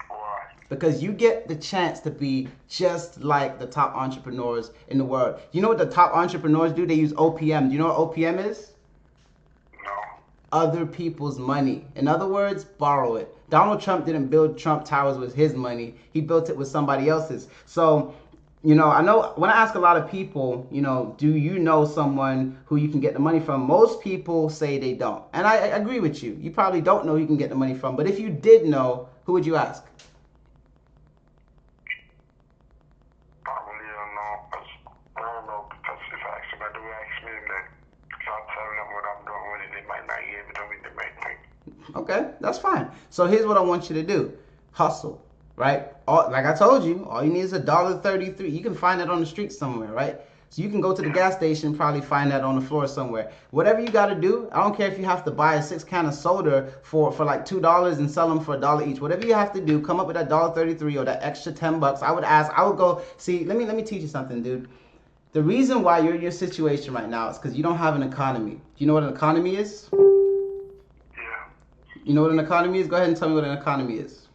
Why? Because you get the chance to be just like the top entrepreneurs in the world. You know what the top entrepreneurs do? They use OPM. Do you know what OPM is? No. Other people's money. In other words, borrow it. Donald Trump didn't build Trump Towers with his money. He built it with somebody else's. So, I know when I ask a lot of people, do you know someone who you can get the money from? Most people say they don't. And I agree with you. You probably don't know who you can get the money from. But if you did know, who would you ask? Probably don't know. I don't know, because if somebody will ask me, then if I tell them what I'm doing with it, they might not give it to me. They might think. Okay, that's fine. So here's what I want you to do. Hustle. Right? Like I told you, all you need is $1.33. You can find it on the street somewhere, right? So you can go to the gas station and probably find that on the floor somewhere. Whatever you got to do, I don't care if you have to buy a 6 can of soda for like $2 and sell them for $1 each. Whatever you have to do, come up with that $1.33 or that extra $10. I would go, see, let me teach you something, dude. The reason why you're in your situation right now is because you don't have an economy. Do you know what an economy is? Yeah. You know what an economy is? Go ahead and tell me what an economy is.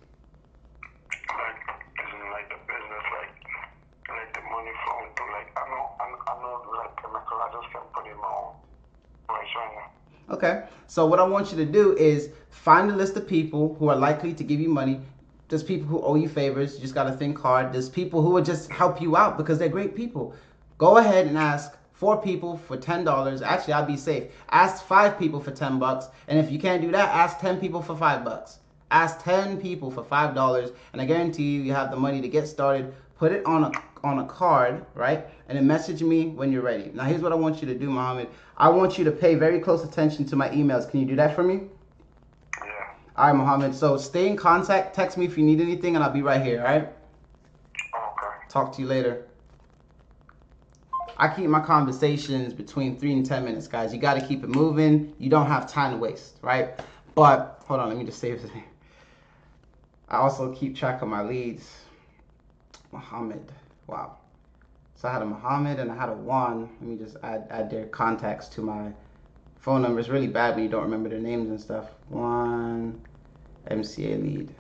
Like the business, like the money flowing through. Like I know, like chemical. I just can't put it in my own place right now. Okay. So what I want you to do is find a list of people who are likely to give you money. There's people who owe you favors. You just got to think hard. There's people who will just help you out because they're great people. Go ahead and ask 4 people for $10. Actually, I'll be safe. Ask 5 people for $10. And if you can't do that, ask 10 people for $5. Ask 10 people for $5, and I guarantee you have the money to get started. Put it on a card, right? And then message me when you're ready. Now, here's what I want you to do, Muhammad. I want you to pay very close attention to my emails. Can you do that for me? Yeah. All right, Muhammad. So stay in contact. Text me if you need anything, and I'll be right here, all right? Okay. Talk to you later. I keep my conversations between 3 and 10 minutes, guys. You got to keep it moving. You don't have time to waste, right? But, hold on. Let me just save this. I also keep track of my leads. Muhammad. Wow. So I had a Muhammad and I had a Juan. Let me just add their contacts to my phone number. It's really bad when you don't remember their names and stuff. Juan, MCA lead.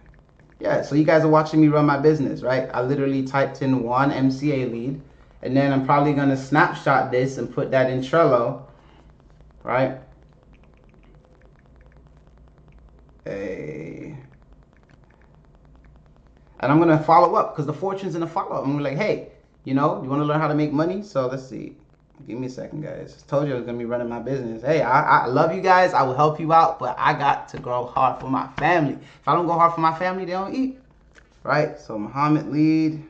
Yeah, so you guys are watching me run my business, right? I literally typed in Juan MCA lead. And then I'm probably going to snapshot this and put that in Trello, right? And I'm going to follow up because the fortune's in the follow-up. I'm like, hey, you know, you want to learn how to make money? So let's see. Give me a second, guys. I told you I was going to be running my business. Hey, I love you guys. I will help you out, but I got to grow hard for my family. If I don't go hard for my family, they don't eat, right? So Muhammad lead.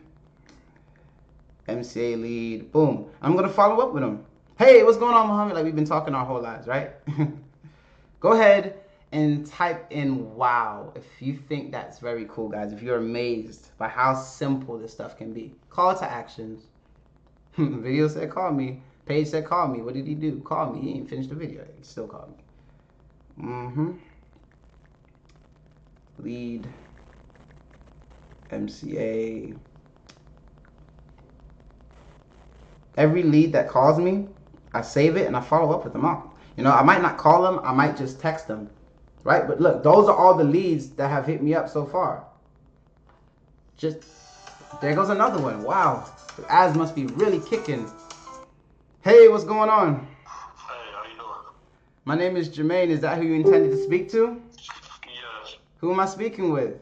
MCA lead, boom. I'm gonna follow up with him. Hey, what's going on, Muhammad? Like we've been talking our whole lives, right? Go ahead and type in wow if you think that's very cool, guys. If you're amazed by how simple this stuff can be. Call to actions. Video said call me. Page said call me. What did he do? Call me. He ain't finished the video. He still called me. Lead. MCA. Every lead that calls me, I save it and I follow up with them all. You know, I might not call them, I might just text them, right? But look, those are all the leads that have hit me up so far. Just, there goes another one. Wow, the ads must be really kicking. Hey, what's going on? Hey, how you doing? My name is Jermaine. Is that who you intended to speak to? Yes. Who am I speaking with?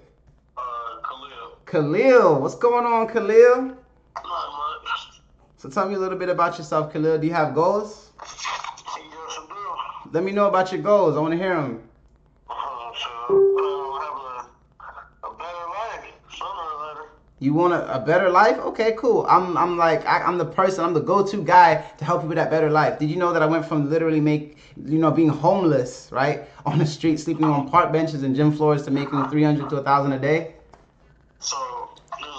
Khalil. Khalil. What's going on, Khalil? Not much. So tell me a little bit about yourself, Khalil. Do you have goals? Yes, I do. Let me know about your goals. I want to hear them. Have a better life, sooner or later. You want a better life? Okay, cool. I'm the person, I'm the go-to guy to help you with that better life. Did you know that I went from literally being homeless, right, on the street, sleeping on park benches and gym floors to making $300 to $1,000 a day? So,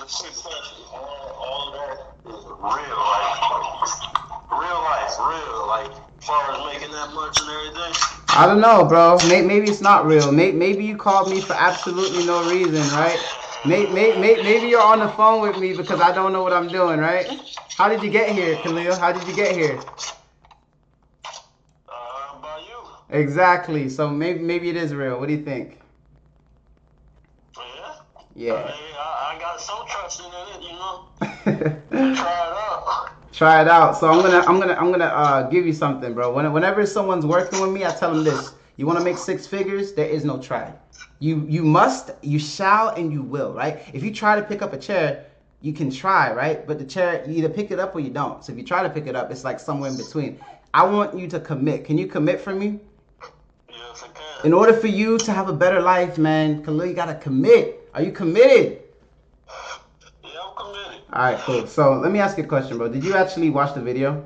success, all of that is real life, like, as far as making that much and everything. I don't know, bro. Maybe it's not real. Maybe you called me for absolutely no reason, right? Maybe you're on the phone with me because I don't know what I'm doing, right? How did you get here, Khalil? How did you get here? By you. Exactly. So maybe it is real. What do you think? Yeah. I got some trust in it, you know. Try it out. Try it out. So I'm gonna give you something, bro. Whenever someone's working with me, I tell them this: you want to make 6 figures? There is no try. You must, you shall, and you will, right? If you try to pick up a chair, you can try, right? But the chair, you either pick it up or you don't. So if you try to pick it up, it's like somewhere in between. I want you to commit. Can you commit for me? Yes, I can. In order for you to have a better life, man, Khalil, you gotta commit. Are you committed? Yeah, I'm committed. All right, cool. So let me ask you a question, bro. Did you actually watch the video?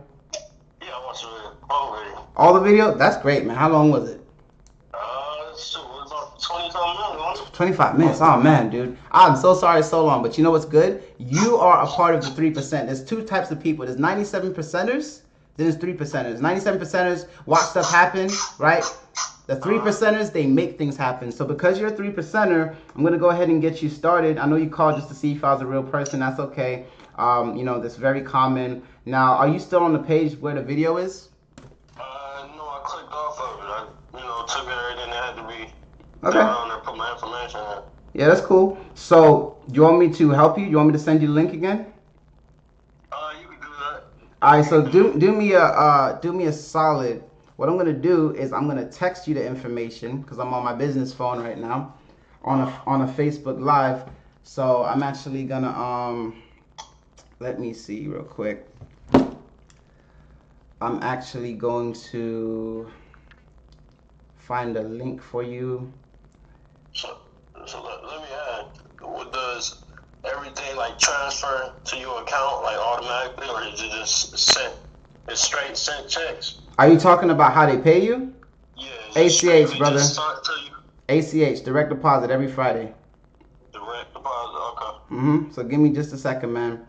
Yeah, I watched it already. All the video? That's great, man. How long was it? It was about 20-something minutes. 25 minutes. Oh man, dude. I'm so sorry it's so long, but you know what's good? You are a part of the 3%. There's two types of people. There's 97 percenters, then there's 3 percenters. 97 percenters watch stuff happen, right? The 3 percenters, they make things happen. So because you're a 3 percenter, I'm gonna go ahead and get you started. I know you called just to see if I was a real person. That's okay. You know, that's very common. Now, are you still on the page where the video is? No, I clicked off of it. I, took everything that had to be Okay. down there, put my information in. Yeah, that's cool. So, do you want me to help you? Do you want me to send you the link again? You can do that. All right. So do me a solid. What I'm gonna do is I'm gonna text you the information because I'm on my business phone right now, on a Facebook Live. So I'm actually gonna let me see real quick. I'm actually going to find a link for you. So let me add, what does everything like transfer to your account like automatically, or is it just sent? It's straight sent checks. Are you talking about how they pay you? Yeah. ACH, brother. Just sent to you? ACH, direct deposit every Friday. Direct deposit, okay. So give me just a second, man.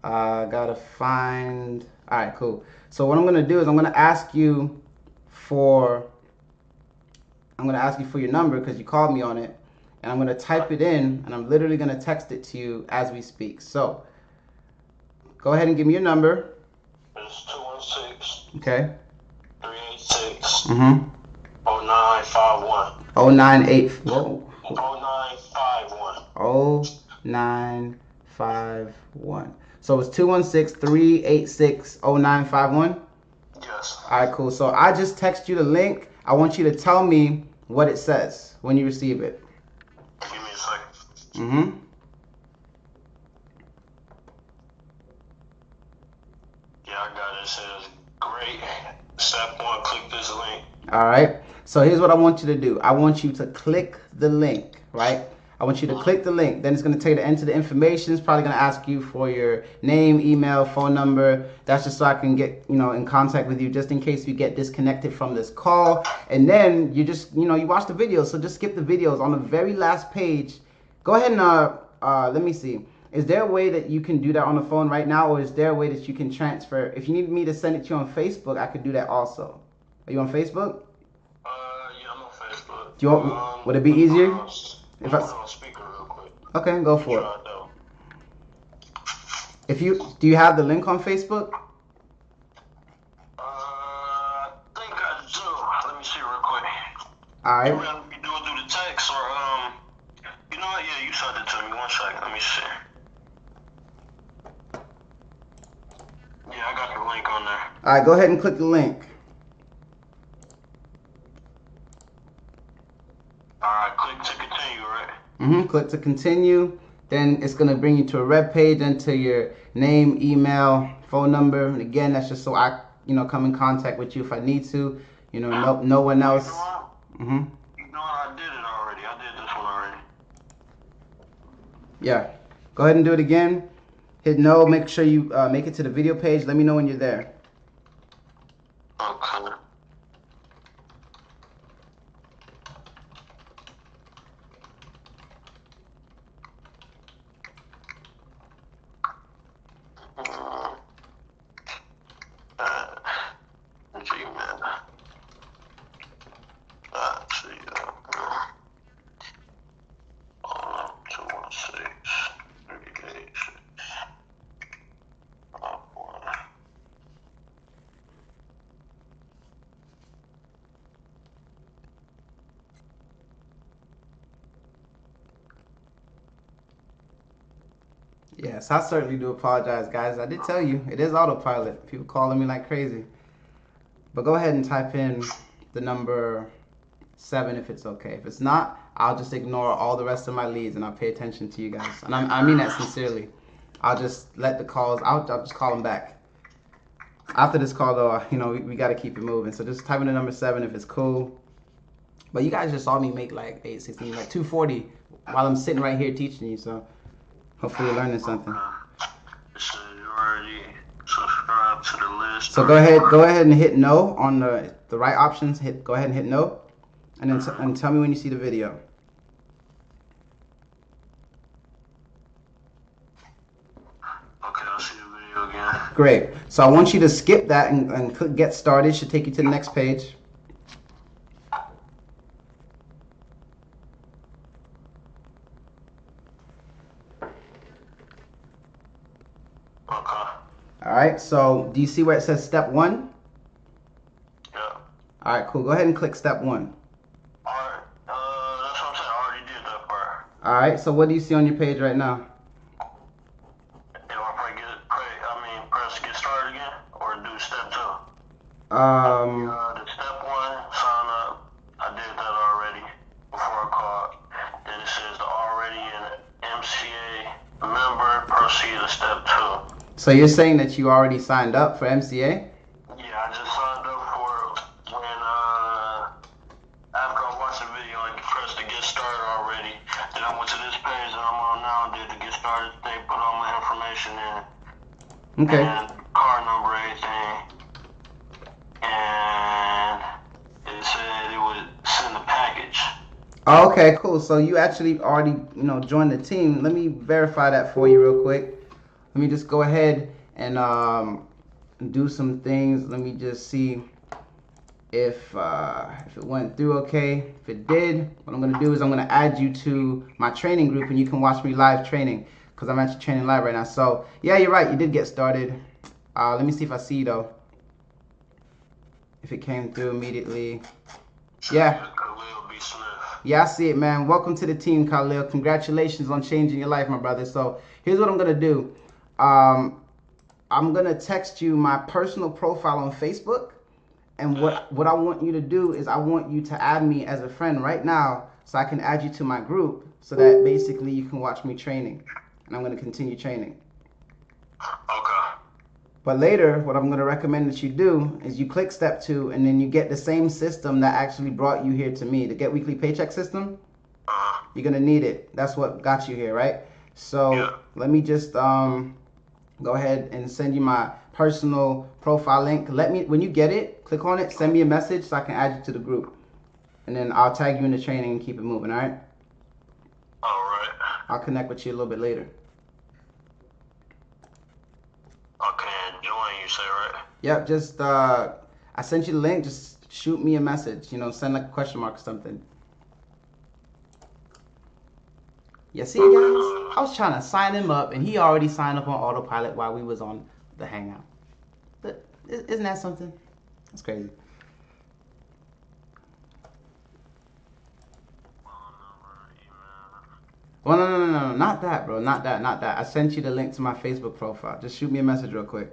Gotta find. All right, cool. So what I'm gonna do is I'm gonna ask you for your number because you called me on it, and I'm gonna type it in, and I'm literally gonna text it to you as we speak. So go ahead and give me your number. It's 216. Okay. 386. 0951. 0951. Whoa. 0951. 0951. So it's 216-386-0951? Yes. All right, cool. So I just text you the link. I want you to tell me what it says when you receive it. Give me a second. Yeah, I got it. It says, great. Step 1, click this link. All right. So here's what I want you to do. I want you to click the link, right? I want you to click the link. Then it's going to tell you to enter the information. It's probably going to ask you for your name, email, phone number. That's just so I can get, in contact with you just in case you get disconnected from this call. And then you just, you watch the videos. So just skip the videos. On the very last page, go ahead and, let me see. Is there a way that you can do that on the phone right now? Or is there a way that you can transfer? If you need me to send it to you on Facebook, I could do that also. Are you on Facebook? Yeah, I'm on Facebook. Do you want, would it be easier? If I on speaker real quick. Okay, go for it. Do you have the link on Facebook? I think I do. Let me see real quick. All right. Do we have to do it through the text or you know what? Yeah, you sent it to me. 1 second. Let me see. Yeah, I got the link on there. All right, go ahead and click the link. Alright, click to continue, right? Click to continue. Then it's going to bring you to a web page, enter your name, email, phone number. And again, that's just so I, come in contact with you if I need to. No one else. You know what? I did it already. I did this one already. Yeah. Go ahead and do it again. Hit no. Make sure you make it to the video page. Let me know when you're there. Okay. Yes, I certainly do apologize, guys. I did tell you, it is autopilot. People calling me like crazy. But go ahead and type in the number 7 if it's okay. If it's not, I'll just ignore all the rest of my leads and I'll pay attention to you guys. And I mean that sincerely. I'll just let the calls, I'll just call them back. After this call, though, we got to keep it moving. So just type in the number 7 if it's cool. But you guys just saw me make like 816, like 240 while I'm sitting right here teaching you. So hopefully you're learning something. So you already subscribed to the list. So go ahead and hit no on the right options. Go ahead and hit no, and then and tell me when you see the video. Great. So I want you to skip that and click get started. Should take you to the next page. Okay. All right. So do you see where it says step 1? Yeah. All right, cool. Go ahead and click step 1. Alright. That's what I'm saying. I already did that part. All right. So what do you see on your page right now? Do I press get started again, or do step 2? The step 1, sign up. I did that already before I called. Then it says the already an MCA member, proceed to step 2. So you're saying that you already signed up for MCA? Yeah, I just signed up for it when after I watched the video and pressed to get started already. Then I went to this page that I'm on now and did the get started thing, put all my information in. Okay. And card number, everything. And it said it would send a package. Oh, okay, cool. So you actually already, joined the team. Let me verify that for you real quick. Let me just go ahead and do some things. Let me just see if it went through okay. If it did, what I'm gonna do is I'm gonna add you to my training group, and you can watch me live training because I'm actually training live right now. So yeah, you're right. You did get started. Let me see if I see though. If it came through immediately. Yeah. Yeah, I see it, man. Welcome to the team, Khalil. Congratulations on changing your life, my brother. So here's what I'm gonna do. I'm gonna text you my personal profile on Facebook, and what I want you to do is I want you to add me as a friend right now, so I can add you to my group, so that basically you can watch me training, and I'm gonna continue training. Okay. But later, what I'm gonna recommend that you do is you click step 2, and then you get the same system that actually brought you here to me, the Get Weekly Paycheck system. You're gonna need it. That's what got you here, right? So let me just go ahead and send you my personal profile link. When you get it, click on it, send me a message so I can add you to the group. And then I'll tag you in the training and keep it moving, all right? All right. I'll connect with you a little bit later. Okay, join you say, right? Yep, just I sent you the link, just shoot me a message, send like a question mark or something. Yeah, see guys, I was trying to sign him up and he already signed up on autopilot while we was on the hangout. But isn't that something? That's crazy. Well, no, not that, bro, not that. I sent you the link to my Facebook profile. Just shoot me a message real quick.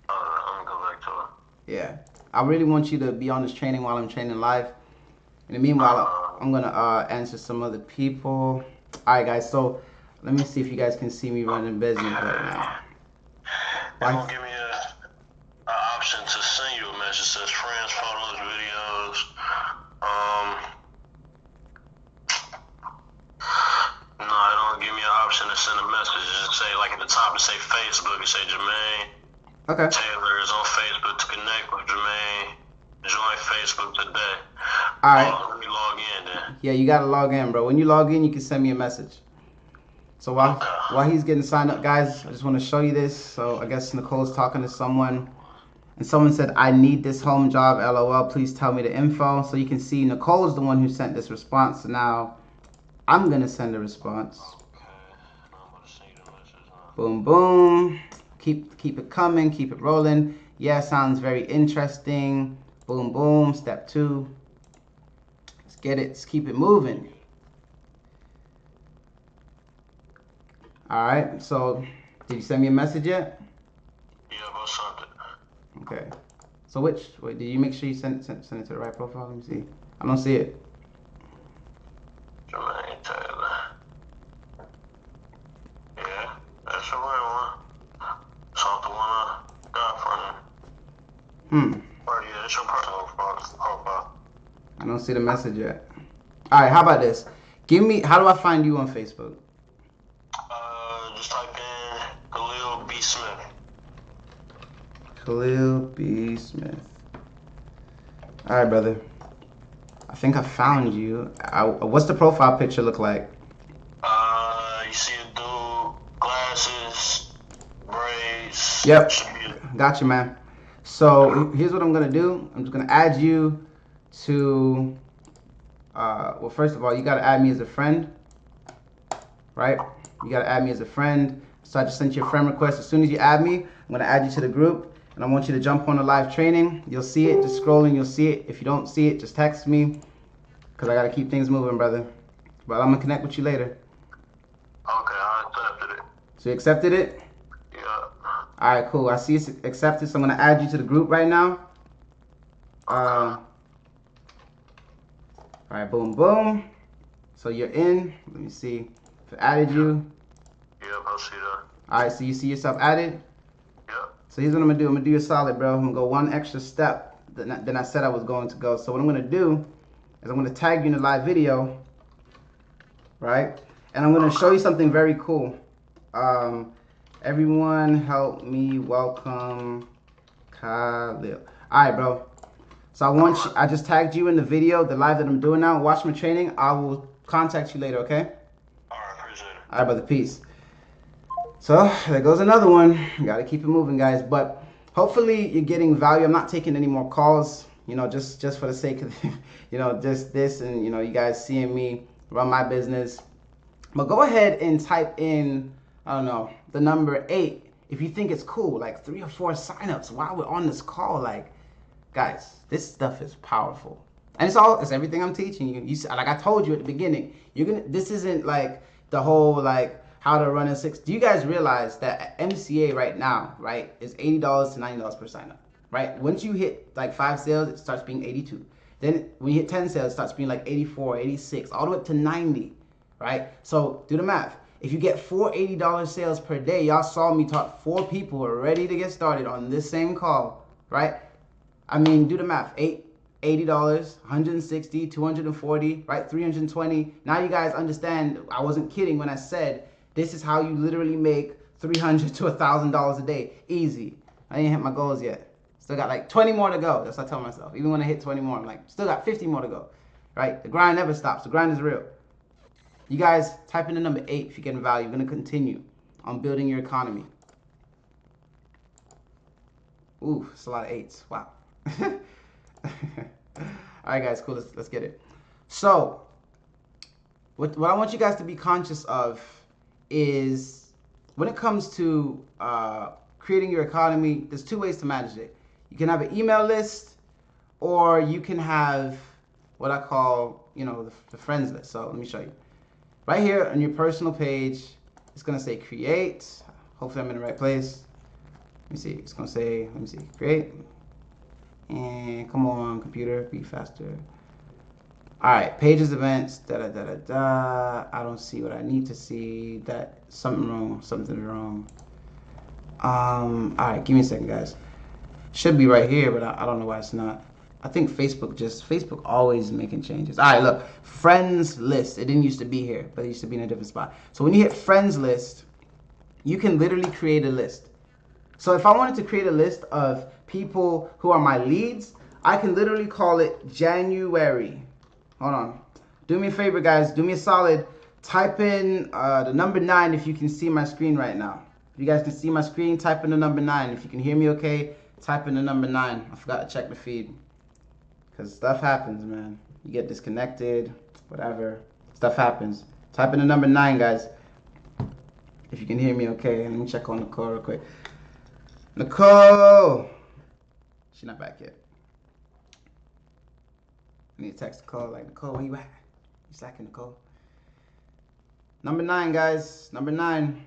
I'm gonna go back to it. Yeah, I really want you to be on this training while I'm training live. In the meanwhile, I'm gonna answer some other people. All right, guys. So let me see if you guys can see me running business right now. It's gonna give me an option to send you a message. It says friends, photos, videos. No, it don't give me an option to send a message. It just say like at the top, it say Facebook. It say Jermaine. Okay. Taylor is on Facebook. To connect with Jermaine, join Facebook today. All right. Let me log in then. Yeah, you gotta log in, bro. When you log in, you can send me a message. So while he's getting signed up, guys, I just want to show you this. So I guess Nicole's talking to someone, and someone said, "I need this home job. LOL. Please tell me the info." So you can see Nicole's the one who sent this response. So now I'm gonna send a response. Boom, boom. Keep it coming. Keep it rolling. Yeah, sounds very interesting. Boom, boom. Step 2. Let's get it. Let's keep it moving. All right. So, did you send me a message yet? Yeah, about something. Okay. So wait, did you make sure you send it to the right profile? Let me see. I don't see it. Jermaine Taylor. Yeah, that's the right one. It's the one I got from him. Or yeah, it's your personal profile. I don't see the message yet. All right, how about this? How do I find you on Facebook? Just type in Khalil B. Smith. Khalil B. Smith. All right, brother. I think I found you. What's the profile picture look like? You see a dude, glasses, braids, Yep. Gotcha, man. So here's what I'm gonna do. I'm just gonna add you to. Well, first of all, you gotta add me as a friend, right? You gotta add me as a friend. So I just sent you a friend request. As soon as you add me, I'm gonna add you to the group, and I want you to jump on the live training. You'll see it. Just scrolling, you'll see it. If you don't see it, just text me, cause I gotta keep things moving, brother. But I'm gonna connect with you later. Okay, I accepted it. So you accepted it? Yeah. All right, cool. I see it's accepted, so I'm gonna add you to the group right now. All right, boom, boom. So you're in. Let me see if I added you. Yep, I see that. All right, so you see yourself added. Yep. So here's what I'm gonna do. I'm gonna do you a solid, bro. I'm gonna go one extra step than I said I was going to go. So what I'm gonna do is I'm gonna tag you in the live video, right? And I'm gonna show you something very cool. Everyone help me welcome Khalil. All right, bro. So I just tagged you in the video, the live that I'm doing now. Watch my training. I will contact you later, okay? All right, appreciate it. All right, brother. Peace. So there goes another one. You gotta keep it moving, guys. But hopefully you're getting value. I'm not taking any more calls. You know, just for the sake of, you know, just this and you know, you guys seeing me run my business. But go ahead and type in, I don't know, the number 8 if you think it's cool. Like 3 or 4 signups while we're on this call. Like, guys, this stuff is powerful, and it's everything I'm teaching you. Like I told you at the beginning, this isn't like the whole like how to run a 6. Do you guys realize that MCA right now, right, is $80 to $90 per sign up, right? Once you hit like 5 sales, it starts being 82. Then when you hit 10 sales, it starts being like 84, 86, all the way up to 90, right? So do the math. If you get 4 $80 sales per day, y'all saw me talk 4 people are ready to get started on this same call, right? I mean, do the math. $80, 160, 240, right? 320. Now you guys understand. I wasn't kidding when I said this is how you literally make $300 to $1,000 a day. Easy. I ain't hit my goals yet. Still got like 20 more to go. That's what I tell myself. Even when I hit 20 more, I'm like, still got 50 more to go, right? The grind never stops. The grind is real. You guys type in the number 8 if you're getting value. You're going to continue on building your economy. Ooh, it's a lot of 8s. Wow. All right, guys, cool. Let's get it. So, what I want you guys to be conscious of is when it comes to creating your economy, there's 2 ways to manage it. You can have an email list, or you can have what I call, you know, the friends list. So let me show you. Right here on your personal page, it's gonna say create. Hopefully I'm in the right place. Let me see. It's gonna say, let me see, create. And come on, computer, be faster. All right, pages, events, I don't see what I need to see. That something's wrong. All right, give me a second, guys. Should be right here, but I don't know why it's not. I think Facebook always making changes. All right, look, friends list. It didn't used to be here, but it used to be in a different spot. So when you hit friends list, you can literally create a list. So if I wanted to create a list of people who are my leads, I can literally call it January. Hold on. Do me a favor, guys. Do me a solid. Type in the number 9 if you can see my screen right now. If you guys can see my screen, type in the number 9. If you can hear me okay, type in the number 9. I forgot to check the feed. Because stuff happens, man. You get disconnected, whatever. Stuff happens. Type in the number 9, guys. If you can hear me okay. Let me check on Nicole real quick. Nicole! She's not back yet. I need to text Nicole, like, Nicole, where you at? You slacking, Nicole? Number 9, guys. Number 9.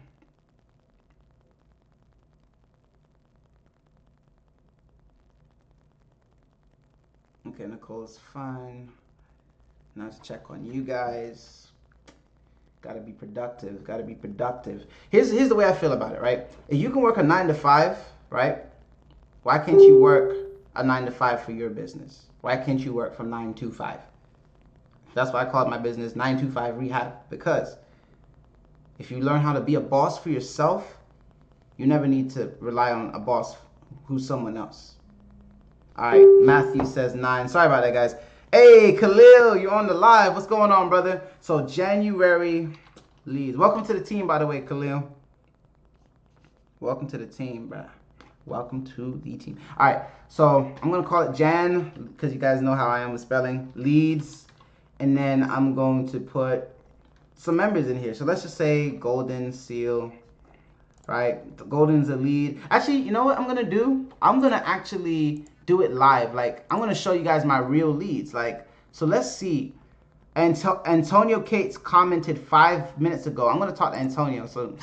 Okay, Nicole's fine. Now to check on you guys. Gotta be productive. Gotta be productive. Here's the way I feel about it, right? If you can work a 9 to 5, right? Why can't you work a 9 to 5 for your business? Why can't you work from 9 to 5? That's why I called my business 925 Rehab. Because if you learn how to be a boss for yourself, you never need to rely on a boss who's someone else. All right, Matthew says 9. Sorry about that, guys. Hey, Khalil, you're on the live. What's going on, brother? So January leads. Welcome to the team, by the way, Khalil. Welcome to the team, bruh. Welcome to the team. All right, so I'm gonna call it Jan because you guys know how I am with spelling. Leads, and then I'm going to put some members in here. So let's just say Golden Seal, right? The Golden's a lead. Actually, you know what I'm gonna do? I'm gonna actually do it live. Like, I'm gonna show you guys my real leads. Like, so let's see. Antonio Cates commented 5 minutes ago. I'm gonna talk to Antonio, so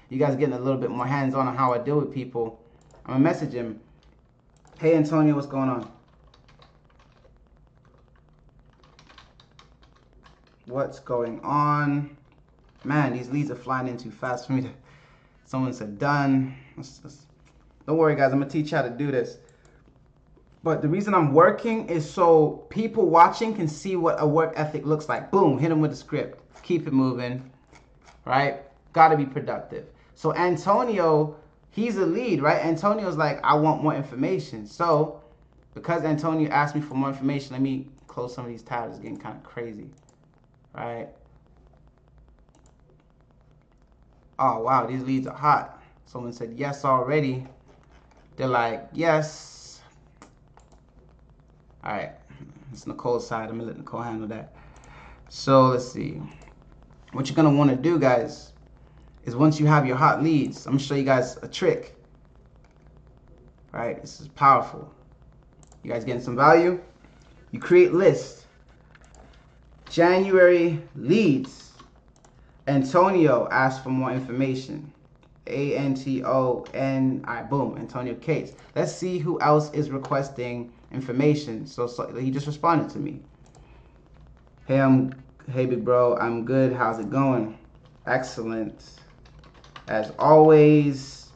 you guys getting a little bit more hands-on how I deal with people. I'm gonna message him. Hey Antonio, what's going on? What's going on? Man, these leads are flying in too fast for me to. Someone said done. Don't worry, guys. I'm gonna teach you how to do this. But the reason I'm working is so people watching can see what a work ethic looks like. Boom, hit them with the script. Keep it moving, right? Gotta be productive. So Antonio, he's a lead, right? Antonio's like, I want more information. So because Antonio asked me for more information, let me close some of these tabs. It's getting kind of crazy, right? Oh, wow, these leads are hot. Someone said yes already. They're like, yes. All right, it's Nicole's side. I'm gonna let Nicole handle that. So let's see. What you're gonna wanna do, guys, is once you have your hot leads, I'm gonna show you guys a trick. All right, this is powerful. You guys getting some value? You create lists. January leads. Antonio asked for more information. ANTON. All right, boom. Antonio Cates. Let's see who else is requesting information. So he just responded to me. Hey big bro, I'm good. How's it going? Excellent. As always,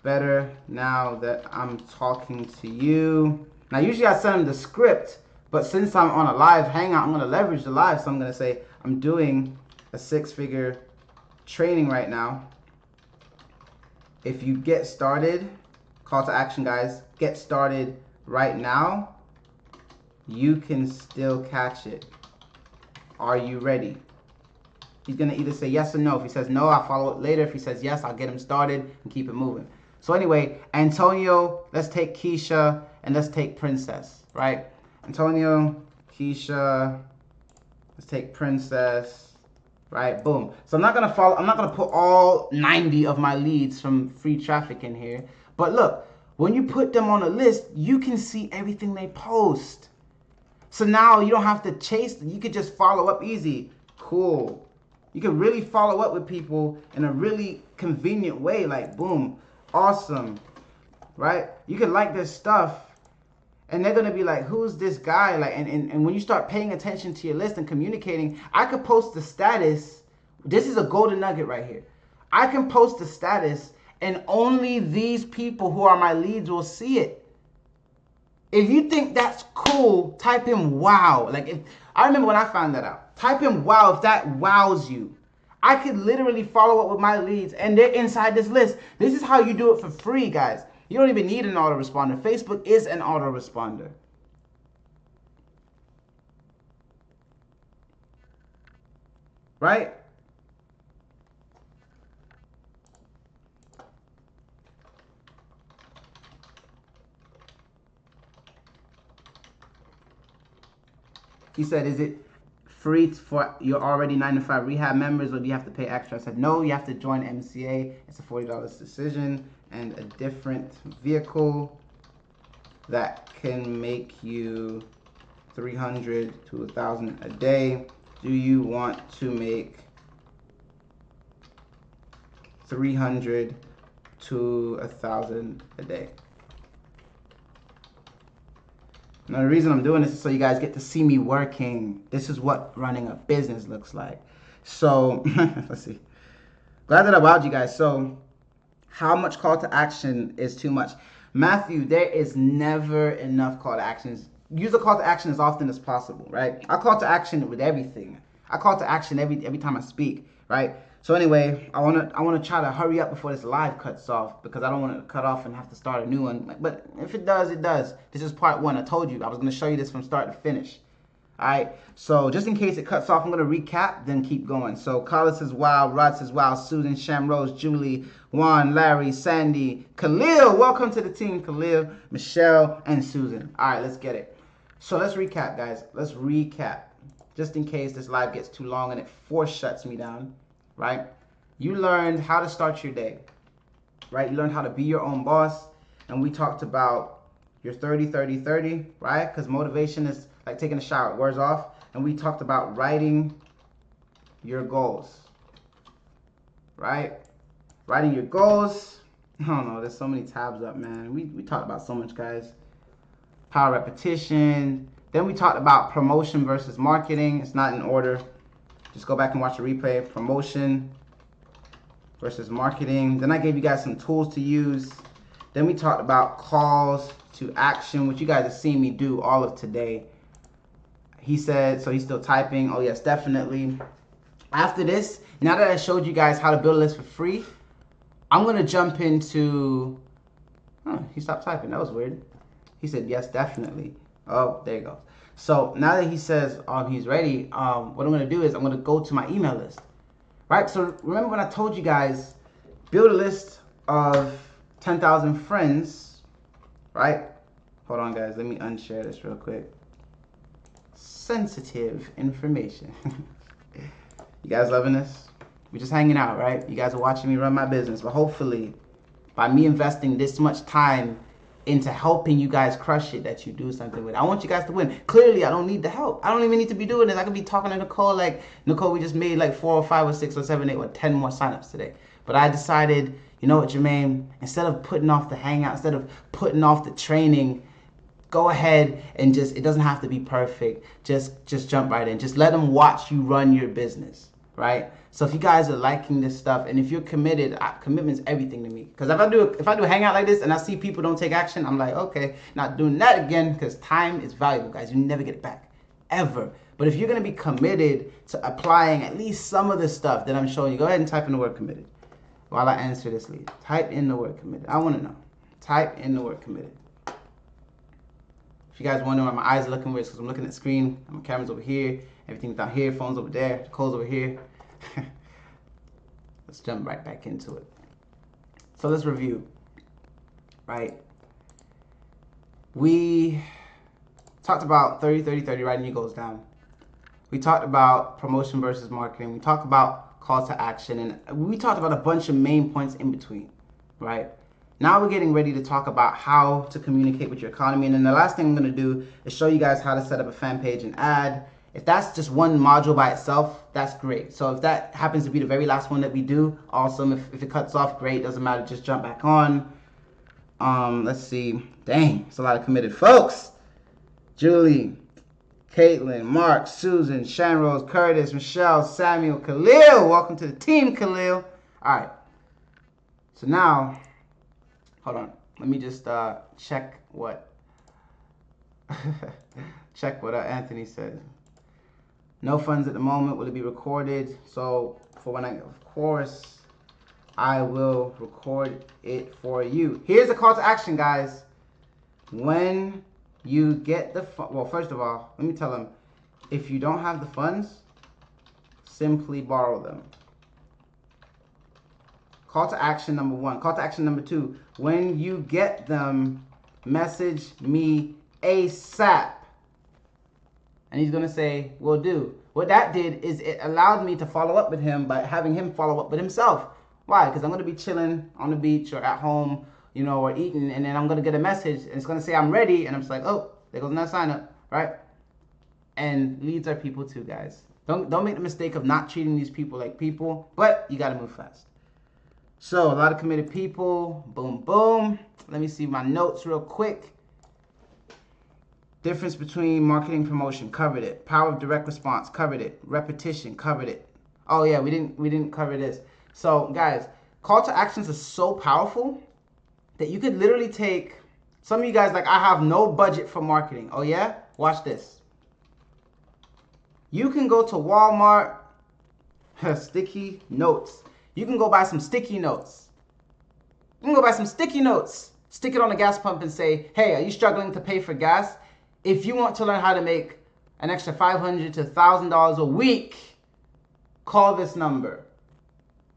better now that I'm talking to you. Now usually I send him the script, but since I'm on a live hangout, I'm gonna leverage the live. So I'm gonna say I'm doing a 6-figure training right now. If you get started, call to action, guys, get started right now, you can still catch it. Are you ready? He's gonna either say yes or no. If he says no, I'll follow it later. If he says yes, I'll get him started and keep it moving. So anyway, Antonio, let's take Keisha, and let's take Princess, right? Antonio, Keisha, let's take Princess. Right, boom. So I'm not gonna put all 90 of my leads from free traffic in here. But look, when you put them on a list, you can see everything they post. So now you don't have to chase them. You could just follow up easy. Cool. You can really follow up with people in a really convenient way. Like, boom, awesome, right? You can like their stuff. And they're gonna be like, who's this guy? Like, and when you start paying attention to your list and communicating, I could post the status. This is a golden nugget right here. I can post the status and only these people who are my leads will see it. If you think that's cool, type in wow. Like, I remember when I found that out. Type in wow if that wows you. I could literally follow up with my leads and they're inside this list. This is how you do it for free, guys. You don't even need an autoresponder. Facebook is an autoresponder. Right? He said, is it free for your already 9-to-5 rehab members, or do you have to pay extra? I said, no, you have to join MCA. It's a $40 decision and a different vehicle that can make you 300 to 1,000 a day. Do you want to make 300 to 1,000 a day? Now the reason I'm doing this is so you guys get to see me working. This is what running a business looks like. So let's see. Glad that I wowed you guys. So how much call to action is too much? Matthew, there is never enough call to actions. Use a call to action as often as possible, right? I call to action with everything. I call to action every time I speak, right? So anyway, I wanna try to hurry up before this live cuts off, because I don't want it to cut off and have to start a new one. But if it does, it does. This is part 1. I told you I was gonna show you this from start to finish. All right, so just in case it cuts off, I'm going to recap, then keep going. So Carlos says wow, Rod says wow, Susan, Shamrose, Julie, Juan, Larry, Sandy, Khalil, welcome to the team, Khalil, Michelle, and Susan. All right, let's get it. So let's recap, guys. Let's recap. Just in case this live gets too long and it force shuts me down, right? You learned how to start your day, right? You learned how to be your own boss, and we talked about your 30-30-30, right? Because motivation is like taking a shower, it wears off. And we talked about writing your goals, right? Writing your goals. I don't know, there's so many tabs up, man. We talked about so much, guys. Power repetition. Then we talked about promotion versus marketing. It's not in order. Just go back and watch the replay. Promotion versus marketing. Then I gave you guys some tools to use. Then we talked about calls to action, which you guys have seen me do all of today. He said, so he's still typing. Oh yes, definitely. After this, now that I showed you guys how to build a list for free, I'm going to jump into, he stopped typing. That was weird. He said, yes, definitely. Oh, there you go. So now that he says he's ready, what I'm going to do is I'm going to go to my email list. Right? So remember when I told you guys, build a list of 10,000 friends, right? Hold on, guys. Let me unshare this real quick. Sensitive information. You guys loving this? We're just hanging out, right? You guys are watching me run my business, but hopefully by me investing this much time into helping you guys crush it, that you do something with it. I want you guys to win. Clearly, I don't need the help. I don't even need to be doing this. I could be talking to Nicole like, Nicole, we just made like 4 or 5 or 6 or 7, 8 or 10 more signups today. But I decided, you know what, Jermaine, instead of putting off the hangout, instead of putting off the training, go ahead and just, it doesn't have to be perfect. Just jump right in. Just let them watch you run your business, right? So if you guys are liking this stuff and if you're committed, commitment's everything to me. Because if I do a hangout like this and I see people don't take action, I'm like, okay, not doing that again, because time is valuable, guys. You never get it back, ever. But if you're going to be committed to applying at least some of the stuff that I'm showing you, go ahead and type in the word committed while I answer this lead. Type in the word committed. I want to know. Type in the word committed. If you guys wonder why my eyes are looking weird, it's because I'm looking at the screen. My camera's over here. Everything's down here. Phone's over there. Nicole's over here. Let's jump right back into it. So let's review, right? We talked about 30-30-30, writing your goals down. We talked about promotion versus marketing. We talked about call to action. And we talked about a bunch of main points in between, right? Now we're getting ready to talk about how to communicate with your economy. And then the last thing I'm going to do is show you guys how to set up a fan page and ad. If that's just one module by itself, that's great. So if that happens to be the very last one that we do, awesome. If it cuts off, great. Doesn't matter. Just jump back on. Let's see. Dang, it's a lot of committed folks. Julie, Caitlin, Mark, Susan, Shanrose, Curtis, Michelle, Samuel, Khalil. Welcome to the team, Khalil. All right. So now, hold on. Let me just check what Anthony said. No funds at the moment. Will it be recorded? So for when of course, I will record it for you. Here's a call to action, guys. When you get the well, first of all, let me tell them, if you don't have the funds, simply borrow them. Call to action number 1. Call to action number 2. When you get them, message me ASAP. And he's going to say, will do. What that did is it allowed me to follow up with him by having him follow up with himself. Why? Because I'm going to be chilling on the beach or at home, you know, or eating, and then I'm going to get a message, and it's going to say I'm ready, and I'm just like, oh, there goes another sign up, right? And leads are people too, guys. Don't make the mistake of not treating these people like people, but you got to move fast. So a lot of committed people, boom, boom. Let me see my notes real quick. Difference between marketing and promotion, covered it. Power of direct response, covered it. Repetition, covered it. Oh yeah, we didn't cover this. So guys, call to actions are so powerful that you could literally take, some of you guys like, I have no budget for marketing. Oh yeah? Watch this. You can go to Walmart, sticky notes. You can go buy some sticky notes. You can go buy some sticky notes. Stick it on the gas pump and say, hey, are you struggling to pay for gas? If you want to learn how to make an extra $500 to $1,000 a week, call this number.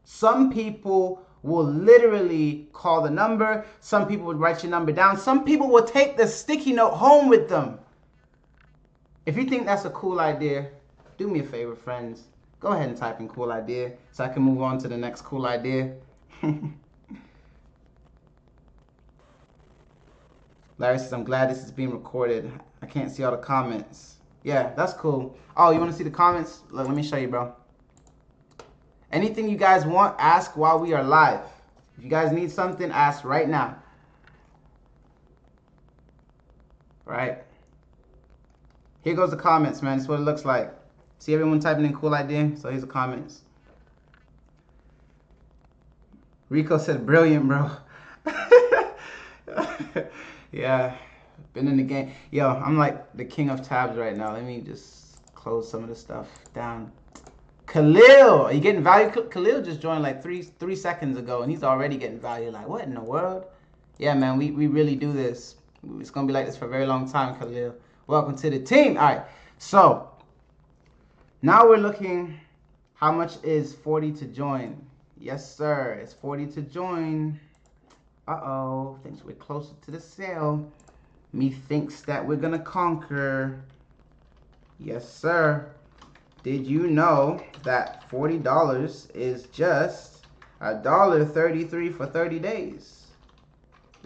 Some people will literally call the number. Some people would write your number down. Some people will take the sticky note home with them. If you think that's a cool idea, do me a favor, friends. Go ahead and type in cool idea so I can move on to the next cool idea. Larry says, I'm glad this is being recorded. I can't see all the comments. Yeah, that's cool. Oh, you want to see the comments? Look, let me show you, bro. Anything you guys want, ask while we are live. If you guys need something, ask right now. Right? Here goes the comments, man. This is what it looks like. See everyone typing in cool idea? So here's the comments. Rico said, brilliant, bro. Yeah, been in the game. Yo, I'm like the king of tabs right now. Let me just close some of the stuff down. Khalil, are you getting value? Khalil just joined like three seconds ago, and he's already getting value. Like, what in the world? Yeah, man, we really do this. It's going to be like this for a very long time, Khalil. Welcome to the team. All right, so now we're looking, how much is 40 to join? Yes, sir, it's 40 to join. Uh-oh, thinks we're closer to the sale. Methinks that we're going to conquer. Yes, sir. Did you know that $40 is just $1.33 for 30 days?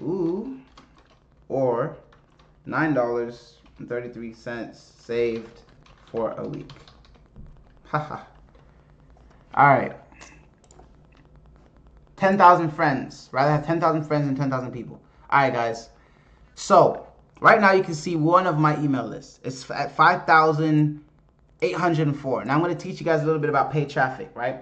Ooh. Or $9.33 saved for a week. Haha. All right. 10,000 friends. Rather have 10,000 friends than 10,000 people. All right, guys. So right now you can see one of my email lists. It's at 5,804. Now I'm going to teach you guys a little bit about paid traffic, right?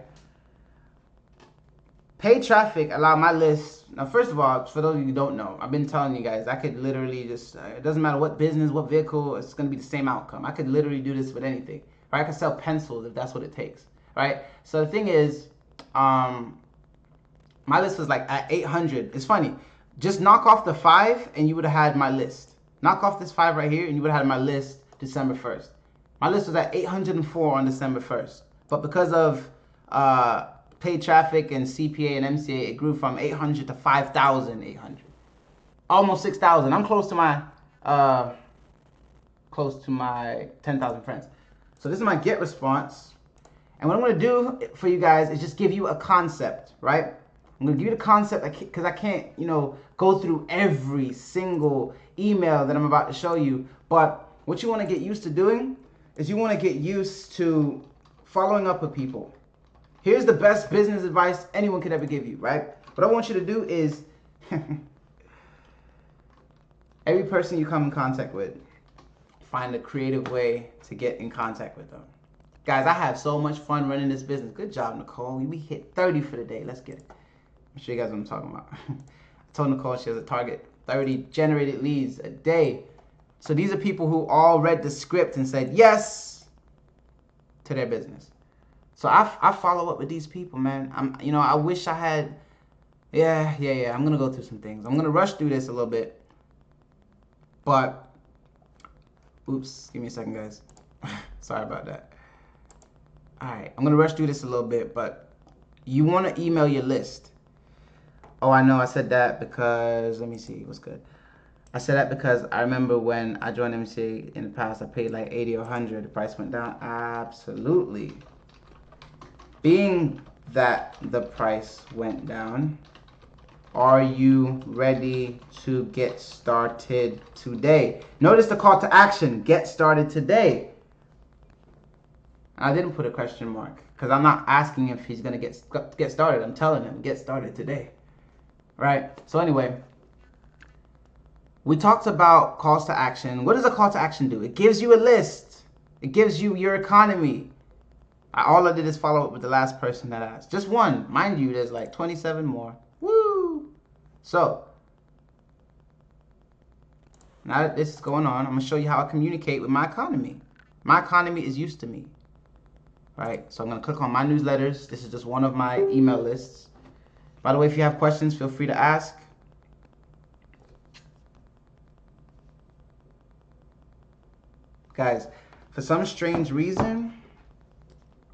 Paid traffic allow my list. Now, first of all, for those of you who don't know, I've been telling you guys, I could literally just, it doesn't matter what business, what vehicle, it's going to be the same outcome. I could literally do this with anything, right? I could sell pencils if that's what it takes, right? So the thing is, my list was like at 800. It's funny. Just knock off the 5 and you would have had my list. Knock off this 5 right here and you would have had my list December 1st. My list was at 804 on December 1st. But because of paid traffic and CPA and MCA, it grew from 800 to 5,800. Almost 6,000. I'm close to my 10,000 friends. So this is my get response. And what I'm going to do for you guys is just give you a concept, right? I'm going to give you the concept because I can't, go through every single email that I'm about to show you. But what you want to get used to doing is you want to get used to following up with people. Here's the best business advice anyone could ever give you, right? What I want you to do is every person you come in contact with, find a creative way to get in contact with them. Guys, I have so much fun running this business. Good job, Nicole. We hit 30 for the day. Let's get it. I'll show you guys what I'm talking about. I told Nicole she has a target 30 generated leads a day. So these are people who all read the script and said yes to their business. So I follow up with these people, man. I wish I had, yeah. I'm going to go through some things. I'm going to rush through this a little bit. But, oops, give me a second, guys. Sorry about that. All right, I'm going to rush through this a little bit, but you want to email your list. Oh, I know I said that because, let me see, what's good. I said that because I remember when I joined MCA in the past, I paid like 80 or 100. The price went down. Absolutely. Being that the price went down, are you ready to get started today? Notice the call to action, get started today. I didn't put a question mark because I'm not asking if he's going to get started. I'm telling him, get started today. Right? So anyway, we talked about calls to action. What does a call to action do? It gives you a list. It gives you your economy. All I did is follow up with the last person that asked. Just one. Mind you, there's like 27 more. Woo! So, now that this is going on, I'm going to show you how I communicate with my economy. My economy is used to me. Right? So I'm going to click on my newsletters. This is just one of my email lists. By the way, if you have questions, feel free to ask. Guys, For some strange reason,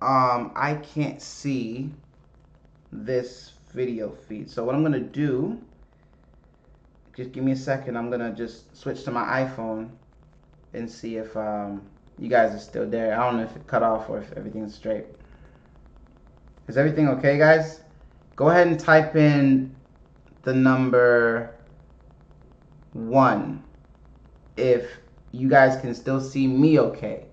I can't see this video feed. So what I'm gonna do, just give me a second. I'm gonna just switch to my iPhone and see if you guys are still there. I don't know if it cut off or if everything's straight. Is everything okay, guys? Go ahead and type in the number 1 if you guys can still see me okay.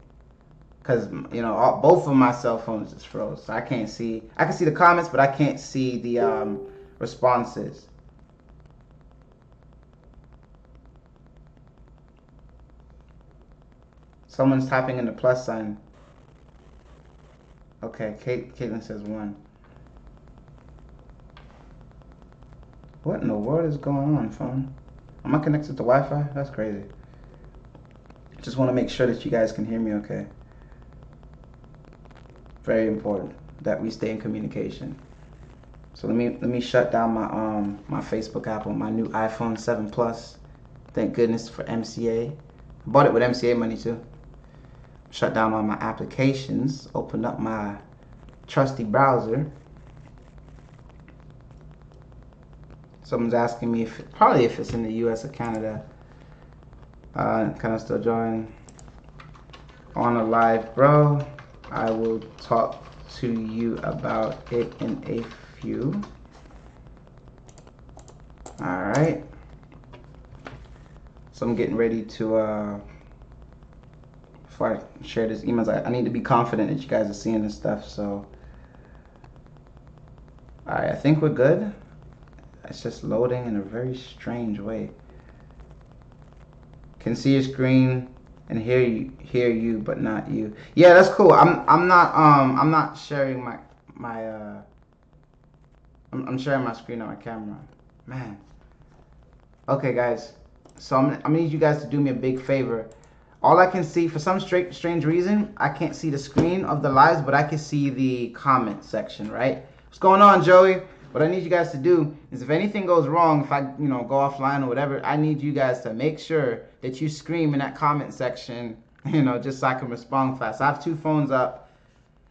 Because, you know, both of my cell phones is froze. So I can't see. I can see the comments, but I can't see the responses. Someone's typing in the plus sign. Okay, Caitlin says 1. What in the world is going on, phone? Am I connected to Wi-Fi? That's crazy. Just want to make sure that you guys can hear me okay. Very important that we stay in communication. So let me shut down my Facebook app on my new iPhone 7 Plus. Thank goodness for MCA. I bought it with MCA money too. Shut down all my applications. Open up my trusty browser. Someone's asking me if it's in the US or Canada. Can I still join on a live, bro? I will talk to you about it in a few. Alright. So I'm getting ready to, before I share this emails, I need to be confident that you guys are seeing this stuff. So, alright, I think we're good. It's just loading in a very strange way. Can see your screen and hear you, but not you. Yeah, that's cool. I'm not sharing I'm sharing my screen on my camera. Man. Okay, guys. So I'm gonna need you guys to do me a big favor. All I can see, for some strange reason, I can't see the screen of the lives, but I can see the comment section, right? What's going on, Joey? What I need you guys to do is, if anything goes wrong, if I, go offline or whatever, I need you guys to make sure that you scream in that comment section, just so I can respond fast. I have 2 phones up.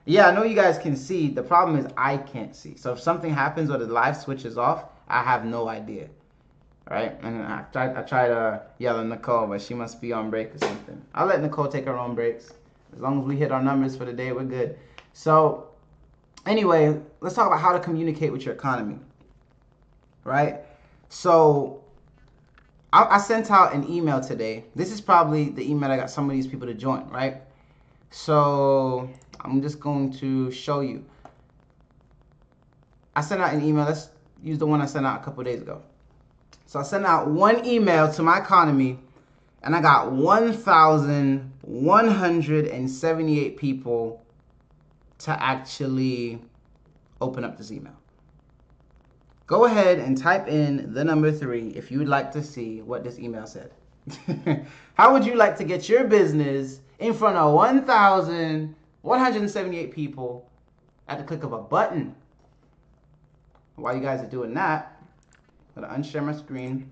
Yeah, I know you guys can see. The problem is I can't see. So if something happens or the live switches off, I have no idea. All right? And I try to yell at Nicole, but she must be on break or something. I'll let Nicole take her own breaks. As long as we hit our numbers for the day, we're good. So anyway, let's talk about how to communicate with your economy, right? So I sent out an email today. This is probably the email I got some of these people to join, right? So I'm just going to show you. I sent out an email. Let's use the one I sent out a couple days ago. So I sent out one email to my economy, and I got 1,178 people to actually open up this email. Go ahead and type in the number 3 if you would like to see what this email said. How would you like to get your business in front of 1,178 people at the click of a button? While you guys are doing that, I'm going to unshare my screen.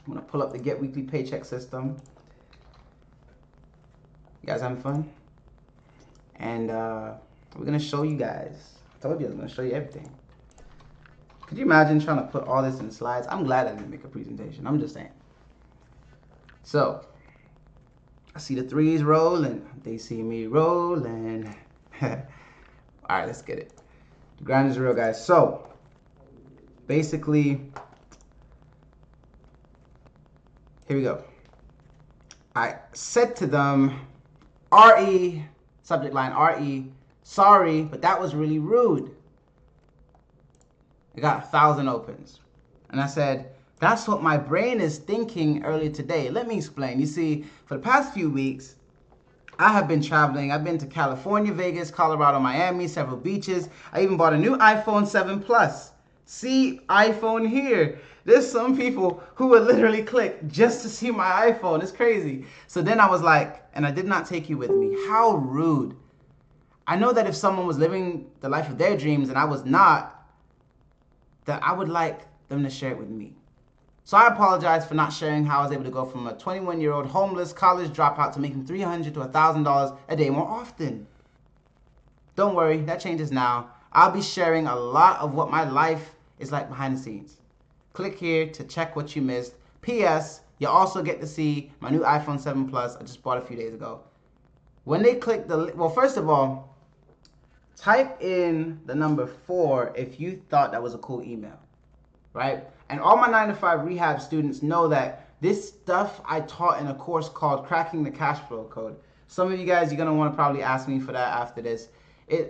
I'm going to pull up the Get Weekly Paycheck system. You guys having fun? And we're going to show you guys. I told you I was going to show you everything. Could you imagine trying to put all this in slides? I'm glad I didn't make a presentation. I'm just saying. So, I see the 3s rolling. They see me rolling. All right, let's get it. The grind is real, guys. So, basically, here we go. I said to them, RE, subject line RE, sorry, but that was really rude. I got 1,000 opens. And I said, that's what my brain is thinking earlier today. Let me explain. You see, for the past few weeks, I have been traveling. I've been to California, Vegas, Colorado, Miami, several beaches. I even bought a new iPhone 7 Plus. See, iPhone here. There's some people who would literally click just to see my iPhone. It's crazy. So then I was like, and I did not take you with me. How rude. I know that if someone was living the life of their dreams and I was not, that I would like them to share it with me. So I apologize for not sharing how I was able to go from a 21-year-old homeless college dropout to making $300 to $1,000 a day more often. Don't worry, that changes now. I'll be sharing a lot of what my life is like behind the scenes. Click here to check what you missed. P.S. You also get to see my new iPhone 7 Plus I just bought a few days ago. When they click well, first of all, type in the number 4 if you thought that was a cool email, right? And all my 9-to-5 rehab students know that this stuff I taught in a course called Cracking the Cash Flow Code. Some of you guys, you're going to want to probably ask me for that after this.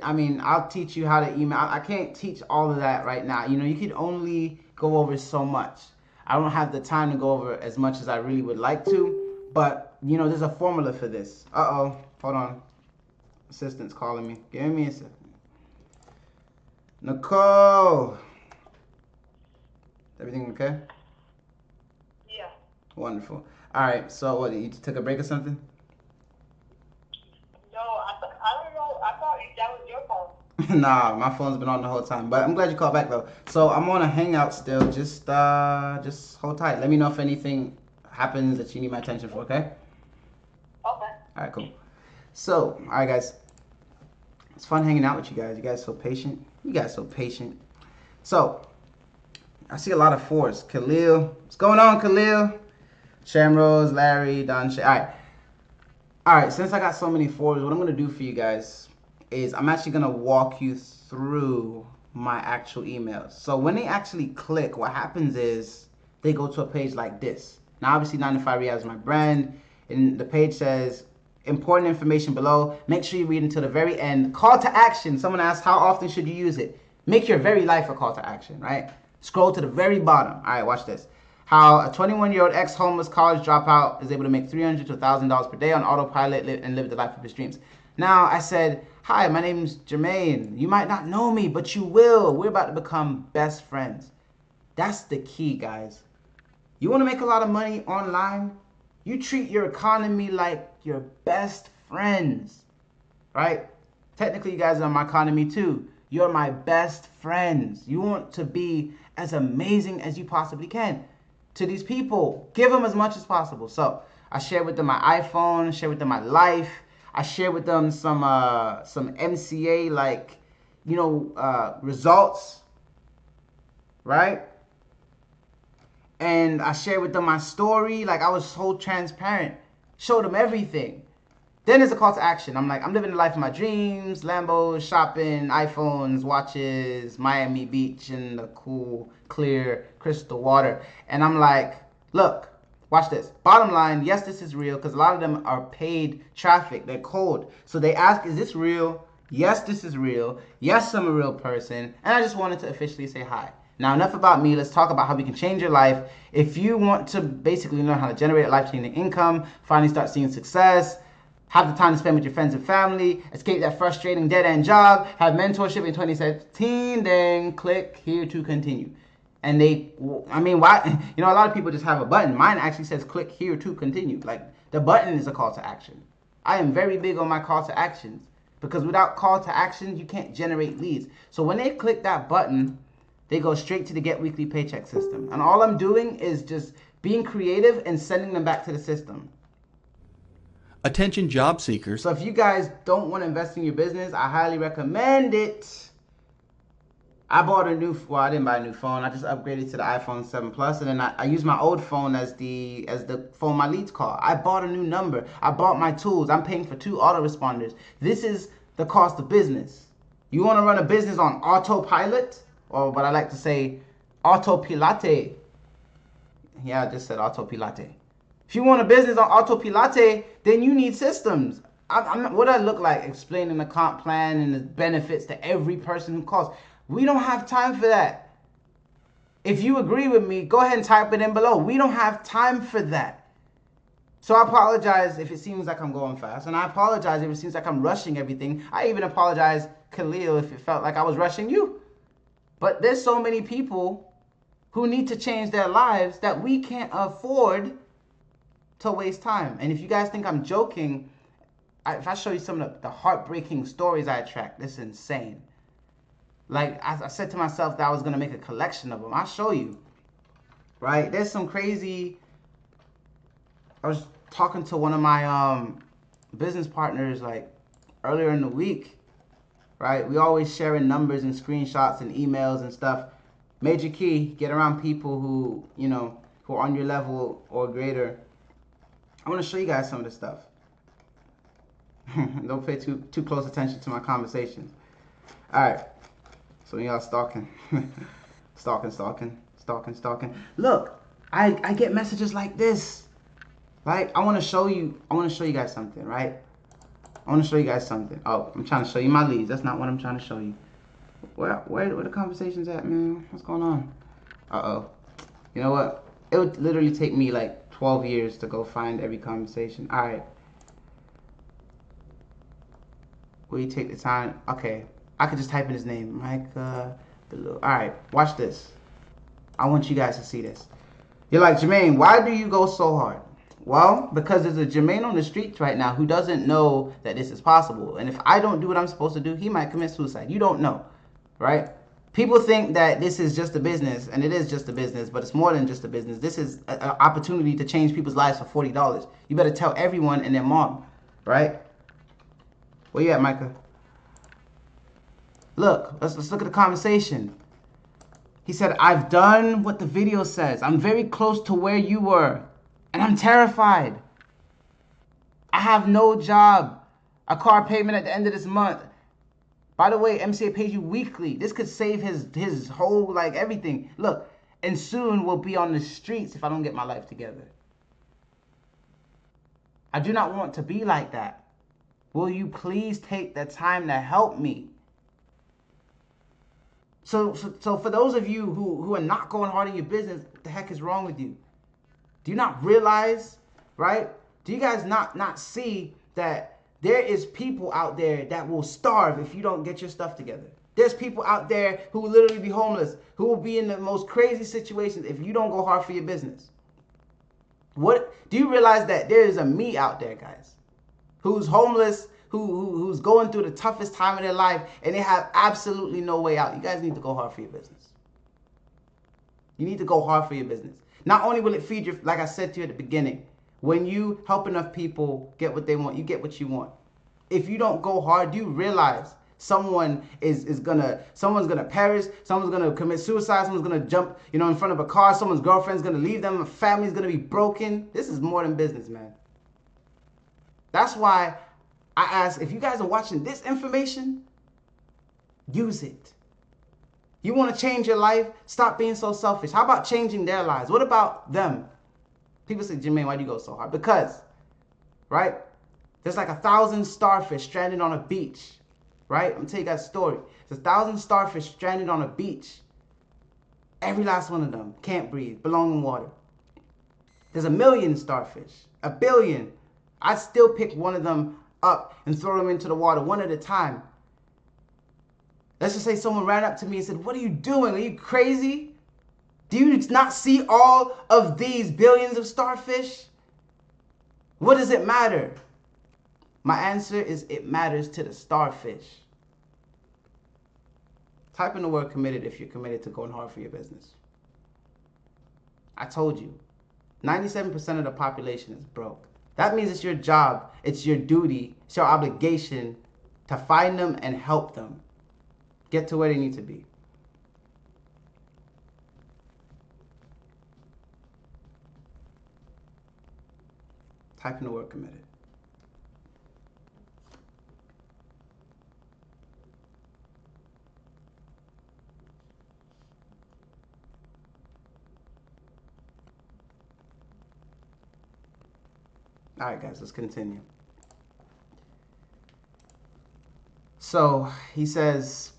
I'll teach you how to email. I can't teach all of that right now. You could only go over so much. I don't have the time to go over as much as I really would like to, but, there's a formula for this. Uh-oh, hold on. Assistant's calling me. Give me a second. Nicole. Everything okay? Yeah. Wonderful. All right, so what, you took a break or something? No, I don't know. I thought that was your phone. Nah, my phone's been on the whole time, but I'm glad you called back though. So I'm on a hangout still. Just hold tight. Let me know if anything happens that you need my attention for, okay? Okay. All right, cool. So, all right, guys. It's fun hanging out with you guys. You guys so patient. So, I see a lot of 4s. Khalil. What's going on, Khalil? Shamrose, Larry, Don. All right, since I got so many 4s, what I'm going to do for you guys is I'm actually going to walk you through my actual emails. So when they actually click, what happens is they go to a page like this. Now, obviously, 9-to-5 Rehab is my brand, and the page says, important information below. Make sure you read until the very end. Call to action. Someone asked, how often should you use it? Make your very life a call to action, right? Scroll to the very bottom. All right, watch this. How a 21-year-old ex-homeless college dropout is able to make $300 to $1,000 per day on autopilot and live the life of his dreams. Now, I said, hi, my name's Jermaine. You might not know me, but you will. We're about to become best friends. That's the key, guys. You want to make a lot of money online? You treat your economy like your best friends, right? Technically, you guys are my economy too. You're my best friends. You want to be as amazing as you possibly can to these people. Give them as much as possible. So I share with them my iPhone, share with them my life. I share with them some MCA results, right? And I share with them my story. Like, I was so transparent. Showed them everything. Then there's a call to action. I'm like, I'm living the life of my dreams. Lambos, shopping, iPhones, watches, Miami Beach, and the cool, clear, crystal water. And I'm like, look, watch this. Bottom line, yes, this is real, because a lot of them are paid traffic. They're cold. So they ask, is this real? Yes, this is real. Yes, I'm a real person. And I just wanted to officially say hi. Now, enough about me. Let's talk about how we can change your life. If you want to basically learn how to generate a life-changing income, finally start seeing success, have the time to spend with your friends and family, escape that frustrating dead-end job, have mentorship in 2017, then click here to continue. And why? A lot of people just have a button. Mine actually says click here to continue. Like, the button is a call to action. I am very big on my call to actions, because without call to actions, you can't generate leads. So when they click that button, they go straight to the Get Weekly Paycheck system. And all I'm doing is just being creative and sending them back to the system. Attention job seekers. So if you guys don't want to invest in your business, I highly recommend it. I didn't buy a new phone. I just upgraded to the iPhone 7 Plus, and then I used my old phone as the phone my leads call. I bought a new number. I bought my tools. I'm paying for 2 autoresponders. This is the cost of business. You want to run a business on autopilot? Or what I like to say, AUTOPILOT. Yeah, I just said AUTOPILOT. If you want a business on AUTOPILOT, then you need systems. What do I look like explaining the comp plan and the benefits to every person who calls? We don't have time for that. If you agree with me, go ahead and type it in below. We don't have time for that. So I apologize if it seems like I'm going fast. And I apologize if it seems like I'm rushing everything. I even apologize, Khalil, if it felt like I was rushing you. But there's so many people who need to change their lives that we can't afford to waste time. And if you guys think I'm joking, if I show you some of the heartbreaking stories I attract, this is insane. Like, I said to myself that I was going to make a collection of them. I'll show you. right? There's some crazy. I was talking to one of my business partners like earlier in the week, right? We always sharing numbers and screenshots and emails and stuff. Major key, get around people who, you know, who are on your level or greater. I want to show you guys some of this stuff. Don't pay too close attention to my conversations. All right. So y'all stalking, stalking. Look, I get messages like this. Right? I want to show you guys something, right? I want to show you guys something. Oh, I'm trying to show you my leads. That's not what I'm trying to show you. Where the conversations at, man? What's going on? Uh-oh. You know what? It would literally take me like 12 years to go find every conversation. All right. Will you take the time? Okay. I could just type in his name. Micah Below. All right. Watch this. I want you guys to see this. You're like, Jermaine, why do you go so hard? Well, because there's a Jermaine on the streets right now who doesn't know that this is possible. And if I don't do what I'm supposed to do, he might commit suicide. You don't know, right? People think that this is just a business, and it is just a business, but it's more than just a business. This is an opportunity to change people's lives for $40. You better tell everyone and their mom, right? Where you at, Micah? Look, let's look at the conversation. He said, I've done what the video says. I'm very close to where you were. And I'm terrified. I have no job. A car payment at the end of this month. By the way, MCA pays you weekly. This could save his whole, like, everything. Look, and soon we'll be on the streets if I don't get my life together. I do not want to be like that. Will you please take the time to help me? So for those of you who are not going hard in your business, what the heck is wrong with you? Do you not realize, right? Do you guys not see that there is people out there that will starve if you don't get your stuff together? There's people out there who will literally be homeless, who will be in the most crazy situations if you don't go hard for your business. What do you realize that there is a me out there, guys, who's homeless, who's going through the toughest time of their life, and they have absolutely no way out? You guys need to go hard for your business. You need to go hard for your business. Not only will it feed you, like I said to you at the beginning, when you help enough people get what they want, you get what you want. If you don't go hard, do you realize someone's gonna perish, someone's gonna commit suicide, someone's gonna jump, in front of a car, someone's girlfriend's gonna leave them, a family's gonna be broken. This is more than business, man. That's why I ask, if you guys are watching this information, use it. You want to change your life? Stop being so selfish. How about changing their lives? What about them? People say, Jermaine, why do you go so hard? Because, right? There's like 1,000 starfish stranded on a beach, right? I'm going to tell you guys a story. There's 1,000 starfish stranded on a beach. Every last one of them can't breathe, belong in water. There's 1 million starfish, 1 billion. I'd still pick one of them up and throw them into the water one at a time. Let's just say someone ran up to me and said, what are you doing? Are you crazy? Do you not see all of these billions of starfish? What does it matter? My answer is it matters to the starfish. Type in the word committed if you're committed to going hard for your business. I told you, 97% of the population is broke. That means it's your job, it's your duty, it's your obligation to find them and help them get to where they need to be. Type in the word committed. All right, guys, let's continue. So he says,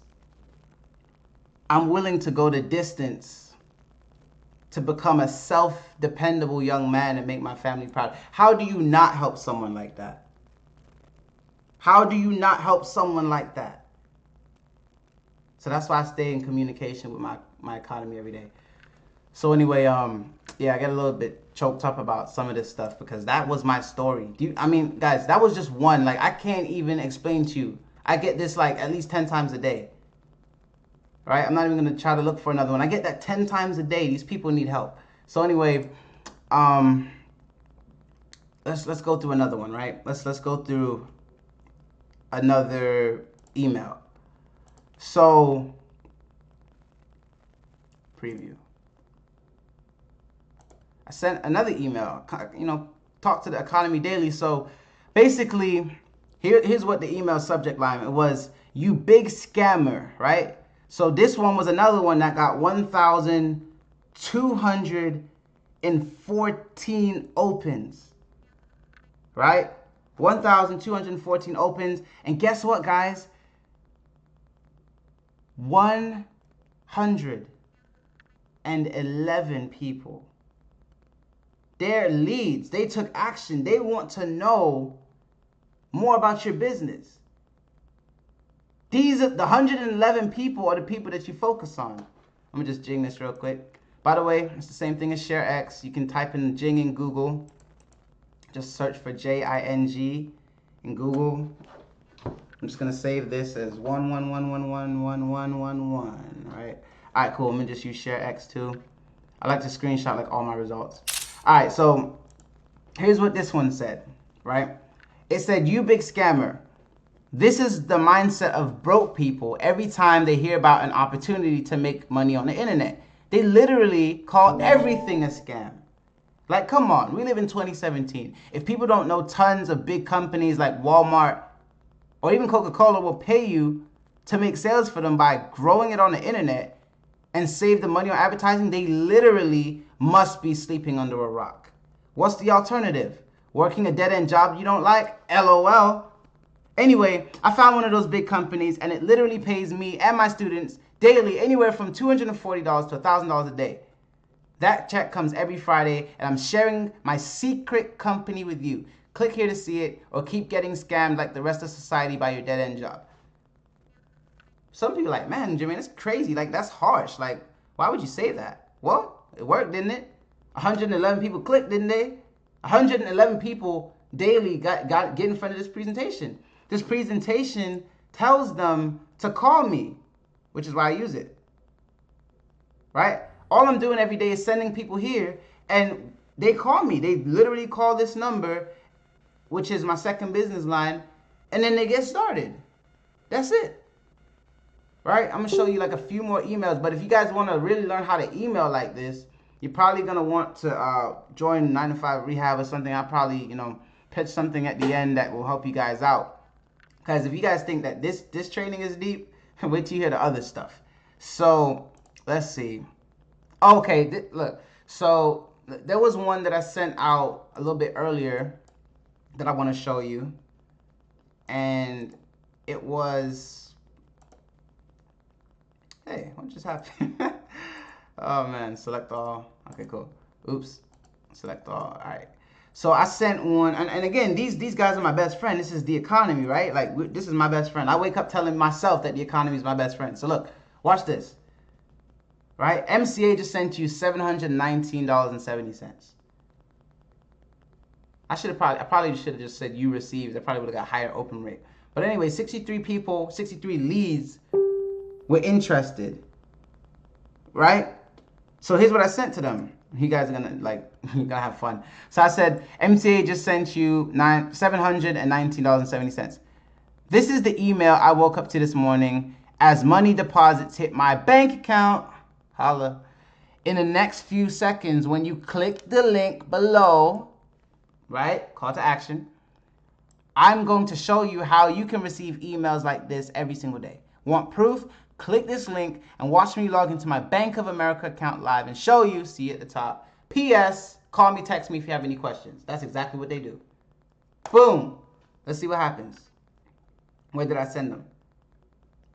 I'm willing to go the distance to become a self-dependable young man and make my family proud. How do you not help someone like that? How do you not help someone like that? So that's why I stay in communication with my economy every day. So anyway, yeah, I get a little bit choked up about some of this stuff because that was my story. Guys, that was just one. Like, I can't even explain to you. I get this like at least 10 times a day. Right? I'm not even going to try to look for another one. I get that 10 times a day. These people need help. So anyway, let's go through another one, right? Let's go through another email. So preview. I sent another email, talk to the economy daily. So basically, here's what the email subject line, it was, you big scammer, right? So this one was another one that got 1,214 opens, right? 1,214 opens. And guess what, guys? 111 people, their leads, they took action. They want to know more about your business. These are the 111 people are the people that you focus on. I'm gonna just jing this real quick. By the way, it's the same thing as ShareX. You can type in jing in Google. Just search for JING in Google. I'm just gonna save this as 111111111. Right? All right, cool. I'm gonna just use ShareX too. I like to screenshot like all my results. All right, so here's what this one said. Right? It said, you big scammer. This is the mindset of broke people every time they hear about an opportunity to make money on the internet. They literally call everything a scam. Like, come on, we live in 2017. If people don't know, tons of big companies like Walmart or even Coca-Cola will pay you to make sales for them by growing it on the internet and save the money on advertising. They literally must be sleeping under a rock. What's the alternative? Working a dead-end job you don't like? LOL. Anyway, I found one of those big companies, and it literally pays me and my students daily anywhere from $240 to $1,000 a day. That check comes every Friday, and I'm sharing my secret company with you. Click here to see it, or keep getting scammed like the rest of society by your dead-end job. Some people are like, man, Jermaine, that's crazy. Like, that's harsh. Like, why would you say that? Well, it worked, didn't it? 111 people clicked, didn't they? 111 people daily get in front of this presentation. This presentation tells them to call me, which is why I use it, right? All I'm doing every day is sending people here, and they call me. They literally call this number, which is my second business line, and then they get started. That's it, right? I'm gonna show you like a few more emails, but if you guys wanna really learn how to email like this, you're probably gonna want to join 9 to 5 Rehab or something. I'll probably, pitch something at the end that will help you guys out. Because if you guys think that this training is deep, wait till you hear the other stuff. So let's see. Okay, look. So there was one that I sent out a little bit earlier that I want to show you, and it was. Hey, what just happened? Oh man, select all. Okay, cool. Oops, select all. All right. So I sent one, and again, these guys are my best friend. This is the economy, right? Like, this is my best friend. I wake up telling myself that the economy is my best friend. So look, watch this, right? MCA just sent you $719.70. I probably should have just said you received. I probably would have got higher open rate. But anyway, 63 people, 63 leads were interested, right? So here's what I sent to them. You guys are you're gonna have fun. So I said, MCA just sent you $719.70. This is the email I woke up to this morning as money deposits hit my bank account. Holla. In the next few seconds, when you click the link below, right? Call to action. I'm going to show you how you can receive emails like this every single day. Want proof? Click this link and watch me log into my Bank of America account live and show you, see at the top. P.S. Call me, text me if you have any questions. That's exactly what they do. Boom. Let's see what happens. Where did I send them?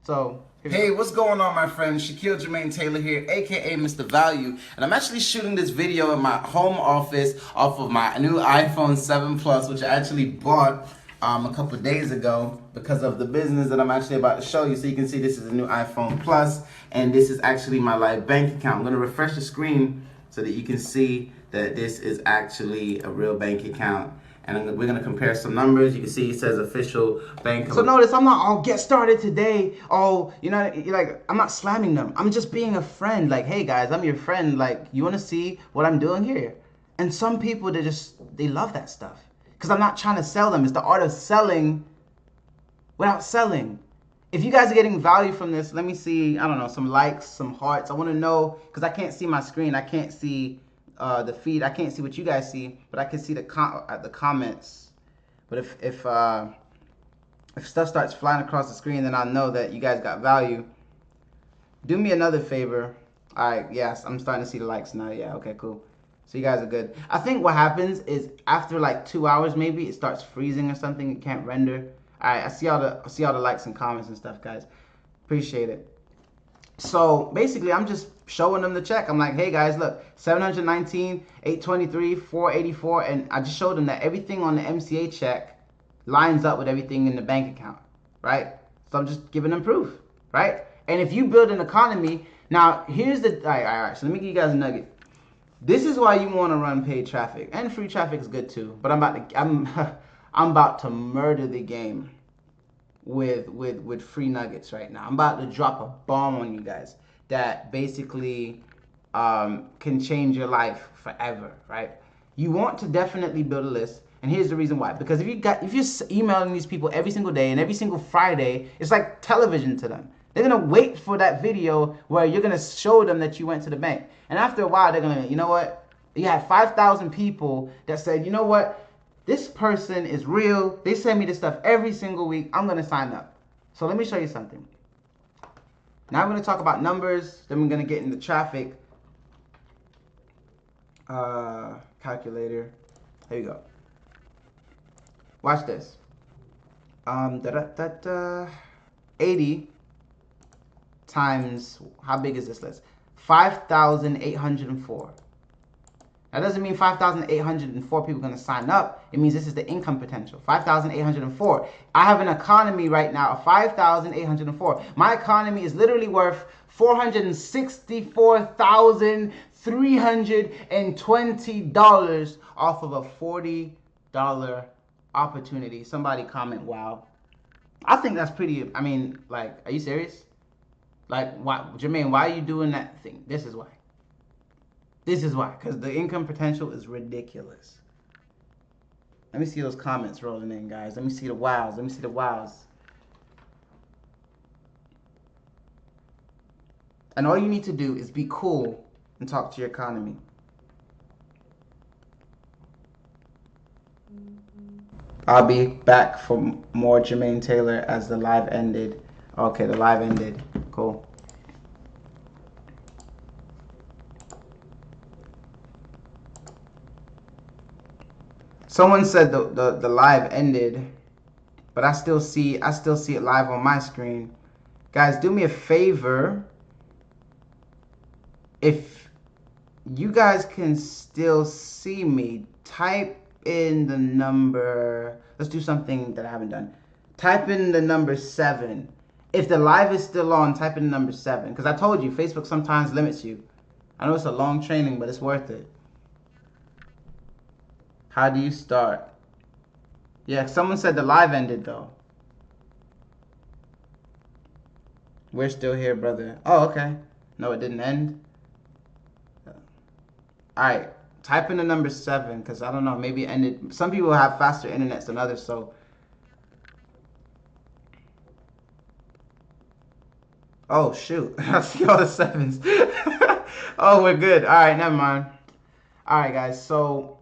So, hey, what's going on, my friend? Shaquille Jermaine Taylor here, aka Mr. Value, and I'm actually shooting this video in my home office off of my new iPhone 7 Plus, which I actually bought a couple of days ago because of the business that I'm actually about to show you. So you can see this is a new iPhone Plus, and this is actually my live bank account. I'm going to refresh the screen so that you can see that this is actually a real bank account. And we're gonna compare some numbers. You can see it says official bank. So notice I'm not all get started today. Oh, you know, like I'm not slamming them. I'm just being a friend. Like, hey guys, I'm your friend. Like, you wanna see what I'm doing here? And some people, they love that stuff. Because I'm not trying to sell them. It's the art of selling without selling. If you guys are getting value from this, let me see, I don't know, some likes, some hearts. I want to know, because I can't see my screen. I can't see the feed. I can't see what you guys see, but I can see the comments. But if stuff starts flying across the screen, then I'll know that you guys got value. Do me another favor. All right, yes, I'm starting to see the likes now. Yeah, okay, cool. So you guys are good. I think what happens is after like 2 hours, maybe it starts freezing or something. It can't render. All right, I see all the likes and comments and stuff, guys. Appreciate it. So basically, I'm just showing them the check. I'm like, hey guys, look, 719, 823, 484, and I just showed them that everything on the MCA check lines up with everything in the bank account, right? So I'm just giving them proof, right? And if you build an economy, now here's the all right. So let me give you guys a nugget. This is why you want to run paid traffic, and free traffic is good too. But I'm about to murder the game with free nuggets right now. I'm about to drop a bomb on you guys that basically can change your life forever, right? You want to definitely build a list, and here's the reason why. Because if you're emailing these people every single day and every single Friday, it's like television to them. They're gonna wait for that video where you're gonna show them that you went to the bank. And after a while, they're gonna, you know what? You had 5,000 people that said, you know what? This person is real. They send me this stuff every single week. I'm gonna sign up. So let me show you something. Now I'm gonna talk about numbers. Then we're gonna get into traffic. Calculator. Here you go. Watch this. 80 times, how big is this list? 5,804. That doesn't mean 5,804 people are going to sign up. It means this is the income potential. 5,804. I have an economy right now of 5,804. My economy is literally worth $464,320 off of a $40 opportunity. Somebody comment, wow. I think that's pretty, I mean, like, are you serious? Like, why, Jermaine, why are you doing that thing? This is why. This is why, because the income potential is ridiculous. Let me see those comments rolling in, guys. Let me see the wows. Let me see the wows. And all you need to do is be cool and talk to your economy. I'll be back for more Jermaine Taylor as the live ended. Okay, the live ended. Cool. Someone said the live ended, but I still see it live on my screen. Guys, do me a favor. If you guys can still see me, type in the number. Let's do something that I haven't done. Type in the number 7. If the live is still on, type in the number 7. Because I told you, Facebook sometimes limits you. I know it's a long training, but it's worth it. How do you start? Yeah, someone said the live ended though. We're still here, brother. Oh, okay. No, it didn't end. Alright, type in the number 7, because I don't know, maybe it ended. Some people have faster internets than others, so. Oh, shoot. I see all the 7s. Oh, we're good. Alright, never mind. Alright, guys, so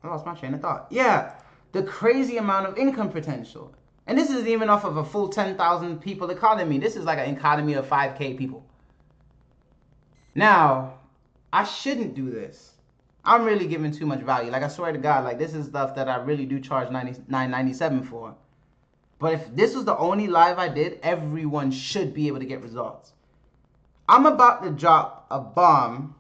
I lost my train of thought. Yeah, the crazy amount of income potential. And this isn't even off of a full 10,000 people economy. This is like an economy of 5K people. Now, I shouldn't do this. I'm really giving too much value. Like, I swear to God, like, this is stuff that I really do charge $99.97 for. But if this was the only live I did, everyone should be able to get results. I'm about to drop a bomb.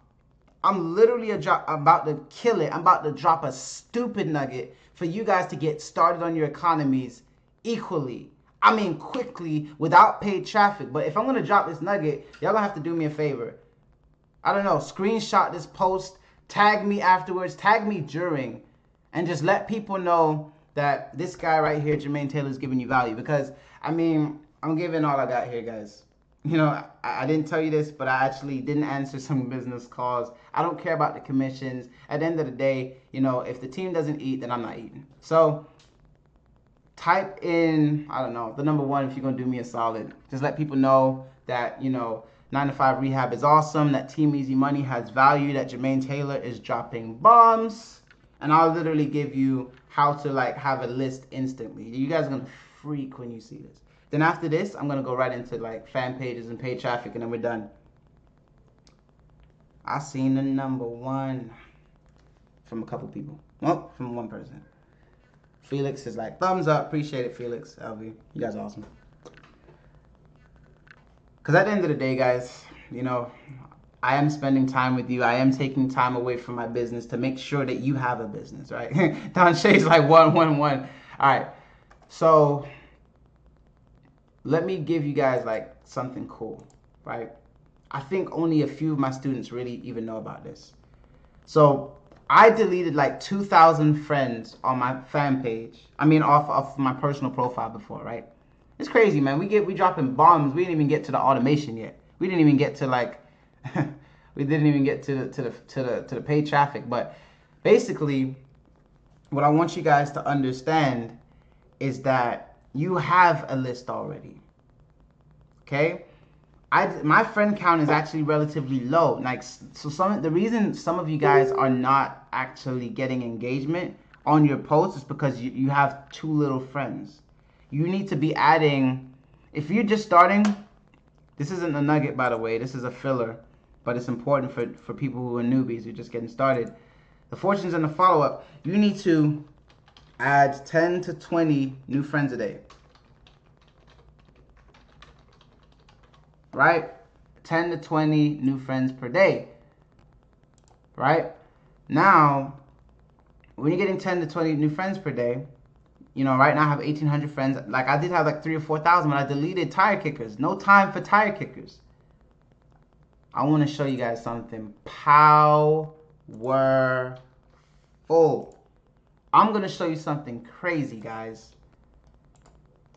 I'm literally about to kill it. I'm about to drop a stupid nugget for you guys to get started on your economies equally. I mean, quickly, without paid traffic. But if I'm going to drop this nugget, y'all going to have to do me a favor. I don't know, screenshot this post, tag me afterwards, tag me during, and just let people know that this guy right here, Jermaine Taylor, is giving you value. Because, I mean, I'm giving all I got here, guys. You know, I didn't tell you this, but I actually didn't answer some business calls. I don't care about the commissions. At the end of the day, you know, if the team doesn't eat, then I'm not eating. So type in, I don't know, the number one if you're going to do me a solid. Just let people know that, you know, 9 to 5 rehab is awesome, that Team Easy Money has value, that Jermaine Taylor is dropping bombs. And I'll literally give you how to like have a list instantly. You guys are going to freak when you see this. Then after this, I'm going to go right into like fan pages and paid traffic, and then we're done. I seen the number one from a couple people. Well, from one person. Felix is like, thumbs up. Appreciate it, Felix. LV. You guys are awesome. Because at the end of the day, guys, you know, I am spending time with you. I am taking time away from my business to make sure that you have a business, right? Don Shay's like 111. All right. So let me give you guys like something cool, right? I think only a few of my students really even know about this. So I deleted like 2,000 friends on my fan page. I mean, off my personal profile before, right? It's crazy, man. We dropping bombs. We didn't even get to the automation yet. We didn't even get to like, we didn't even get to the paid traffic. But basically, what I want you guys to understand is that you have a list already. Okay? My friend count is actually relatively low. Like, so the reason some of you guys are not actually getting engagement on your posts is because you have too little friends. You need to be adding, if you're just starting, this isn't a nugget, by the way, this is a filler, but it's important for people who are newbies who are just getting started. The fortunes and the follow-up, you need to add 10 to 20 new friends a day. Right? 10 to 20 new friends per day. Right? Now, when you're getting 10 to 20 new friends per day, you know, right now I have 1,800 friends. Like, I did have like 3,000 or 4,000, but I deleted tire kickers. No time for tire kickers. I want to show you guys something powerful. I'm going to show you something crazy, guys.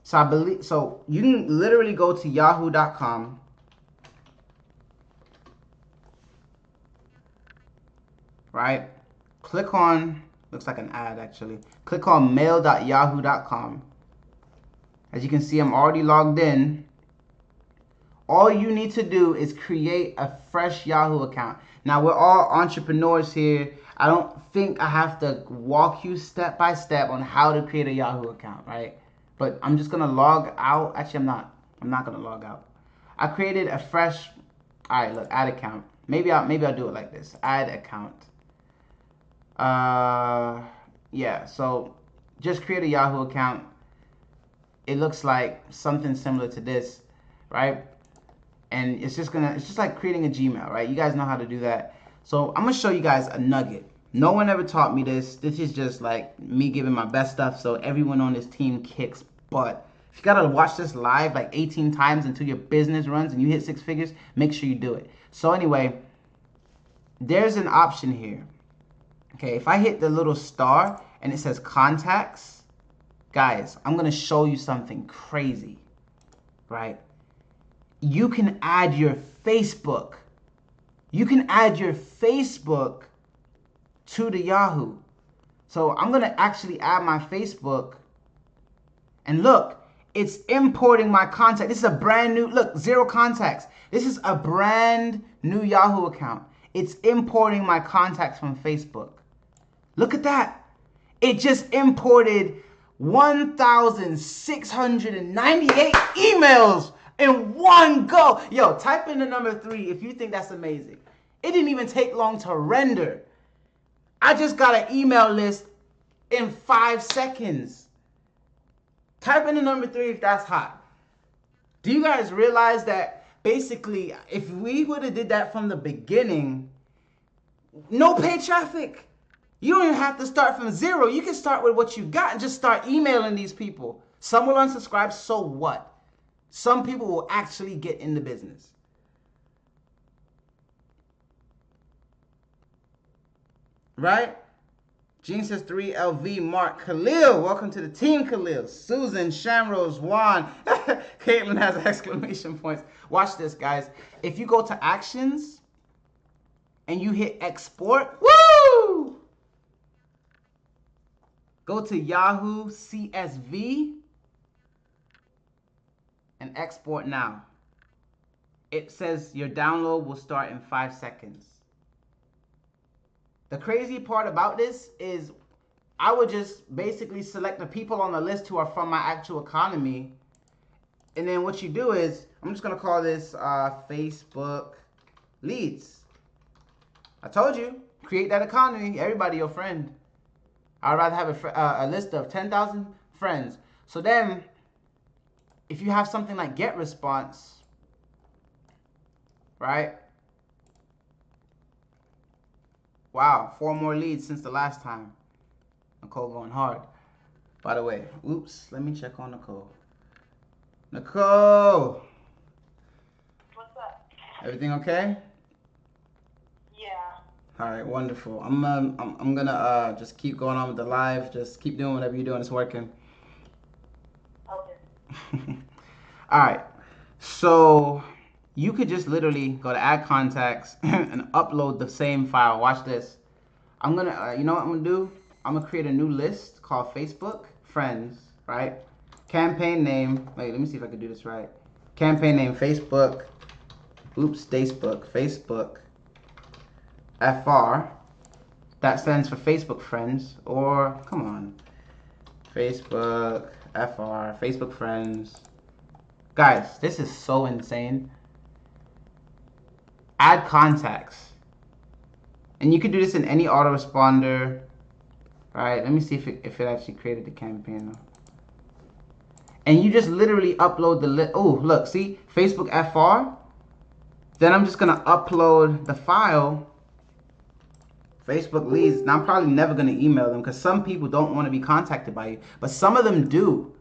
So you can literally go to yahoo.com. Right? Click on, looks like an ad actually. Click on mail.yahoo.com. As you can see, I'm already logged in. All you need to do is create a fresh Yahoo account. Now, we're all entrepreneurs here. I don't think I have to walk you step by step on how to create a Yahoo account, right? But I'm just gonna log out. Actually, I'm not gonna log out. I created a fresh. All right, look, add account. Maybe I'll do it like this. Add account. Yeah. So just create a Yahoo account. It looks like something similar to this, right? And it's just like creating a Gmail, right? You guys know how to do that. So I'm gonna show you guys a nugget. No one ever taught me this. This is just like me giving my best stuff so everyone on this team kicks butt. If you gotta watch this live like 18 times until your business runs and you hit 6 figures, make sure you do it. So anyway, there's an option here. Okay, if I hit the little star and it says contacts, guys, I'm gonna show you something crazy, right? You can add your Facebook. You can add your Facebook to the Yahoo. So I'm gonna actually add my Facebook, and look, it's importing my contact. This is a brand new, look, 0 contacts. This is a brand new Yahoo account. It's importing my contacts from Facebook. Look at that. It just imported 1,698 emails in one go. Yo, type in the number 3 if you think that's amazing. It didn't even take long to render. I just got an email list in 5 seconds. Type in the number 3 if that's hot. Do you guys realize that basically if we would have did that from the beginning, no paid traffic. You don't even have to start from 0. You can start with what you got and just start emailing these people. Some will unsubscribe, so what? Some people will actually get in the business. Right? Gene says 3LV. Mark. Khalil. Welcome to the team, Khalil. Susan. Shamrose. Juan. Caitlin has exclamation points. Watch this, guys. If you go to actions and you hit export, woo! Go to Yahoo CSV and export now. It says your download will start in 5 seconds. The crazy part about this is I would just basically select the people on the list who are from my actual economy. And then what you do is, I'm just going to call this Facebook leads. I told you, create that economy. Everybody your friend. I'd rather have a list of 10,000 friends. So then, if you have something like get response, right? Wow, 4 more leads since the last time. Nicole going hard. By the way, oops, let me check on Nicole. Nicole! What's up? Everything okay? Yeah. All right, wonderful. I'm gonna just keep going on with the live. Just keep doing whatever you're doing. It's working. Okay. All right. So you could just literally go to add contacts and upload the same file. Watch this. I'm gonna, you know what I'm gonna do? I'm gonna create a new list called Facebook Friends, right? Campaign name. Wait, let me see if I can do this right. Campaign name Facebook. Oops, Facebook FR. That stands for Facebook Friends. Or come on, Facebook FR. Facebook Friends. Guys, this is so insane. Add contacts. And you can do this in any autoresponder. Alright, let me see if it actually created the campaign. And you just literally upload the list. Oh, look, see? Facebook FR. Then I'm just going to upload the file. Facebook leads. Now, I'm probably never going to email them because some people don't want to be contacted by you. But some of them do.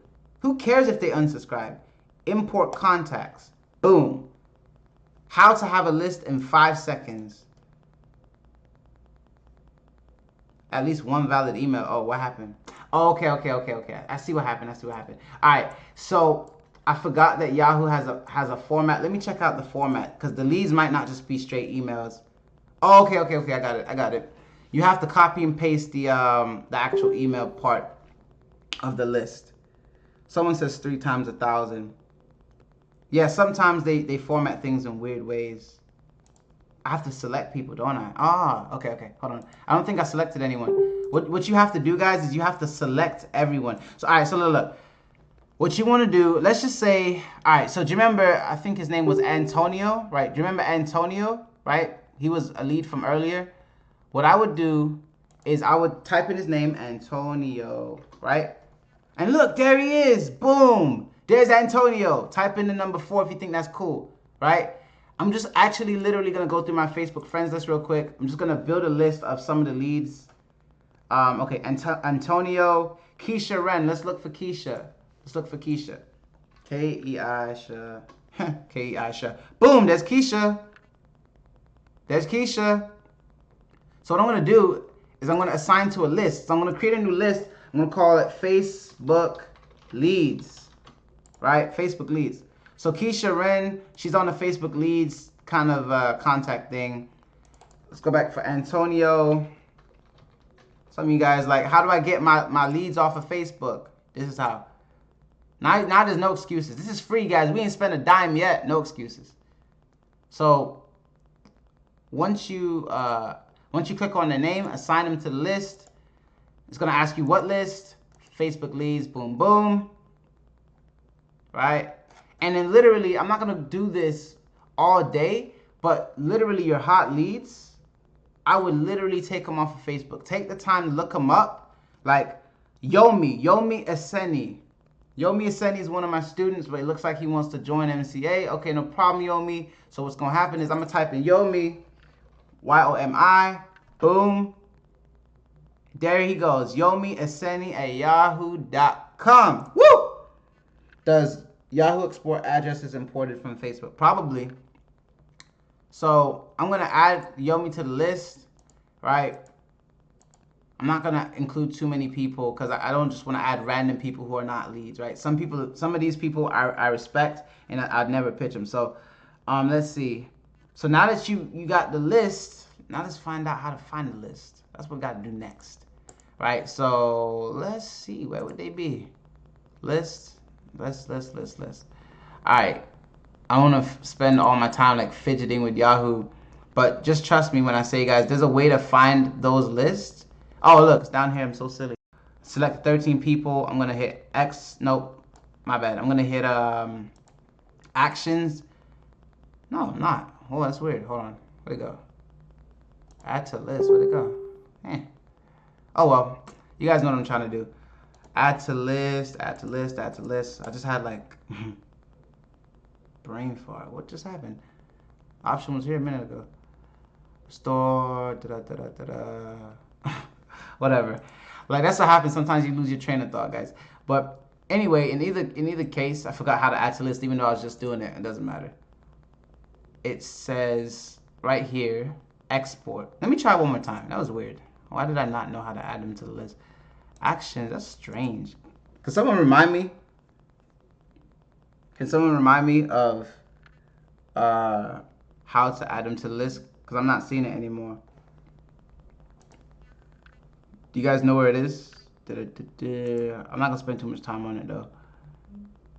Who cares if they unsubscribe? Import contacts. Boom. How to have a list in 5 seconds. At least one valid email. Oh, what happened? Oh, okay. I see what happened. All right. So I forgot that Yahoo has a format. Let me check out the format because the leads might not just be straight emails. Oh, okay. I got it. You have to copy and paste the actual email part of the list. Someone says 3 times 1,000. Yeah, sometimes they format things in weird ways. I have to select people, don't I? Ah, okay. Hold on. I don't think I selected anyone. What you have to do, guys, is you have to select everyone. So, all right, so look. What you want to do, let's just say, all right, so do you remember, I think his name was Antonio, right? Do you remember Antonio, right? He was a lead from earlier. What I would do is I would type in his name, Antonio, right? And look, there he is. Boom. There's Antonio. Type in the number 4 if you think that's cool, right? I'm just actually literally going to go through my Facebook friends list real quick. I'm just going to build a list of some of the leads. Okay, Antonio, Keisha Wren. Let's look for Keisha. K-E-I-Sha. K-E-I-Sha. Boom, there's Keisha. So what I'm going to do is I'm going to assign to a list. So I'm going to create a new list. I'm going to call it Facebook Leads. Right? Facebook Leads. So Keisha Wren, she's on the Facebook Leads kind of contact thing. Let's go back for Antonio. Some of you guys like, how do I get my leads off of Facebook? This is how. Now there's no excuses. This is free, guys. We ain't spent a dime yet. No excuses. So once you click on the name, assign them to the list. It's gonna ask you what list. Facebook Leads. Boom, boom. Right? And then literally, I'm not going to do this all day, but literally your hot leads, I would literally take them off of Facebook. Take the time to look them up. Like Yomi Aseni. Yomi Aseni is one of my students, but it looks like he wants to join MCA. Okay, no problem, Yomi. So what's going to happen is I'm going to type in Yomi, Y-O-M-I, boom. There he goes, Yomi Aseni at yahoo.com. Woo! Does Yahoo export addresses imported from Facebook? Probably. So I'm going to add Yomi to the list, right? I'm not gonna include too many people because I don't just want to add random people who are not leads, right? Some of these people I respect, and I'd never pitch them. So, let's see. So now that you got the list, now let's find out how to find the list. That's what we got to do next, right? So let's see, where would they be? List. All right. I don't want to spend all my time like fidgeting with Yahoo, but just trust me when I say, guys, there's a way to find those lists. Oh, look, it's down here. I'm so silly. Select 13 people. I'm gonna hit X. Nope, my bad. I'm gonna hit actions. No, I'm not. Oh, that's weird. Hold on. Where'd it go? Add to list. Where'd it go? Oh well, you guys know what I'm trying to do. Add to list. Add to list. Add to list. I just had like brain fart. What just happened? Option was here a minute ago. Restore. Whatever. Like that's what happens. Sometimes you lose your train of thought, guys. But anyway, in either case, I forgot how to add to list, even though I was just doing it. It doesn't matter. It says right here, export. Let me try one more time. That was weird. Why did I not know how to add them to the list? Actions. That's strange. Can someone remind me? Can someone remind me of how to add them to the list? Because I'm not seeing it anymore. Do you guys know where it is? I'm not gonna spend too much time on it though.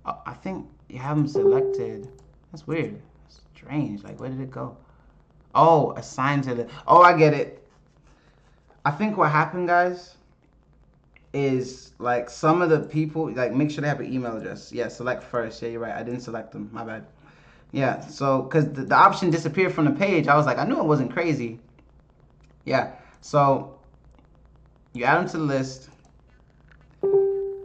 I think you have them selected. That's weird. That's strange. Like, where did it go? Oh, assigned to the. Oh, I get it. I think what happened, guys, is like some of the people, like, make sure they have an email address. Yeah, select first. Yeah, you're right. I didn't select them. My bad. Yeah, so because the option disappeared from the page, I was like, I knew it wasn't crazy. Yeah, so you add them to the list.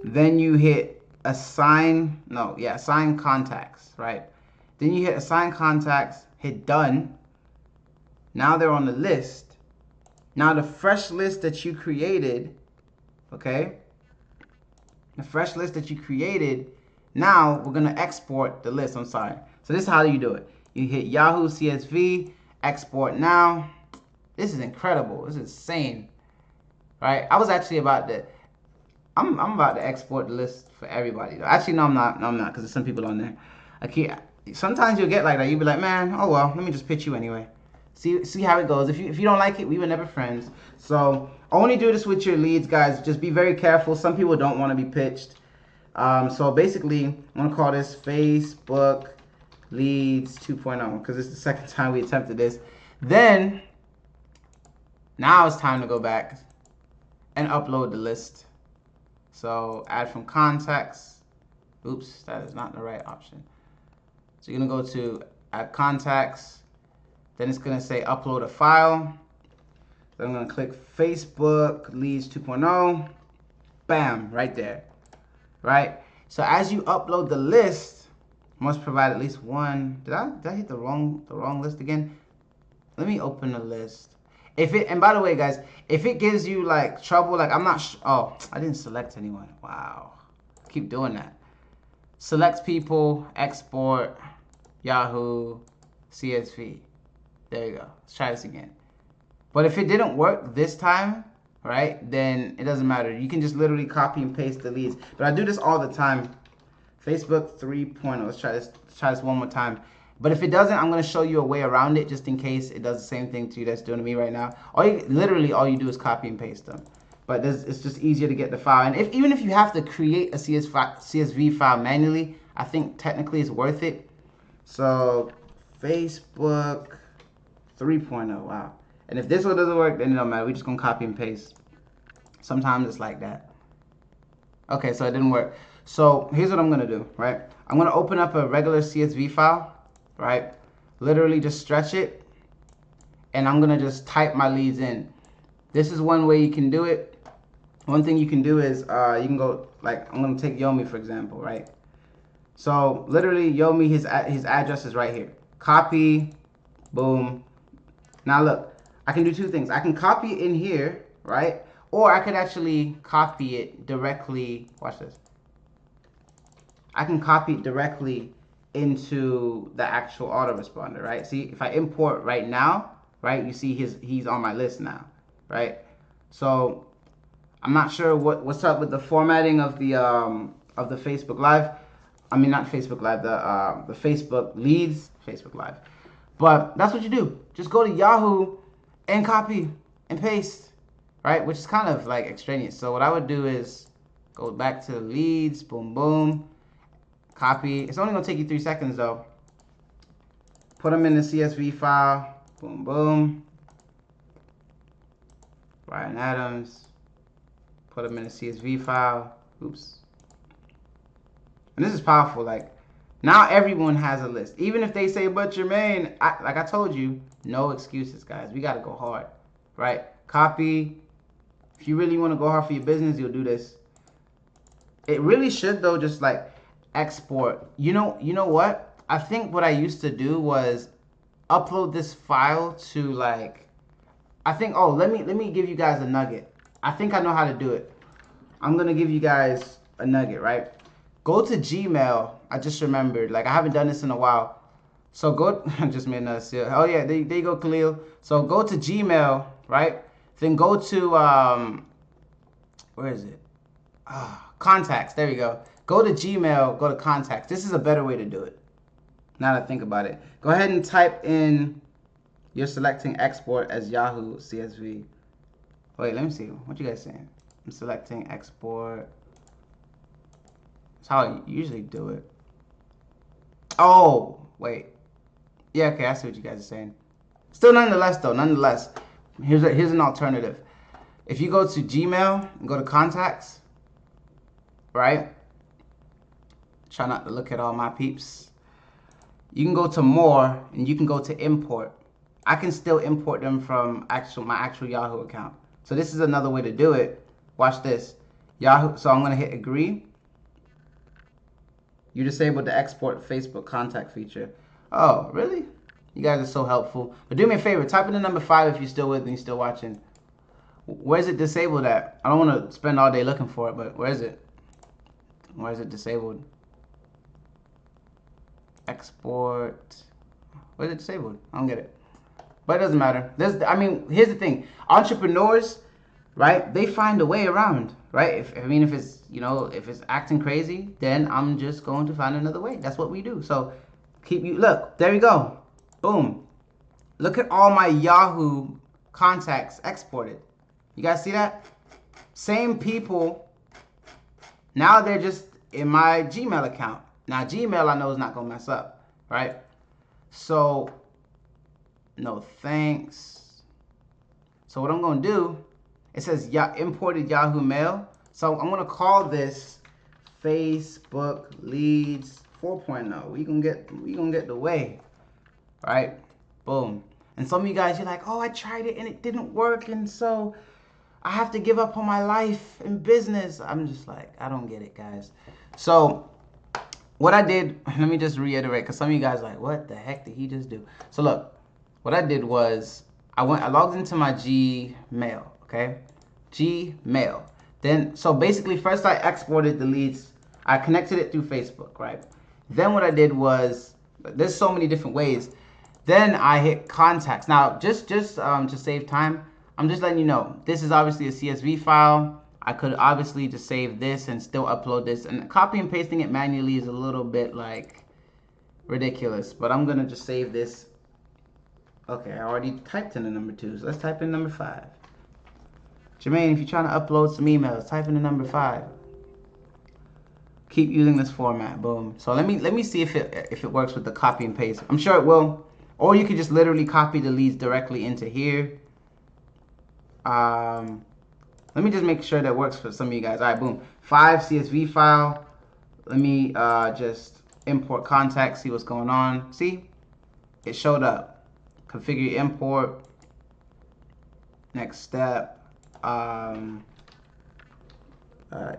Then you hit assign. No, yeah, assign contacts, right? Then you hit assign contacts, hit done. Now they're on the list. Now the fresh list that you created, okay? The fresh list that you created, now we're gonna export the list. I'm sorry. So this is how you do it. You hit Yahoo CSV, export now. This is incredible. This is insane, right? I was actually about to. I'm about to export the list for everybody. Though. Actually, no, I'm not. No, I'm not, because there's some people on there. Sometimes you'll get like that. You'll be like, man, oh well, let me just pitch you anyway. See how it goes. If you don't like it, we were never friends. So only do this with your leads, guys. Just be very careful. Some people don't want to be pitched. So basically, I'm gonna call this Facebook Leads 2.0 because it's the second time we attempted this. Then now it's time to go back and upload the list. So add from contacts. Oops, that is not the right option. So you're gonna go to add contacts. Then it's gonna say upload a file. Then I'm gonna click Facebook Leads 2.0. Bam, right there. Right? So as you upload the list, must provide at least one. Did I hit the wrong list again? Let me open the list. And by the way, guys, if it gives you like trouble, like I'm not oh, I didn't select anyone. Wow. Keep doing that. Select people, export, Yahoo, CSV. There you go. Let's try this again. But if it didn't work this time, right, then it doesn't matter. You can just literally copy and paste the leads. But I do this all the time. Facebook 3.0. Let's try this one more time. But if it doesn't, I'm going to show you a way around it just in case it does the same thing to you that's doing to me right now. Literally all you do is copy and paste them. But it's just easier to get the file. And even if you have to create a CSV file manually, I think technically it's worth it. So Facebook 3.0. Wow. And if this one doesn't work, then it don't matter. We're just going to copy and paste. Sometimes it's like that. Okay, so it didn't work. So here's what I'm going to do, right? I'm going to open up a regular CSV file, right? Literally just stretch it. And I'm going to just type my leads in. This is one way you can do it. One thing you can do is you can go, like, I'm going to take Yomi, for example, right? So literally Yomi, his address is right here. Copy, boom. Now look, I can do two things. I can copy it in here, right? Or I could actually copy it directly. Watch this. I can copy it directly into the actual autoresponder, right? See, if I import right now, right, you see he's on my list now, right? So I'm not sure what's up with the formatting of the Facebook Live. I mean, not Facebook Live, the Facebook leads, Facebook Live. But that's what you do. Just go to Yahoo and copy and paste, right? Which is kind of like extraneous. So what I would do is go back to the leads, boom, boom, copy. It's only gonna take you 3 seconds though. Put them in the CSV file, boom, boom. Ryan Adams, put them in the CSV file. Oops. And this is powerful. Like, now everyone has a list. Even if they say, but Jermaine, like I told you, no excuses, guys. We got to go hard, right? Copy. If you really want to go hard for your business, you'll do this. It really should, though, just like export. You know what? I think what I used to do was upload this file to like, I think, oh, let me give you guys a nugget. I think I know how to do it. I'm going to give you guys a nugget, right? Go to Gmail. I just remembered. Like, I haven't done this in a while. So go, I just made another seal. Oh, yeah, there you go, Khalil. So go to Gmail, right? Then go to, where is it? Contacts. There we go. Go to Gmail, go to Contacts. This is a better way to do it. Now that I think about it. Go ahead and type in, you're selecting export as Yahoo CSV. Wait, let me see. What you guys saying? I'm selecting export. That's how I usually do it. Oh, wait. Yeah, okay, I see what you guys are saying. Still, nonetheless, here's an alternative. If you go to Gmail and go to contacts, right? Try not to look at all my peeps. You can go to more and you can go to import. I can still import them from my actual Yahoo account. So this is another way to do it. Watch this. Yahoo. So I'm gonna hit agree. You disabled the export Facebook contact feature. Oh, really? You guys are so helpful. But do me a favor, type in the number 5 if you're still with me, still watching. Where's it disabled at? I don't want to spend all day looking for it, but where is it? Where is it disabled? Export. Where's it disabled? I don't get it. But it doesn't matter. Here's the thing. Entrepreneurs, right? They find a way around, right? If it's, if it's acting crazy, then I'm just going to find another way. That's what we do. So look, there we go. Boom. Look at all my Yahoo contacts exported. You guys see that? Same people. Now they're just in my Gmail account. Now Gmail I know is not going to mess up, right? So, no thanks. So what I'm going to do, it says imported Yahoo Mail. So I'm going to call this Facebook Leads 4.0. We gonna get the way, right? Boom. And some of you guys, you're like, oh, I tried it and it didn't work, and so I have to give up on my life and business. I'm just like, I don't get it, guys. So what I did, let me just reiterate, because some of you guys are like, what the heck did he just do? So look, what I did was I logged into my Gmail, okay? Gmail. Then, so basically first I exported the leads. I connected it through Facebook, right? Then what I did was, there's so many different ways. Then I hit contacts. Now, just to save time, I'm just letting you know, this is obviously a CSV file. I could obviously just save this and still upload this. And copy and pasting it manually is a little bit like ridiculous. But I'm gonna just save this. Okay, I already typed in the number 2, so let's type in number 5. Jermaine, if you're trying to upload some emails, type in the number 5. Keep using this format. Boom. So let me see if it works with the copy and paste. I'm sure it will. Or you could just literally copy the leads directly into here. Let me just make sure that works for some of you guys. All right, boom. 5 CSV file. Let me just import contacts, see what's going on. See? It showed up. Configure import. Next step.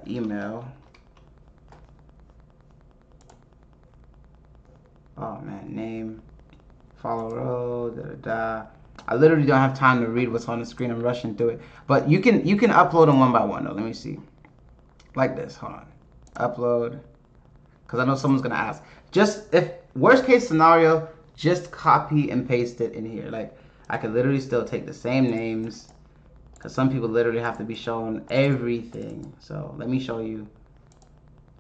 Email. Oh man, name, follow row, I literally don't have time to read what's on the screen. I'm rushing through it. But you can upload them one by one though. Let me see. Like this. Hold on. Upload. Because I know someone's gonna ask. Just if worst case scenario, just copy and paste it in here. Like I could literally still take the same names Because some people literally have to be shown everything. So let me show you.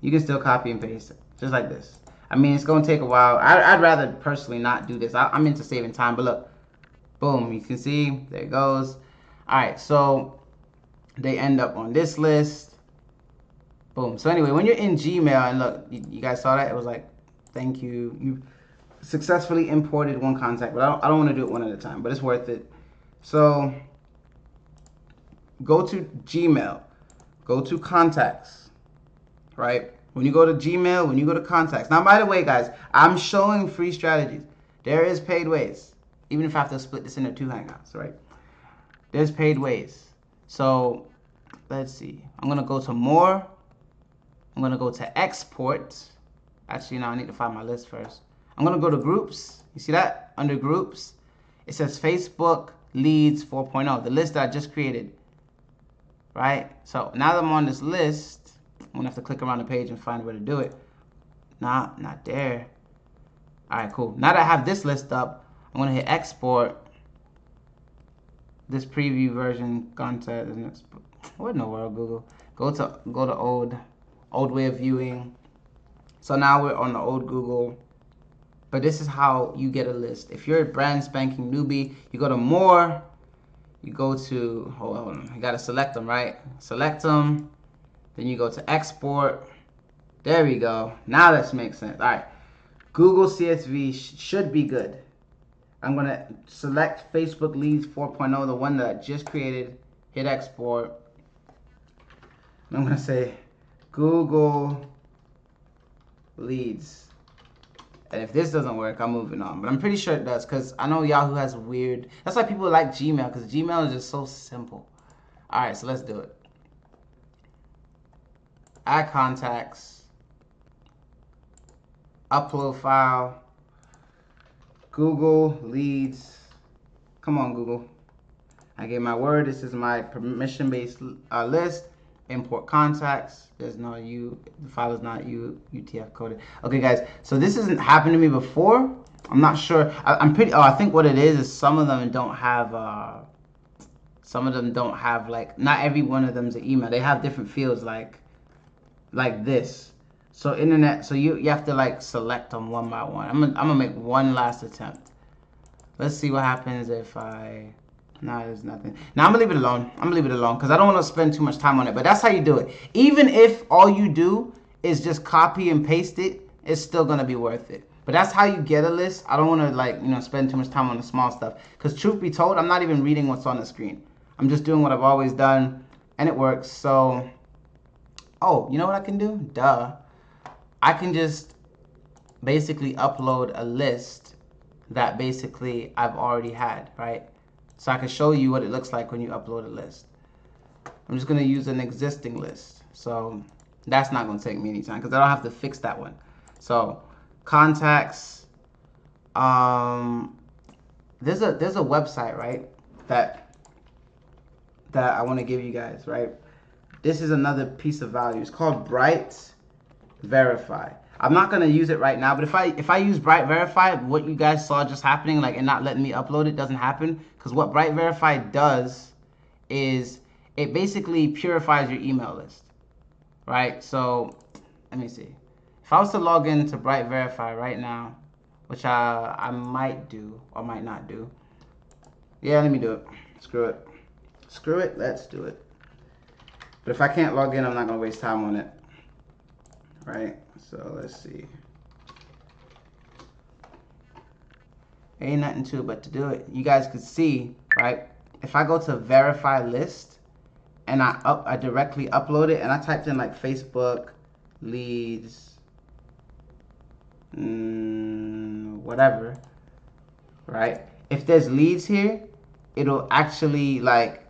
You can still copy and paste it, just like this. I mean, it's going to take a while. I'd rather personally not do this. I'm into saving time, but look. Boom, you can see, there it goes. All right, so they end up on this list. Boom. So anyway, when you're in Gmail, and look, you guys saw that? It was like, thank you. You successfully imported one contact, but I don't want to do it one at a time, but it's worth it. So go to Gmail, go to contacts, right? When you go to Gmail, when you go to contacts. Now, by the way, guys, I'm showing free strategies. There is paid ways, even if I have to split this into 2 hangouts, right? There's paid ways. So let's see. I'm going to go to more. I'm going to go to export. Actually, no, I need to find my list first. I'm going to go to groups. You see that? Under groups, it says Facebook Leads 4.0, the list that I just created. Right? So now that I'm on this list, I'm going to have to click around the page and find where to do it. Nah, not there. All right, cool. Now that I have this list up, I'm going to hit export. This preview version content isn't. What in the world, Google? Go to old way of viewing. So now we're on the old Google. But this is how you get a list. If you're a brand spanking newbie, you go to more. You go to, hold on, you gotta select them, right? Select them. Then you go to export. There we go. Now this makes sense. All right. Google CSV should be good. I'm gonna select Facebook Leads 4.0, the one that I just created. Hit export. I'm gonna say Google Leads. And if this doesn't work, I'm moving on. But I'm pretty sure it does, because I know Yahoo has weird. That's why people like Gmail, because Gmail is just so simple. All right, so let's do it. Add contacts. Upload file. Google Leads. Come on, Google. I gave my word. This is my permission-based list. Import contacts. There's no the file is not UTF coded. Okay, guys. So this hasn't happened to me before. I'm not sure. I'm pretty. Oh, I think what it is some of them don't have. Some of them don't have, like, not every one of them is an email. They have different fields like this. So internet. So you have to like select them one by one. I'm gonna make one last attempt. Let's see what happens if I. No, there's nothing. Now I'm gonna leave it alone. I'm gonna leave it alone because I don't want to spend too much time on it. But that's how you do it. Even if all you do is just copy and paste it, it's still gonna be worth it. But that's how you get a list. I don't want to spend too much time on the small stuff. Because truth be told, I'm not even reading what's on the screen. I'm just doing what I've always done, and it works. So, oh, you know what I can do? Duh. I can just basically upload a list that basically I've already had, right? So I can show you what it looks like when you upload a list. I'm just going to use an existing list. So that's not going to take me any time because I don't have to fix that one. So contacts. There's a website, right, that I want to give you guys, right? This is another piece of value. It's called Bright Verify. I'm not gonna use it right now, but if I use Bright Verify, what you guys saw just happening, like, and not letting me upload it, doesn't happen. Because what Bright Verify does is it basically purifies your email list, right? So let me see. If I was to log into Bright Verify right now, which I might do or might not do. Yeah, let me do it. Screw it. Screw it. Let's do it. But if I can't log in, I'm not gonna waste time on it. Right, so let's see. Ain't nothing to it but to do it. You guys could see, right? If I go to verify list and I directly upload it and I typed in like Facebook leads, whatever, right? If there's leads here, it'll actually like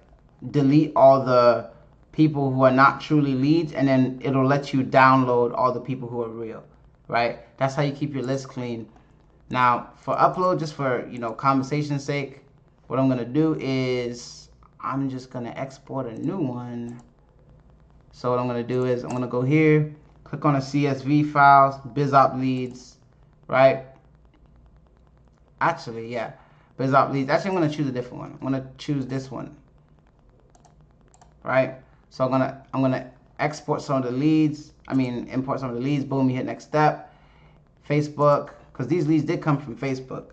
delete all the people who are not truly leads, and then it'll let you download all the people who are real, right? That's how you keep your list clean. Now, for upload, just for, conversation's sake, what I'm gonna do is I'm just gonna export a new one. So what I'm gonna do is I'm gonna go here, click on the CSV files, BizOp leads, right? Actually, yeah, BizOp leads. Actually, I'm gonna choose a different one. I'm gonna choose this one. right? So I'm gonna export some of the leads. Import some of the leads. Boom, you hit next step. Facebook, because these leads did come from Facebook.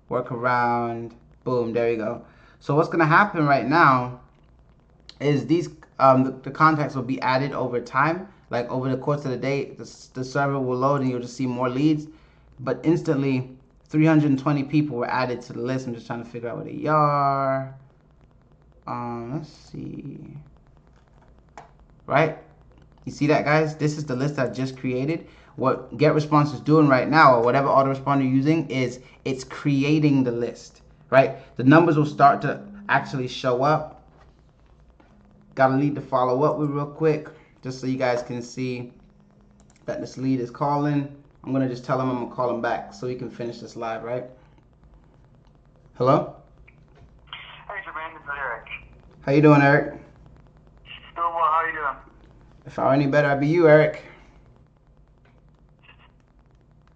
Work around. Boom, there you go. So what's gonna happen right now is these the contacts will be added over time. Like over the course of the day, the server will load and you'll just see more leads. But instantly, 320 people were added to the list. I'm just trying to figure out where they are. Let's see. Right? You see that, guys? This is the list I just created. What GetResponse is doing right now, or whatever autoresponder you're using, is it's creating the list. Right? The numbers will start to actually show up. Got a lead to follow up with real quick, just so you guys can see that this lead is calling. I'm gonna just tell him I'm gonna call him back so we can finish this live, right? Hello? Hey, Jermaine, this is Eric. How you doing, Eric? Doing well, how you doing? If I were any better, I'd be you, Eric.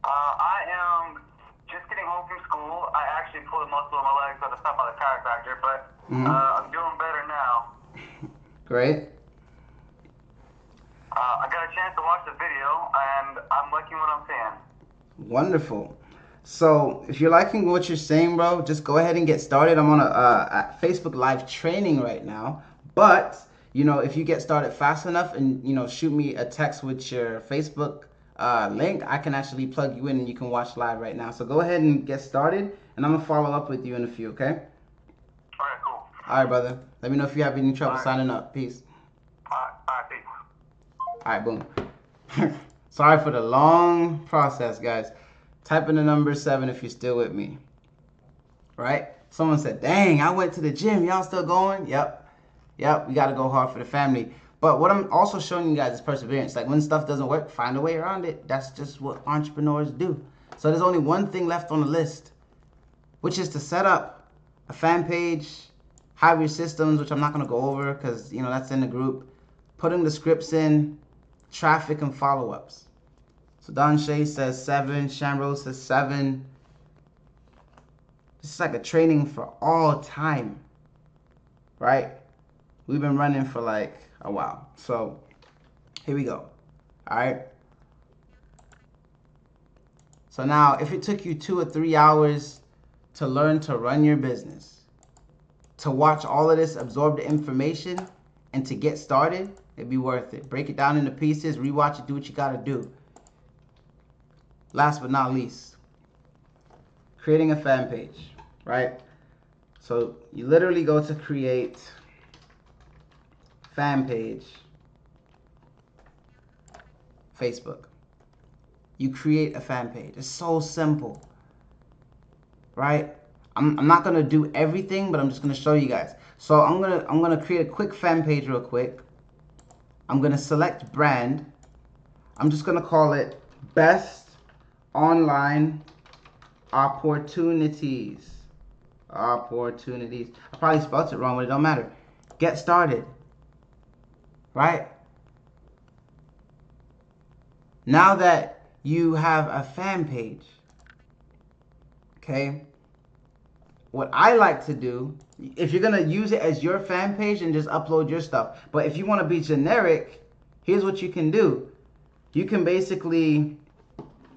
I am just getting home from school. I actually pulled a muscle in my legs at the stop by the chiropractor, but I'm doing better now. Great. I got a chance to watch the video, and I'm liking what I'm seeing. Wonderful. So if you're liking what you're saying, bro, just go ahead and get started. I'm on a Facebook Live training right now. But, if you get started fast enough and, shoot me a text with your Facebook link, I can actually plug you in and you can watch live right now. So go ahead and get started, and I'm going to follow up with you in a few, okay? All right, cool. All right, brother. Let me know if you have any trouble signing up. Peace. All right, peace. All right, boom. Sorry for the long process, guys. Type in the number 7 if you're still with me. Right? Someone said, dang, I went to the gym. Y'all still going? Yep. We got to go hard for the family. But what I'm also showing you guys is perseverance. Like when stuff doesn't work, find a way around it. That's just what entrepreneurs do. So there's only one thing left on the list, which is to set up a fan page, have your systems, which I'm not going to go over because, that's in the group. Putting the scripts in, traffic and follow-ups. So Don Shay says 7, Shamrose says 7. This is like a training for all time, right? We've been running for like a while. So here we go. All right. So now if it took you 2 or 3 hours to learn to run your business, to watch all of this, absorb the information, and to get started, it'd be worth it. Break it down into pieces, rewatch it, do what you gotta do. Last but not least, creating a fan page, right? So you literally go to create fan page, Facebook. You create a fan page. It's so simple, right? I'm not gonna do everything, but I'm just gonna show you guys. So I'm gonna create a quick fan page real quick. I'm gonna select brand. I'm just gonna call it Best Online Opportunities. I probably spelled it wrong, but it don't matter. Get started. Right? Now that you have a fan page, okay, what I like to do, if you're going to use it as your fan page and just upload your stuff, but if you want to be generic, here's what you can do. You can basically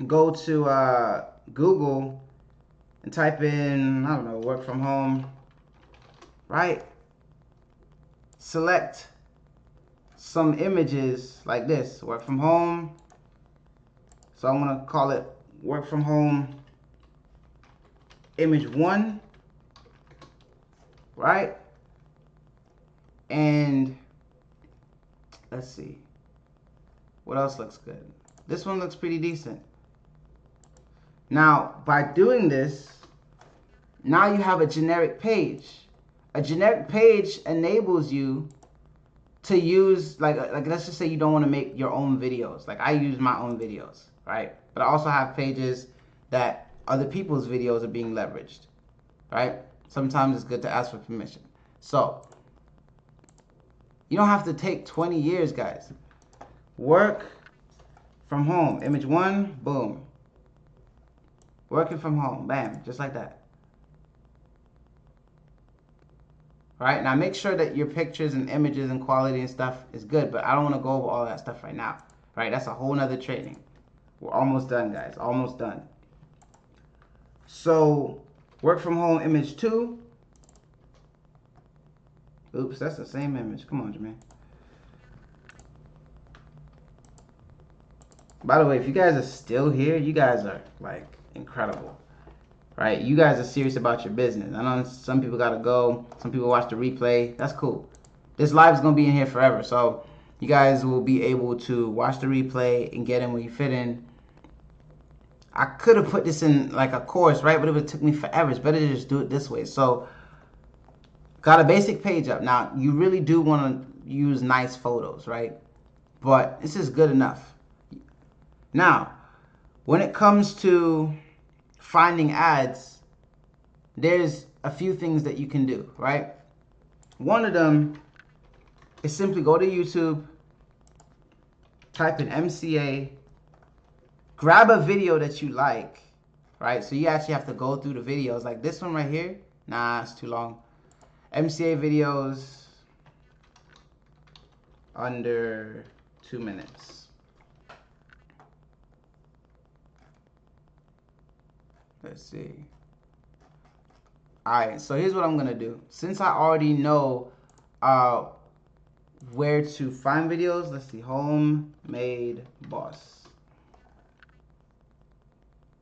go to Google and type in, I don't know, work from home, right? Select some images like this, work from home. So I'm going to call it work from home image 1, right? And let's see, what else looks good? This one looks pretty decent. Now, by doing this, now you have a generic page. A generic page enables you to use, like let's just say you don't want to make your own videos. Like I use my own videos, right? But I also have pages that other people's videos are being leveraged, right? Sometimes it's good to ask for permission. So, you don't have to take 20 years, guys. Work from home. Image 1, boom. Working from home, bam, just like that. Right? Now make sure that your pictures and images and quality and stuff is good, but I don't want to go over all that stuff right now. Right? That's a whole nother training. We're almost done, guys. Almost done. So, work from home image 2. Oops, that's the same image. Come on, Jermaine. By the way, if you guys are still here, you guys are like incredible. Right? You guys are serious about your business. I know some people gotta go. Some people watch the replay. That's cool. This live is gonna be in here forever. So you guys will be able to watch the replay and get in where you fit in. I could have put this in like a course, right? But it would took me forever. It's better to just do it this way. So got a basic page up. Now you really do want to use nice photos, right? But this is good enough. Now, when it comes to finding ads, there's a few things that you can do, right? One of them is simply go to YouTube, type in MCA, grab a video that you like, right? So you actually have to go through the videos. Like this one right here, nah, it's too long. MCA videos under 2 minutes. Let's see. Alright, so here's what I'm gonna do. Since I already know where to find videos, let's see, homemade boss.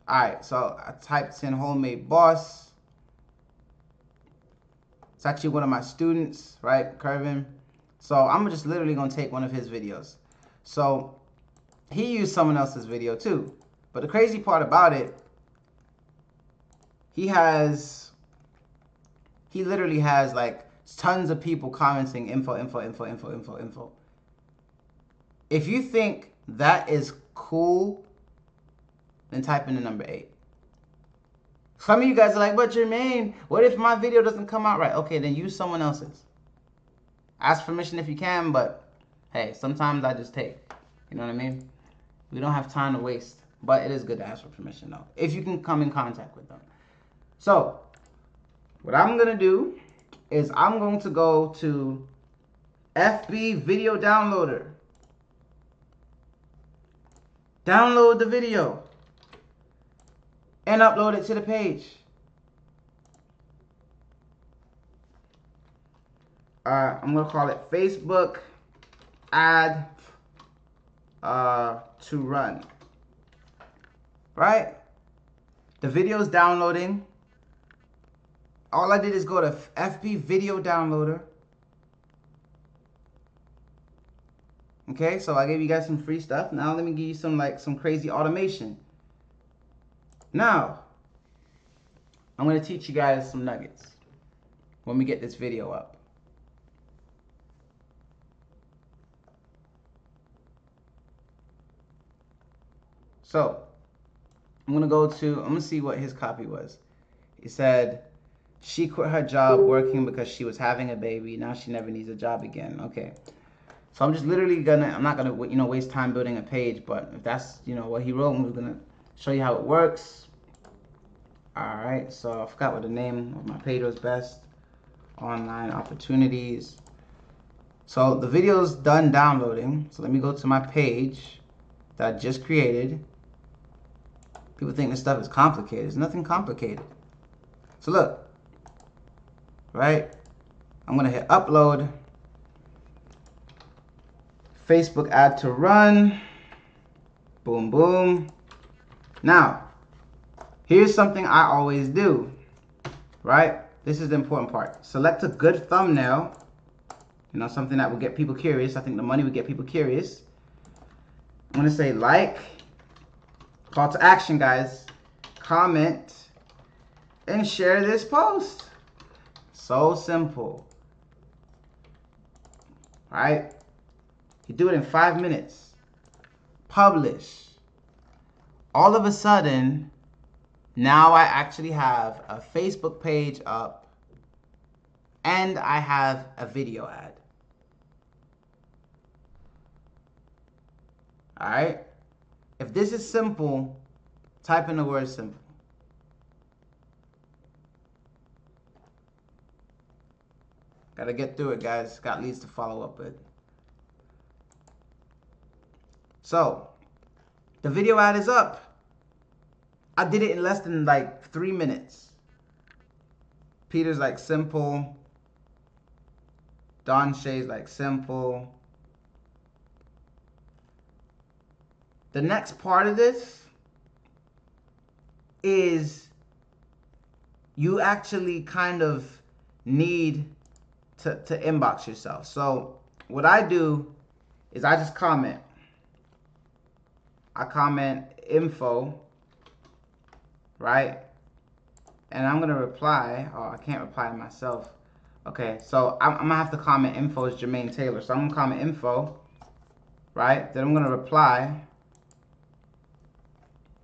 Alright, so I typed in homemade boss. It's actually one of my students, right, Kervin? So I'm just literally gonna take one of his videos. So he used someone else's video too. But the crazy part about it, he literally has like tons of people commenting info. If you think that is cool, then type in the number 8. Some of you guys are like, but Jermaine, what if my video doesn't come out right? Okay, then use someone else's. Ask permission if you can, but hey, sometimes I just take. You know what I mean? We don't have time to waste, but it is good to ask for permission though, if you can come in contact with them. So, what I'm going to do is I'm going to go to FB Video Downloader. Download the video and upload it to the page. I'm going to call it Facebook ad to run. Right? The video is downloading. All I did is go to FB Video Downloader. Okay, so I gave you guys some free stuff. Now let me give you some crazy automation. Now, I'm going to teach you guys some nuggets when we get this video up. So, I'm going to see what his copy was. He said, she quit her job working because she was having a baby. Now she never needs a job again. Okay. So I'm just literally I'm not gonna, waste time building a page, but if that's, what he wrote, I'm gonna show you how it works. All right. So I forgot what the name of my page was. Best online opportunities. So the video's done downloading. So let me go to my page that I just created. People think this stuff is complicated. It's nothing complicated. So look. Right? I'm going to hit upload. Facebook ad to run. Boom, boom. Now, here's something I always do. Right? This is the important part. Select a good thumbnail. Something that will get people curious. I think the money would get people curious. I'm going to say like. Call to action, guys. Comment. And share this post. So simple. Right? You do it in 5 minutes. Publish. All of a sudden, now I actually have a Facebook page up and I have a video ad. Alright? If this is simple, type in the word simple. Gotta get through it, guys. Got leads to follow up with. So, the video ad is up. I did it in less than like 3 minutes. Peter's like simple. Don Shay's like simple. The next part of this is you actually kind of need to inbox yourself. So what I do is I just comment. I comment info, right? And I'm gonna reply. Oh, I can't reply to myself. Okay, so I'm gonna have to comment info is Jermaine Taylor. So I'm gonna comment info, right? Then I'm gonna reply.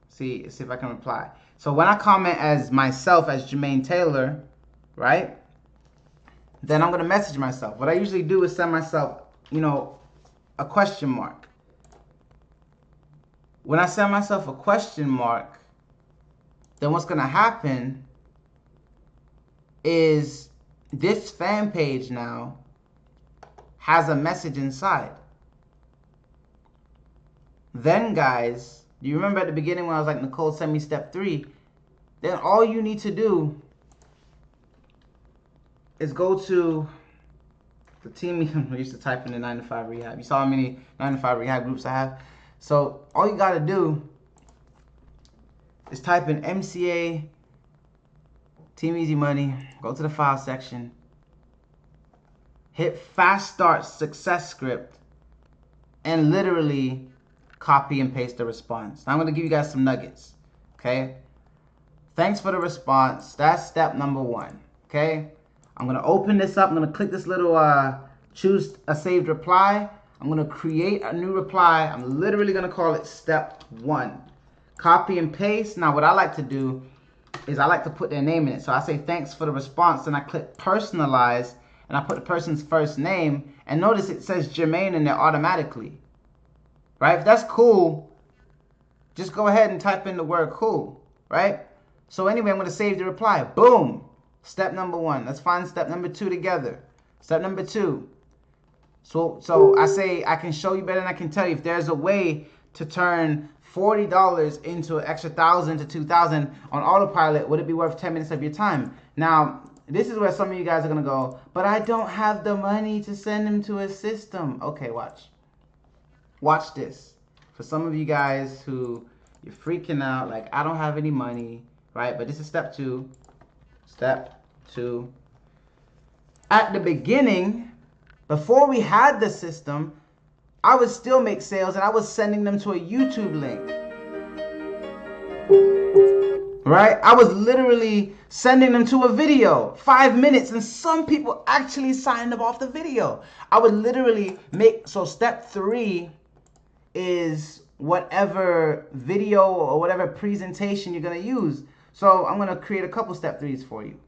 See if I can reply. So when I comment as myself as Jermaine Taylor, right? Then I'm gonna message myself. What I usually do is send myself, a question mark. When I send myself a question mark, then what's gonna happen is this fan page now has a message inside. Then guys, do you remember at the beginning when I was like, Nicole, send me step 3? Then all you need to do is go to the team. I used to type in the 9 to 5 rehab. You saw how many 9 to 5 rehab groups I have? So all you gotta do is type in MCA Team Easy Money, go to the file section, hit fast start success script, and literally copy and paste the response. Now I'm gonna give you guys some nuggets, okay? Thanks for the response. That's step number 1, okay? I'm gonna open this up. I'm gonna click this little choose a saved reply. I'm gonna create a new reply. I'm literally gonna call it step 1. Copy and paste. Now what I like to do is I like to put their name in it. So I say thanks for the response, and I click personalize, and I put the person's first name, and notice it says Jermaine in there automatically. Right? If that's cool, just go ahead and type in the word cool, right? So anyway, I'm gonna save the reply. Boom. Step number 1. Let's find step number 2 together. Step number 2. So I say I can show you better than I can tell you. If there's a way to turn $40 into an extra $1,000 to $2,000 on autopilot, would it be worth 10 minutes of your time? Now, this is where some of you guys are gonna go, but I don't have the money to send them to a system. Okay, watch. Watch this. For some of you guys who you're freaking out, like I don't have any money, right? But this is step 2. Step 2. At the beginning, before we had the system, I would still make sales and I was sending them to a YouTube link. Right? I was literally sending them to a video, 5 minutes, and some people actually signed up off the video. I would literally so step 3 is whatever video or whatever presentation you're gonna use. So I'm gonna create a couple step 3s for you,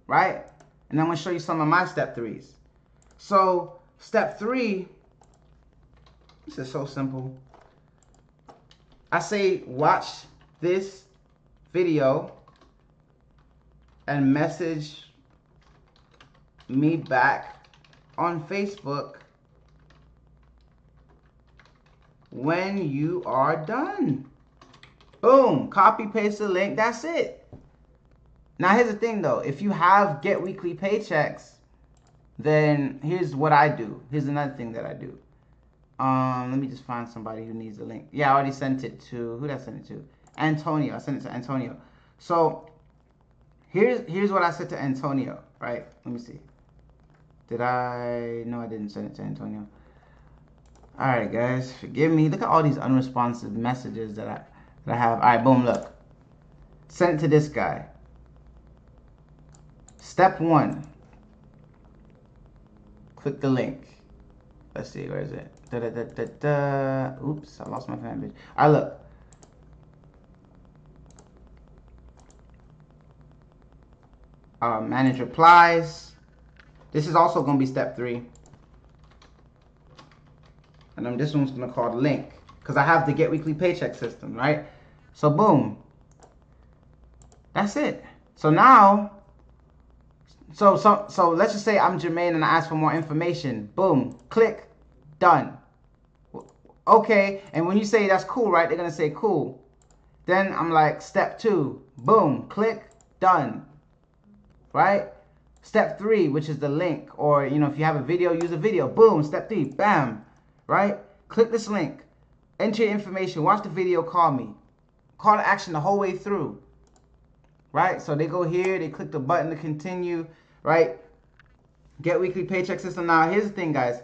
right? And I'm gonna show you some of my step 3s. So step 3, this is so simple. I say watch this video and message me back on Facebook when you are done. Boom, copy paste the link, that's it. Now here's the thing though, if you have get weekly paychecks, then here's what I do. Here's another thing that I do. Let me just find somebody who needs the link. Yeah, I already sent it to, who did I send it to? Antonio, I sent it to Antonio. So here's what I said to Antonio, right? Let me see. No, I didn't send it to Antonio. All right, guys, forgive me. Look at all these unresponsive messages that I have. All right, boom, look. Sent it to this guy. Step 1. Click the link. Let's see, where is it? Oops, I lost my fan page. All right, look. Manage replies. This is also going to be step 3. And then this one's going to call the link, because I have the get weekly paycheck system, right? So boom. That's it. So now, So let's just say I'm Jermaine and I ask for more information. Boom, click, done. Okay, and when you say that's cool, right? They're gonna say cool. Then I'm like, step 2, boom, click, done. Right? Step 3, which is the link, or you know, if you have a video, use a video. Boom, step 3, bam. Right? Click this link, enter your information, watch the video, call me. Call to action the whole way through. Right? So they go here, they click the button to continue, right? Get weekly paycheck system. Now here's the thing, guys.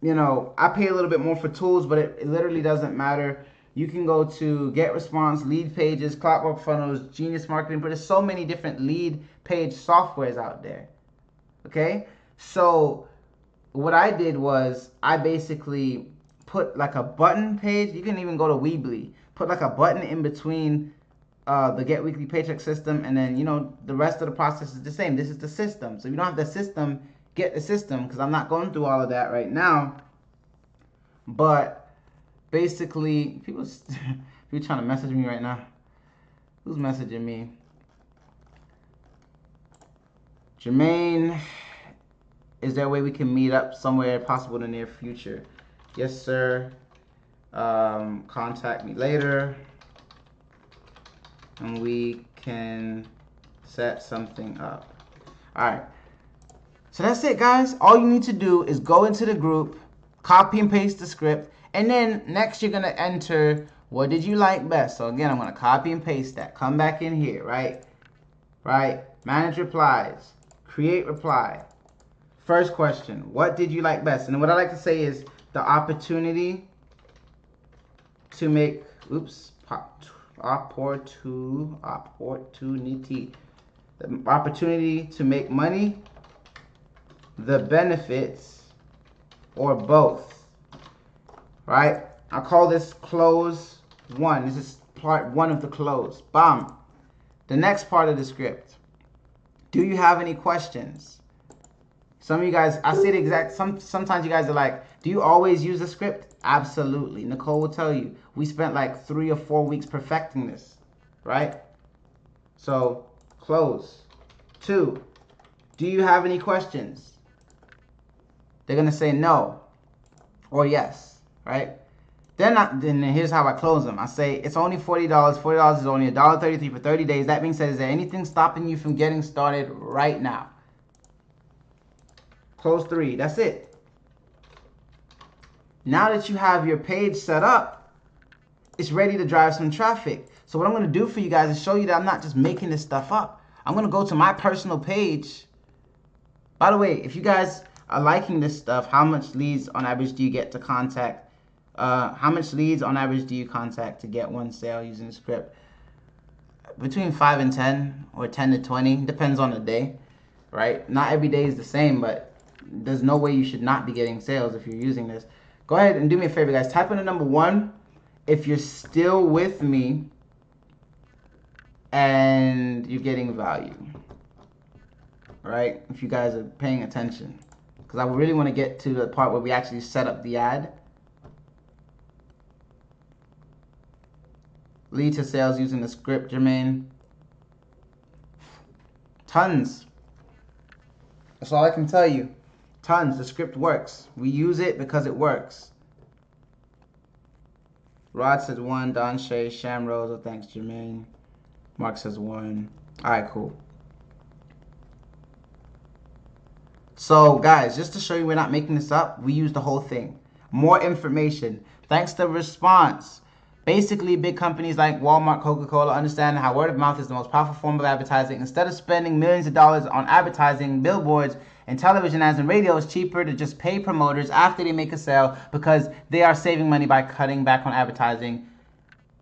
You know, I pay a little bit more for tools, but it literally doesn't matter. You can go to Get Response, Lead Pages, Clockwork Funnels, Genius Marketing, but there's so many different lead page softwares out there. Okay? So what I did was I basically put like a button page. You can even go to Weebly. Put like a button in between the Get Weekly Paycheck system, and then, you know, the rest of the process is the same. This is the system. So if you don't have the system, get the system, because I'm not going through all of that right now. But basically, people trying to message me right now. Who's messaging me? Jermaine, is there a way we can meet up somewhere possible in the near future? Yes, sir. Contact me later and we can set something up. All right. So that's it, guys. All you need to do is go into the group, copy and paste the script, and then next you're going to enter what did you like best. So again, I'm going to copy and paste that. Come back in here, right? Manage replies. Create reply. First question, what did you like best? And what I like to say is the opportunity to make, opportunity. The opportunity to make money, the benefits, or both, right? I call this close 1. This is part 1 of the close. Bam. The next part of the script. Do you have any questions? Some of you guys, I see the exact, sometimes you guys are like, do you always use the script? Absolutely. Nicole will tell you. We spent like 3 or 4 weeks perfecting this, right? So, close. 2, do you have any questions? They're going to say no or yes, right? Then here's how I close them. I say, it's only $40. $40 is only $1.33 for 30 days. That being said, is there anything stopping you from getting started right now? Close 3. That's it. Now that you have your page set up, it's ready to drive some traffic. So what I'm going to do for you guys is show you that I'm not just making this stuff up. I'm going to go to my personal page. By the way, if you guys are liking this stuff, how much leads on average do you get to contact? How much leads on average do you contact to get 1 sale using the script? Between 5 and 10, or 10 to 20, depends on the day, right? Not every day is the same, but there's no way you should not be getting sales if you're using this. Go ahead and do me a favor, guys. Type in the number 1 if you're still with me and you're getting value, right? If you guys are paying attention, because I really want to get to the part where we actually set up the ad. Lead to sales using the script, Jermaine. Tons. That's all I can tell you. Tons. The script works. We use it because it works. Rod says 1. Don Shay, Sham Rose. Oh, thanks, Jermaine. Mark says 1. All right, cool. So, guys, just to show you we're not making this up, we use the whole thing. More information. Thanks to response. Basically, big companies like Walmart, Coca-Cola understand how word of mouth is the most powerful form of advertising. Instead of spending millions of dollars on advertising, billboards, and television ads and radio, it's cheaper to just pay promoters after they make a sale because they are saving money by cutting back on advertising.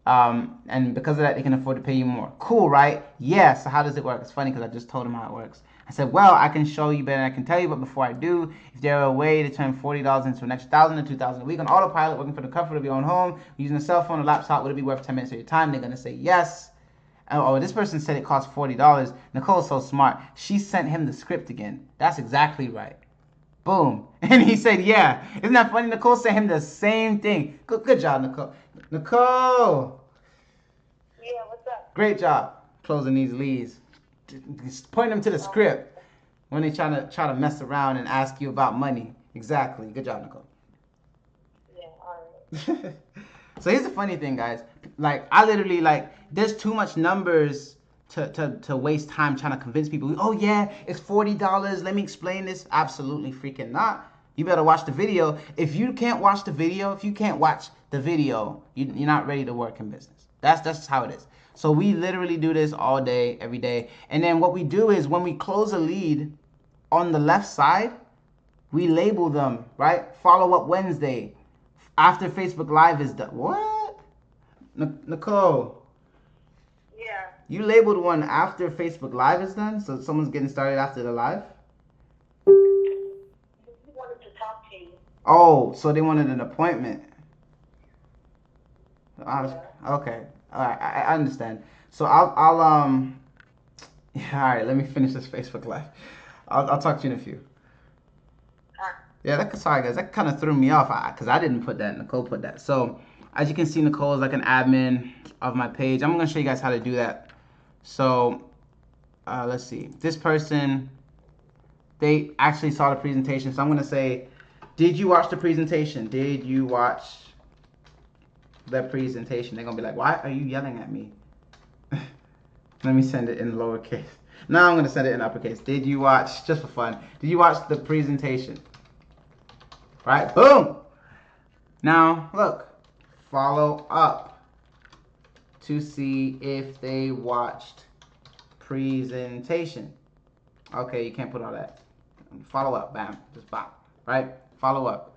And because of that, they can afford to pay you more. Cool, right? Yeah, so how does it work? It's funny because I just told them how it works. I said, well, I can show you better than I can tell you, but before I do, if there were a way to turn $40 into an extra $1,000 or $2,000 a week on autopilot, working for the comfort of your own home, using a cell phone or laptop, would it be worth 10 minutes of your time? They're going to say yes. Oh, this person said it costs $40. Nicole's so smart. She sent him the script again. That's exactly right. Boom. And he said, yeah. Isn't that funny? Nicole sent him the same thing. Good job, Nicole. Nicole. Yeah, what's up? Great job closing these leads. Just point them to the script. When they try to mess around and ask you about money. Exactly. Good job, Nicole. Yeah, all right. So here's the funny thing, guys. Like, I literally, like, there's too much numbers to waste time trying to convince people. Oh yeah, it's $40. Let me explain this. Absolutely freaking not. You better watch the video. If you can't watch the video, you're not ready to work in business. That's how it is. So we literally do this all day, every day. And then what we do is when we close a lead on the left side, we label them, right? Follow up Wednesday after Facebook Live is done. What? Nicole, Yeah. you labeled one after Facebook Live is done? So someone's getting started after the live? He wanted to talk to you. Oh, so they wanted an appointment. Yeah. Okay. All right. I understand. So yeah, all right, let me finish this Facebook Live. I'll talk to you in a few. Yeah, sorry guys, that kind of threw me off because I didn't put that. Nicole put that. So as you can see, Nicole is like an admin of my page. I'm gonna show you guys how to do that. So let's see. This person, they actually saw the presentation. So I'm gonna say, did you watch the presentation? Did you watch the presentation? They're gonna be like, why are you yelling at me? Let me send it in lowercase. Now I'm gonna send it in uppercase. Did you watch, just for fun, did you watch the presentation? Right, boom. Now look, follow up to see if they watched presentation. Okay, you can't put all that. Follow up, bam, just bop, right? Follow up.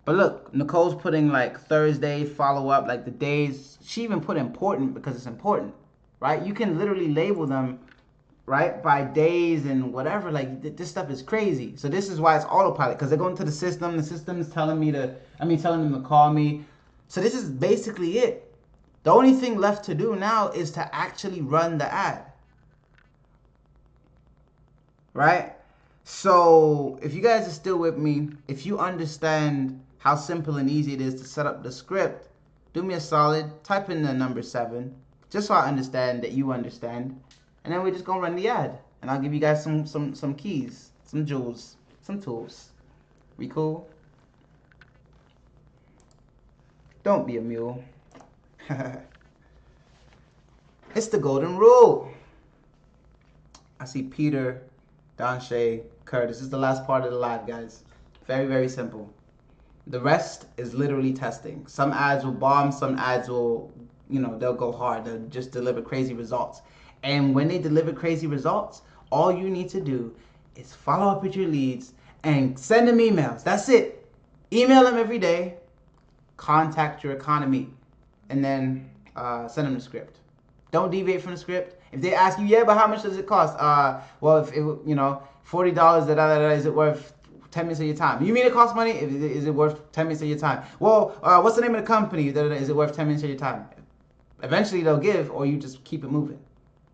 But look, Nicole's putting like Thursday follow up, like the days. She even put important because it's important, right? You can literally label them, right, by days and whatever. Like this stuff is crazy. So this is why it's autopilot, because they're going to the system. The system is telling them to call me. So this is basically it. The only thing left to do now is to actually run the ad, right? So if you guys are still with me, if you understand how simple and easy it is to set up the script, do me a solid, type in the number 7, just so I understand that you understand. And then we're just gonna run the ad, and I'll give you guys some keys, some jewels, some tools. We cool? Don't be a mule. It's the golden rule. I see Peter, Don Shay, Curtis. This is the last part of the live, guys. Very, very simple. The rest is literally testing. Some ads will bomb, some ads will, they'll go hard. They'll just deliver crazy results. And when they deliver crazy results, all you need to do is follow up with your leads and send them emails. That's it. Email them every day. Contact your economy. And then send them the script. Don't deviate from the script. If they ask you, yeah, but how much does it cost? Well, if it, $40, is it worth 10 minutes of your time? You mean it costs money? Is it worth 10 minutes of your time? Well, what's the name of the company? Is it worth 10 minutes of your time? Eventually they'll give, or you just keep it moving,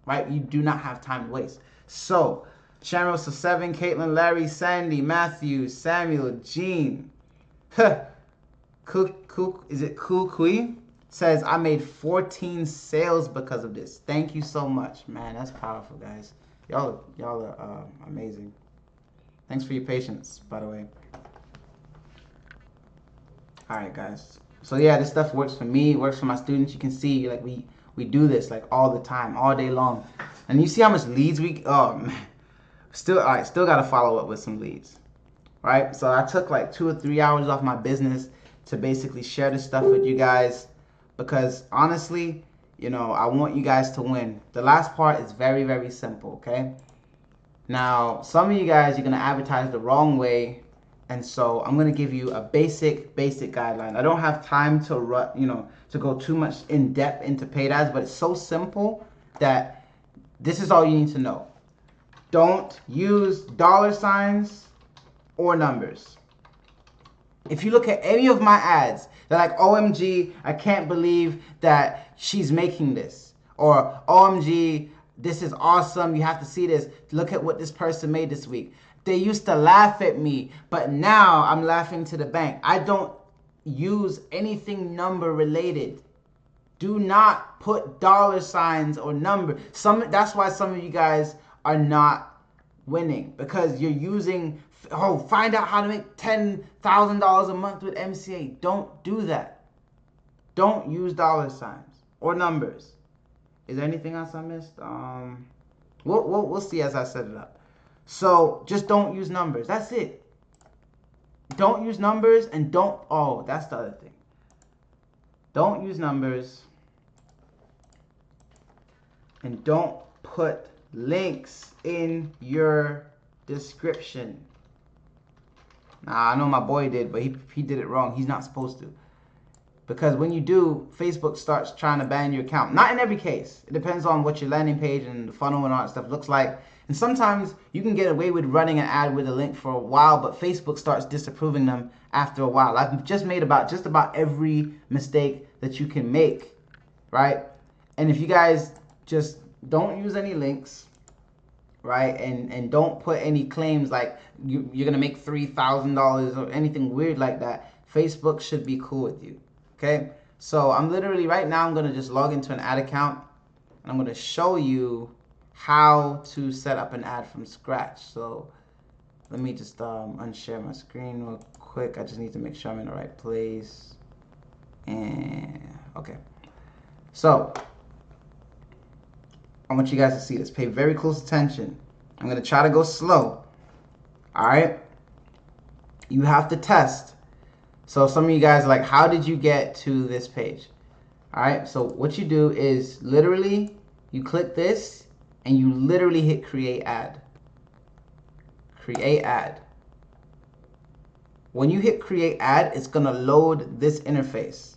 right? You do not have time to waste. So, Shamrock, so 7, Caitlin, Larry, Sandy, Matthew, Samuel, Jean, Kukui says, I made 14 sales because of this. Thank you so much, man. That's powerful, guys. Y'all are amazing. Thanks for your patience, by the way. All right, guys. So yeah, this stuff works for me. It works for my students. You can see, like, we do this like all the time, all day long. And you see how much leads oh man. Still got to follow up with some leads, right? So I took like 2 or 3 hours off my business to basically share this stuff with you guys, because honestly, I want you guys to win. The last part is very, very simple, okay? Now, some of you guys, you're going to advertise the wrong way, and so I'm going to give you a basic guideline. I don't have time to to go too much in depth into paid ads, but it's so simple that this is all you need to know. Don't use $ or numbers. If you look at any of my ads, they're like, OMG, I can't believe that she's making this. Or OMG, this is awesome, you have to see this. Look at what this person made this week. They used to laugh at me, but now I'm laughing to the bank. I don't use anything number related. Do not put $ or number. That's why some of you guys are not winning because you're using, oh, find out how to make $10,000 a month with MCA. Don't do that. Don't use dollar signs or numbers. Is there anything else I missed? We'll see as I set it up. So just don't use numbers. That's it. Don't use numbers and don't, oh, that's the other thing. Don't use numbers and don't put links in your description. Now, I know my boy did, but he did it wrong. He's not supposed to. Because when you do, Facebook starts trying to ban your account. Not in every case. It depends on what your landing page and the funnel and all that stuff looks like. And sometimes you can get away with running an ad with a link for a while, but Facebook starts disapproving them after a while. I've just made just about every mistake that you can make, right? And if you guys just don't use any links, right, and don't put any claims like you're gonna make $3,000 or anything weird like that, Facebook should be cool with you. Okay, so I'm literally right now I'm gonna just log into an ad account and I'm gonna show you how to set up an ad from scratch. So let me just unshare my screen real quick. I just need to make sure I'm in the right place. And okay, so I want you guys to see this. Pay very close attention. I'm gonna try to go slow. All right, you have to test. So some of you guys are like, how did you get to this page? All right, so what you do is literally you click this and you literally hit create ad. Create ad. When you hit create ad, it's gonna load this interface.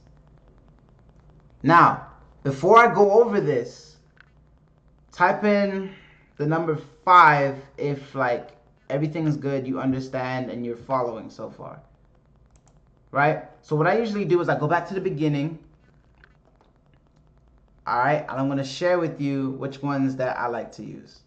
Now, before I go over this, type in the number 5 if like everything is good, you understand, and you're following so far. Right? So what I usually do is I go back to the beginning. All right, and I'm going to share with you which ones that I like to use.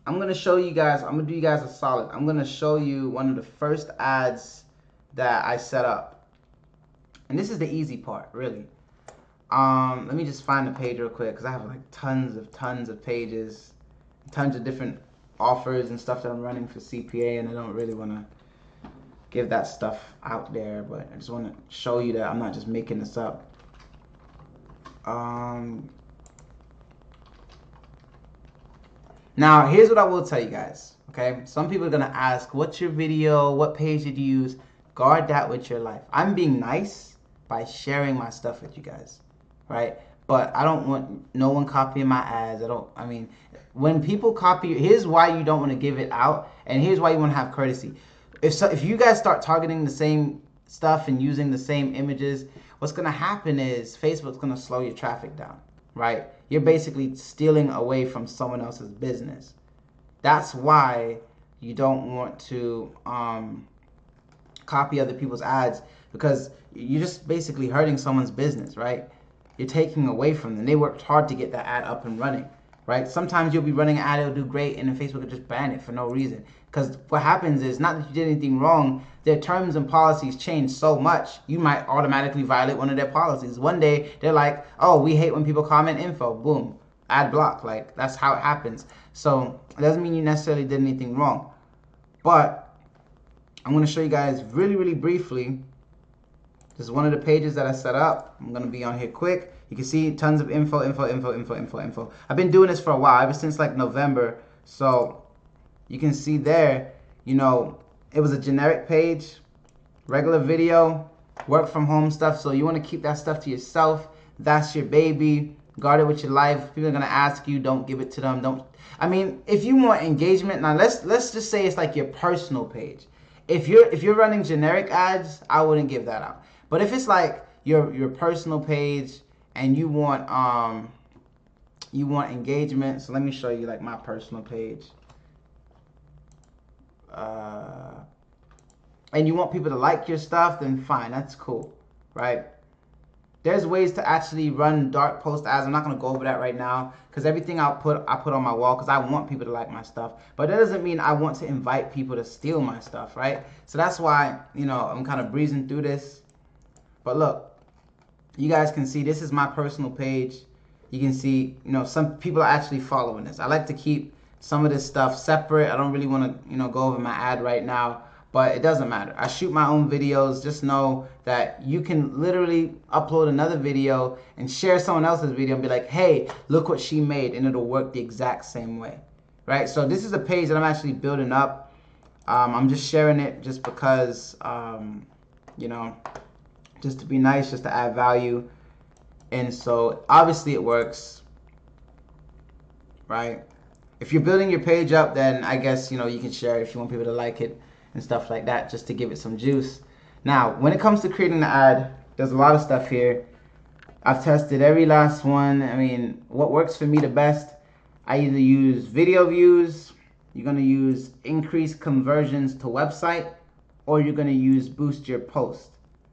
I'm going to show you guys, I'm going to do you guys a solid. I'm going to show you one of the first ads that I set up. And this is the easy part, really. Let me just find the page real quick because I have like tons of pages, tons of different offers and stuff that I'm running for CPA, and I don't really want to give that stuff out there, but I just want to show you that I'm not just making this up. Now, here's what I will tell you guys, okay? Some people are going to ask, what's your video? What page did you use? Guard that with your life. I'm being nice by sharing my stuff with you guys, right? But I don't want no one copying my ads. I mean, when people copy, here's why you don't want to give it out, and here's why you want to have courtesy. If you guys start targeting the same stuff and using the same images, what's going to happen is Facebook's going to slow your traffic down, right? You're basically stealing away from someone else's business. That's why you don't want to copy other people's ads, because you're just basically hurting someone's business, right? You're taking away from them. They worked hard to get that ad up and running, right? Sometimes you'll be running an ad, it'll do great, and then Facebook will just ban it for no reason. Because what happens is, not that you did anything wrong, their terms and policies change so much, you might automatically violate one of their policies. One day, they're like, oh, we hate when people comment info. Boom, ad block. Like, that's how it happens. So, it doesn't mean you necessarily did anything wrong. But, I'm going to show you guys really, really briefly. This is one of the pages that I set up. I'm going to be on here quick. You can see tons of info. I've been doing this for a while, ever since like November. So you can see there, you know, it was a generic page, regular video, work from home stuff. So you want to keep that stuff to yourself. That's your baby. Guard it with your life. People are going to ask you, don't give it to them. I mean, if you want engagement, now let's just say it's like your personal page. If you're running generic ads, I wouldn't give that out. But if it's like your personal page and you want engagement, so let me show you like my personal page. And you want people to like your stuff, then fine, that's cool, right? there's ways to actually run dark post ads. I'm not going to go over that right now because everything I put on my wall because I want people to like my stuff. But that doesn't mean I want to invite people to steal my stuff, right? So that's why, you know, I'm kind of breezing through this. But look, you guys can see this is my personal page. You can see, you know, some people are actually following this. I like to keep some of this stuff separate. I don't really want to, you know, go over my ad right now. But it doesn't matter. I shoot my own videos. Just know that you can literally upload another video and share someone else's video and be like, hey, look what she made, and it'll work the exact same way, right? So this is a page that I'm actually building up. I'm just sharing it just because, you know, just to be nice, just to add value. And so obviously it works, right? If you're building your page up, then I guess, you know, you can share it if you want people to like it and stuff like that, just to give it some juice. Now, when it comes to creating the ad, there's a lot of stuff here. I've tested every last one. I mean, what works for me the best, I either use video views, you're gonna use increased conversions to website, or you're gonna use boost your post,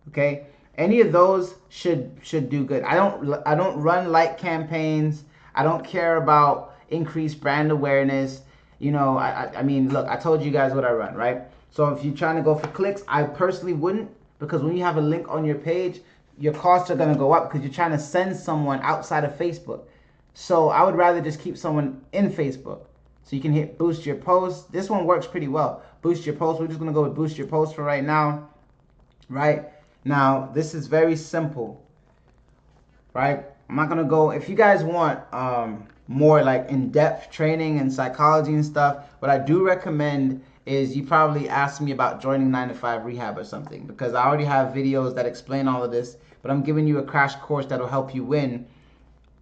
okay? Any of those should do good. I don't run like campaigns. I don't care about increased brand awareness. You know, I mean, look, I told you guys what I run, right? So if you're trying to go for clicks, I personally wouldn't, because when you have a link on your page, your costs are going to go up because you're trying to send someone outside of Facebook. So I would rather just keep someone in Facebook. So you can hit boost your post. This one works pretty well. Boost your post. We're just going to go with boost your post for right now, right? Now, this is very simple, right? I'm not going to go, if you guys want more like in-depth training and psychology and stuff, what I do recommend is you probably ask me about joining 9-to-5 rehab or something, because I already have videos that explain all of this, but I'm giving you a crash course that'll help you win.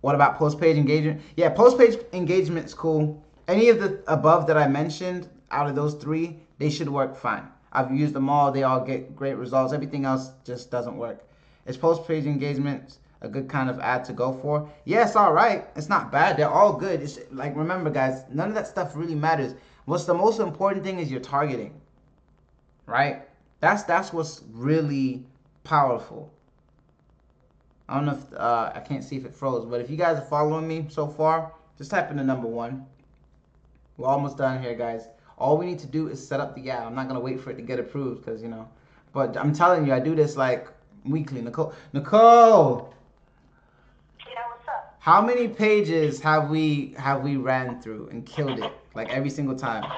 What about post-page engagement? Yeah, post-page engagement is cool. Any of the above that I mentioned, out of those three, they should work fine. I've used them all. They all get great results. Everything else just doesn't work. Is post-page engagement a good kind of ad to go for? Yes, all right. It's not bad. They're all good. It's like, remember, guys, none of that stuff really matters. What's the most important thing is your targeting, right? That's what's really powerful. I don't know if I can't see if it froze, but if you guys are following me so far, just type in the number 1. We're almost done here, guys. All we need to do is set up the ad. I'm not gonna wait for it to get approved because, you know, but I'm telling you, I do this like weekly. Nicole, Yeah, what's up? how many pages have we ran through and killed it, like every single time?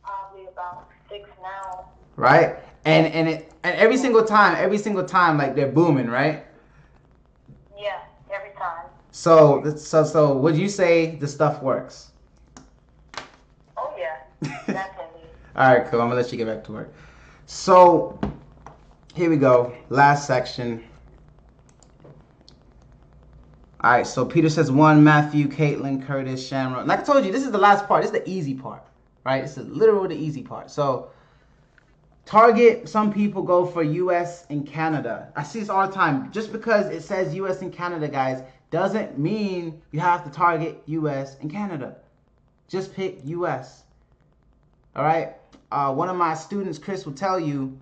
Probably about 6 now. Right? And every single time, like they're booming, right? Yeah, every time. So would you say the stuff works? Oh yeah, definitely. All right, cool. I'm gonna let you get back to work. So here we go. Last section. All right. So Peter says 1, Matthew, Caitlin, Curtis, Shamrock. Like I told you, this is the last part. This is the easy part, right? This is literally the easy part. So target. Some people go for U.S. and Canada. I see this all the time. Just because it says U.S. and Canada, guys, doesn't mean you have to target U.S. and Canada. Just pick U.S. All right. One of my students, Chris, will tell you,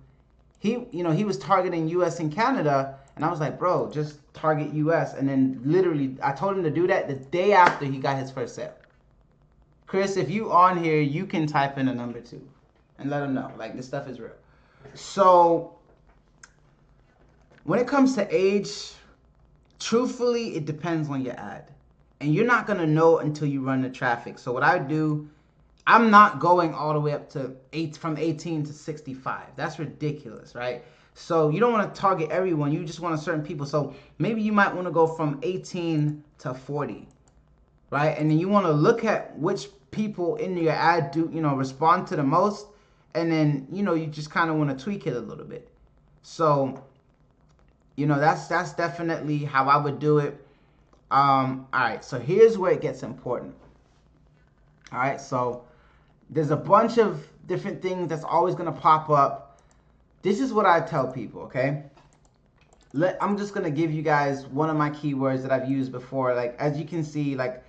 he was targeting U.S. and Canada, and I was like, bro, just target U.S. And then literally, I told him to do that the day after he got his first sale. Chris, if you on here, you can type in a number 2 and let him know, like, this stuff is real. So when it comes to age, truthfully, it depends on your ad, and you're not gonna know until you run the traffic. So what I do, I'm not going all the way up to from 18 to 65. That's ridiculous, right? So you don't want to target everyone. You just want certain people. So maybe you might want to go from 18 to 40, right? And then you want to look at which people in your ad do, respond to the most. And then, you just kind of want to tweak it a little bit. So, that's definitely how I would do it. All right, so here's where it gets important. All right, so there's a bunch of different things that's always going to pop up. This is what I tell people, okay? I'm just going to give you guys one of my keywords that I've used before. Like, as you can see, like,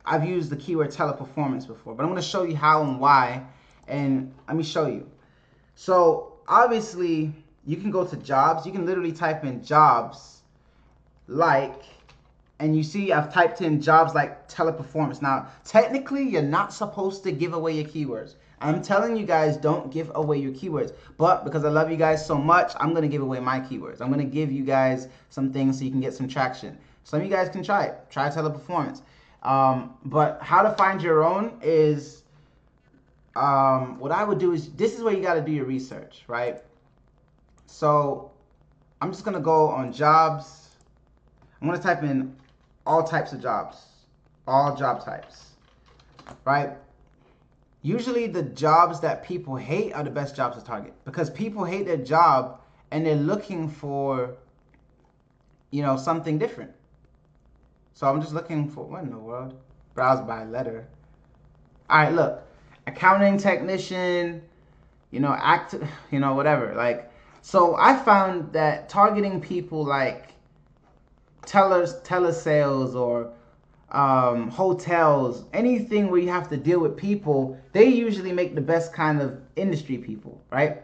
I've used the keyword teleperformance before, but I'm going to show you how and why, and let me show you. So, obviously, you can go to jobs. You can literally type in jobs like, and you see I've typed in jobs like teleperformance. Now, technically, you're not supposed to give away your keywords. I'm telling you guys, don't give away your keywords. But because I love you guys so much, I'm going to give away my keywords. I'm going to give you guys some things so you can get some traction. Some of you guys can try it. Try teleperformance. But how to find your own is, what I would do is, this is where you got to do your research, right? So I'm just going to go on jobs. I'm going to type in all types of jobs, all job types, right? Usually the jobs that people hate are the best jobs to target, because people hate their job and they're looking for, you know, something different. So I'm just looking for, what in the world? Browse by letter. All right, look, accounting technician, you know, whatever. Like, so I found that targeting people like telesales or hotels, anything where you have to deal with people, they usually make the best kind of industry people, right?